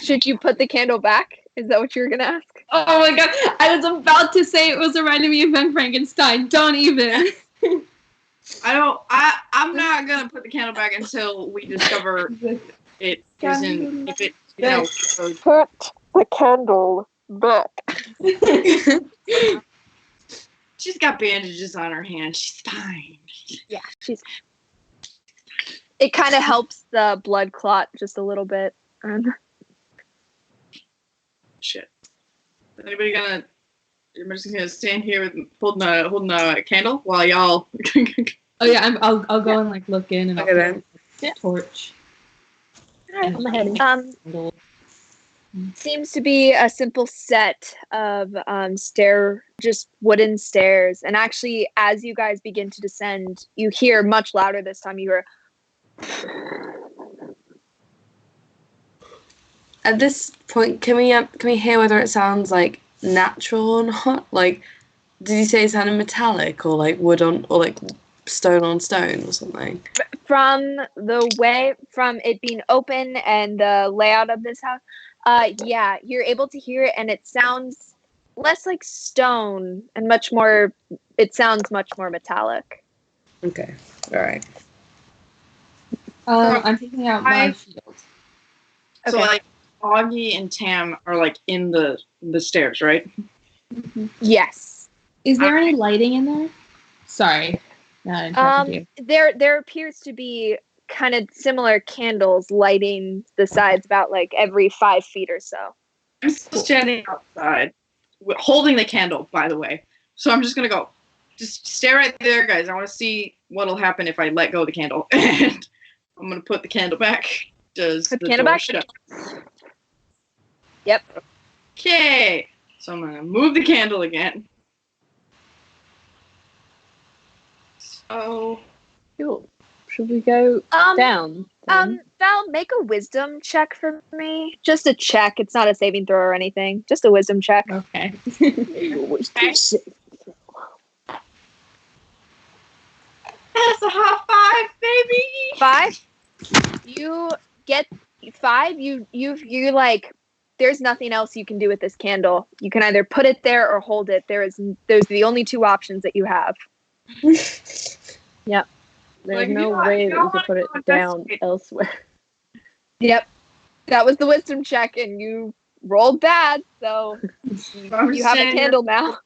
Should you put the candle back? Is that what you were gonna ask? Oh my god! I was about to say it was reminding me of Ben Frankenstein. Don't even. I'm not gonna put the candle back until we discover it isn't. If it, put the candle back. She's got bandages on her hand. She's fine. Yeah, it kind of helps the blood clot just a little bit. Shit. Is anybody gonna? I'm just gonna stand here with holding a candle while y'all. Oh yeah, I'll go and like look in and Look at I'll torch. I'm ahead. Seems to be a simple set of just wooden stairs. And actually, as you guys begin to descend, you hear much louder this time. You hear. At this point, can we hear whether it sounds like natural or not? Like, did you say it sounded metallic or like wood on or like stone on stone or something? From it being open and the layout of this house, yeah, you're able to hear it, and it sounds less like stone and much more. It sounds much more metallic. Okay, all right. I'm taking out my shield. So like Augie and Tam are like in the stairs, right? Mm-hmm. Yes. Is there any lighting in there? Sorry. No, I interrupted you. There appears to be kind of similar candles lighting the sides about like every 5 feet or so. I'm still standing outside, holding the candle, by the way. So I'm just going to go, just stay right there, guys. I want to see what'll happen if I let go of the candle. And I'm going to put the candle back. Does Put the candle door back? shut? Yep. Okay. So I'm going to move the candle again. So... Cool. Should we go down? Val, make a wisdom check for me. Just a check. It's not a saving throw or anything. Just a wisdom check. Okay. That's a high 5, baby. 5. You get 5. You like. There's nothing else you can do with this candle. You can either put it there or hold it. There's the only 2 options that you have. Yep. There's Like, no way that you could put it down elsewhere. Yep. That was the wisdom check, and you rolled bad, so you have a candle now.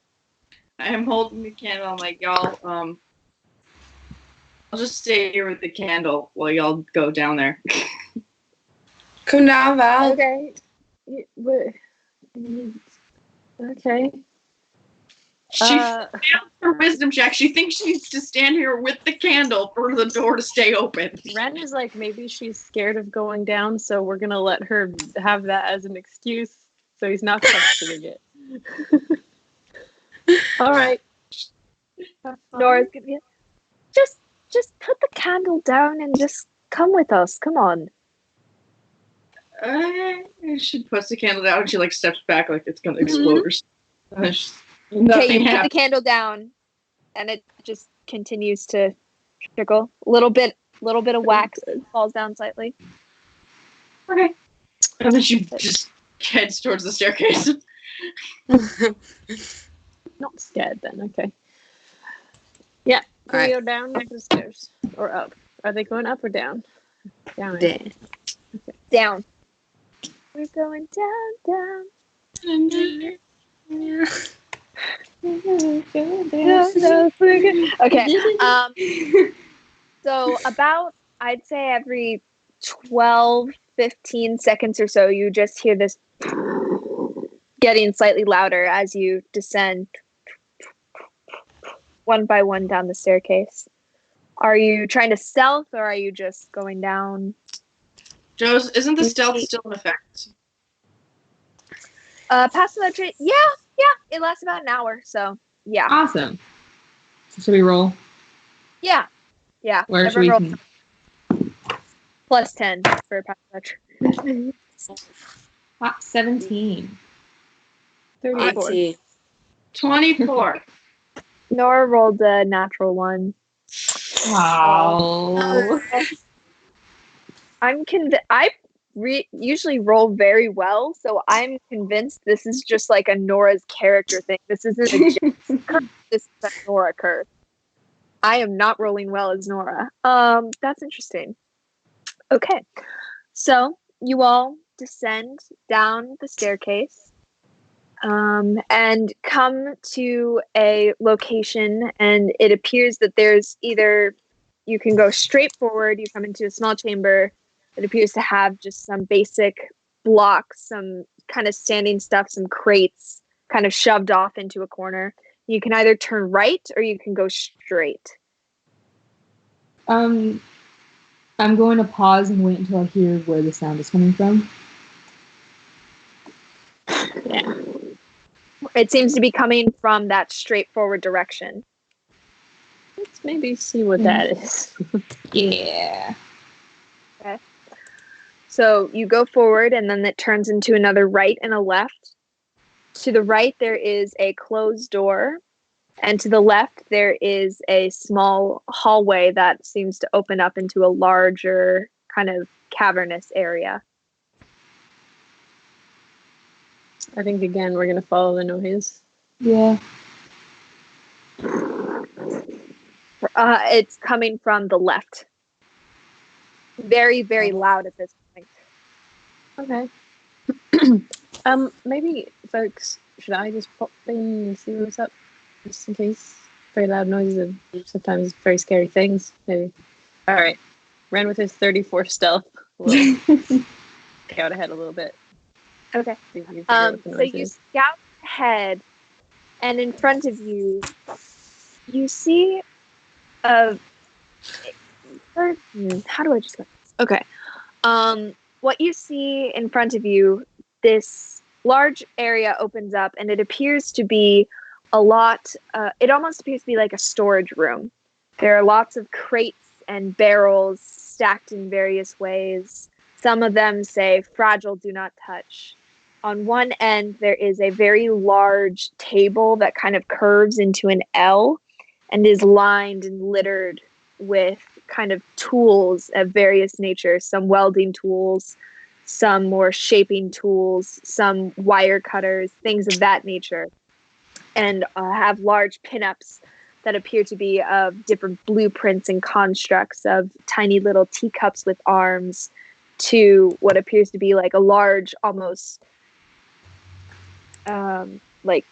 I am holding the candle. I'm like, y'all, I'll just stay here with the candle while y'all go down there. Come down, Val. Okay. Okay. She failed her wisdom check. She thinks she needs to stand here with the candle for the door to stay open. Ren is like, maybe she's scared of going down, so we're gonna let her have that as an excuse, so he's not questioning it. All right. Nora's gonna be just put the candle down and just come with us. Come on. She puts the candle down and she like steps back like it's gonna explode or something. Okay, you put the candle down, and it just continues to trickle. Little bit of wax falls down slightly. Okay. And then she just heads towards the staircase. Not scared then, okay. Yeah, we Alright. go down the stairs. Or up. Are they going up or down? Down. Damn. Okay. Down. We're going down. Okay. So about, I'd say every 12, 15 seconds or so, you just hear this getting slightly louder as you descend one by one down the staircase. Are you trying to stealth, or are you just going down? Joe's, isn't the stealth still in effect? Past that tree, yeah, it lasts about an hour, so yeah. Awesome. So should we roll? Yeah. Where should we? Everyone roll plus 10 for past that tree. 17. 34. 18. 24. Nora rolled a natural 1. Oh. I'm I usually roll very well, so I'm convinced this is just like a Nora's character thing. This isn't a curse. This is a Nora curse. I am not rolling well as Nora. That's interesting. Okay, so you all descend down the staircase, and come to a location, and it appears that there's either you can go straight forward, you come into a small chamber. It appears to have just some basic blocks, some kind of standing stuff, some crates kind of shoved off into a corner. You can either turn right or you can go straight. I'm going to pause and wait until I hear where the sound is coming from. Yeah. It seems to be coming from that straightforward direction. Let's maybe see what that is. Yeah. Okay. So you go forward, and then it turns into another right and a left. To the right, there is a closed door. And to the left, there is a small hallway that seems to open up into a larger kind of cavernous area. I think, again, we're going to follow the noise. Yeah. It's coming from the left. Very, very loud at this point. Okay. Maybe, folks, should I just pop in and see what's up? Just in case. Very loud noises and sometimes very scary things. Maybe. All right. Ren with his 34 stealth will scout ahead a little bit. Okay. See if you can figure out what the So noise you is. scout ahead, and in front of you, you see a. How do I just? Okay. What you see in front of you, this large area opens up, and it appears to be a lot. It almost appears to be like a storage room. There are lots of crates and barrels stacked in various ways. Some of them say "fragile, do not touch." On one end, there is a very large table that kind of curves into an L and is lined and littered with kind of tools of various natures, some welding tools, some more shaping tools, some wire cutters, things of that nature, and have large pinups that appear to be of different blueprints and constructs of tiny little teacups with arms to what appears to be like a large, almost like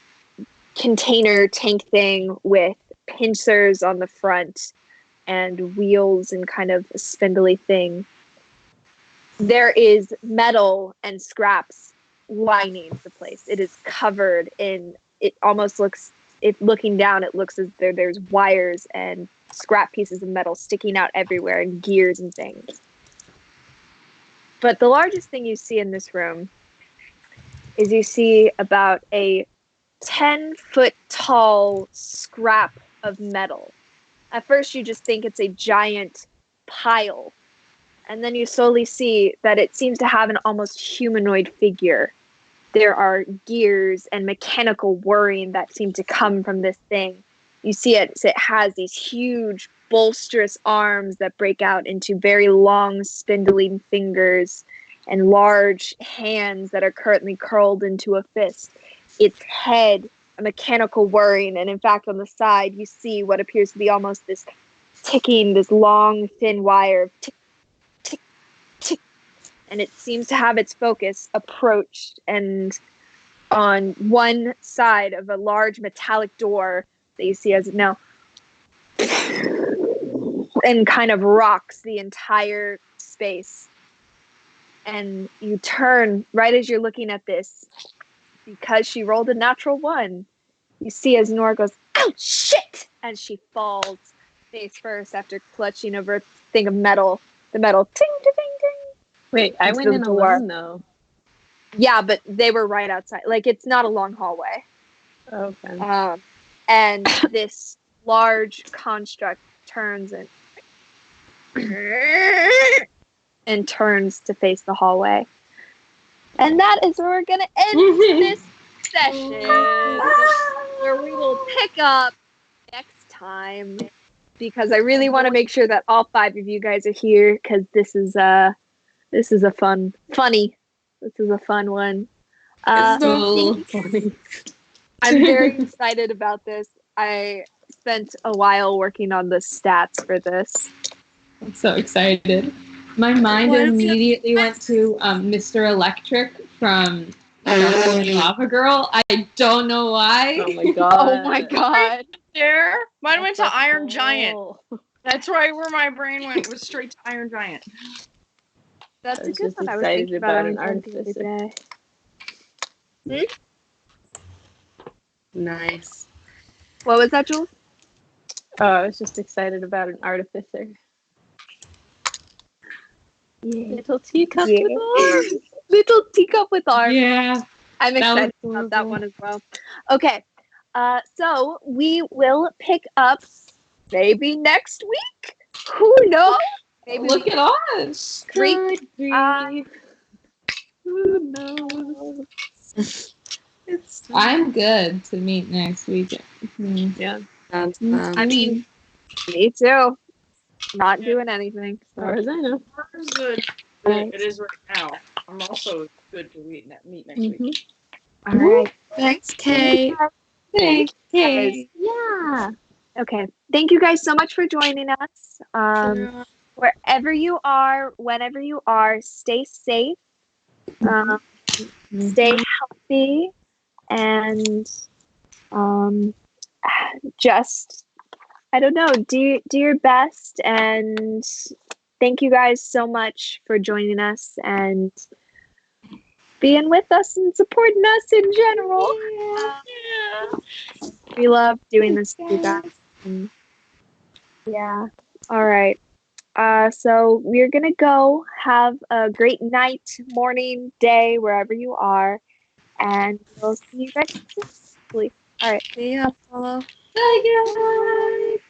container tank thing with pincers on the front and wheels and kind of a spindly thing. There is metal and scraps lining the place. It is covered in, it almost looks, if looking down, it looks as though there's wires and scrap pieces of metal sticking out everywhere and gears and things. But the largest thing you see in this room is you see about a 10-foot tall scrap of metal. At first, you just think it's a giant pile. And then you slowly see that it seems to have an almost humanoid figure. There are gears and mechanical whirring that seem to come from this thing. You see it has these huge, bolsterous arms that break out into very long, spindling fingers and large hands that are currently curled into a fist. Its head, a mechanical whirring, and in fact, on the side, you see what appears to be almost this ticking, this long, thin wire, tick, tick, tick, and it seems to have its focus approached and on one side of a large metallic door that you see as it now and kind of rocks the entire space. And you turn right as you're looking at this, because she rolled a natural 1. You see as Nora goes, "Oh shit!" and she falls face first after clutching over a thing of metal. The metal ting ting ting. Wait, I into went the in door. alone though. Yeah, but they were right outside. Like, it's not a long hallway. Okay. And this large construct turns and turns to face the hallway. And that is where we're going to end this session, where we will pick up next time, because I really want to make sure that all 5 of you guys are here, because this is a fun one. So funny. I'm very excited about this. I spent a while working on the stats for this. I'm so excited. My mind immediately went to Mr. Electric from Lava Girl. I don't know why. Oh my god. Oh my god. There. Mine went to That's Iron cool. Giant. That's right where my brain went, was straight to Iron Giant. That's I a was good just one. I was excited thinking about about an Iron Giant the other artificer. day. Nice. What was that, Jules? Oh, I was just excited about an artificer. Yeah. Little teacup Yeah. with arms. Little teacup with arms. Yeah. I'm That excited was about that adorable. one as well. Okay. So we will pick up maybe next week. Who knows? Maybe Look at us. Greek. Could be. Who knows? I'm good to meet next week. Yeah. Sounds I mean, me too. Not doing anything. As far as I know. It's good. Right. It is right now. I'm also good to meet next week. All right. Thanks, Kate. Thanks. Guys. Yeah. Okay. Thank you guys so much for joining us. Wherever you are, whenever you are, stay safe. Stay healthy, and just, I don't know, do your best, and thank you guys so much for joining us and being with us and supporting us in general. We love doing this with you guys. And yeah. All right. So we're gonna go have a great night, morning, day, wherever you are, and we'll see you guys soon. Hopefully. All right. See ya, Paula. Bye, guys.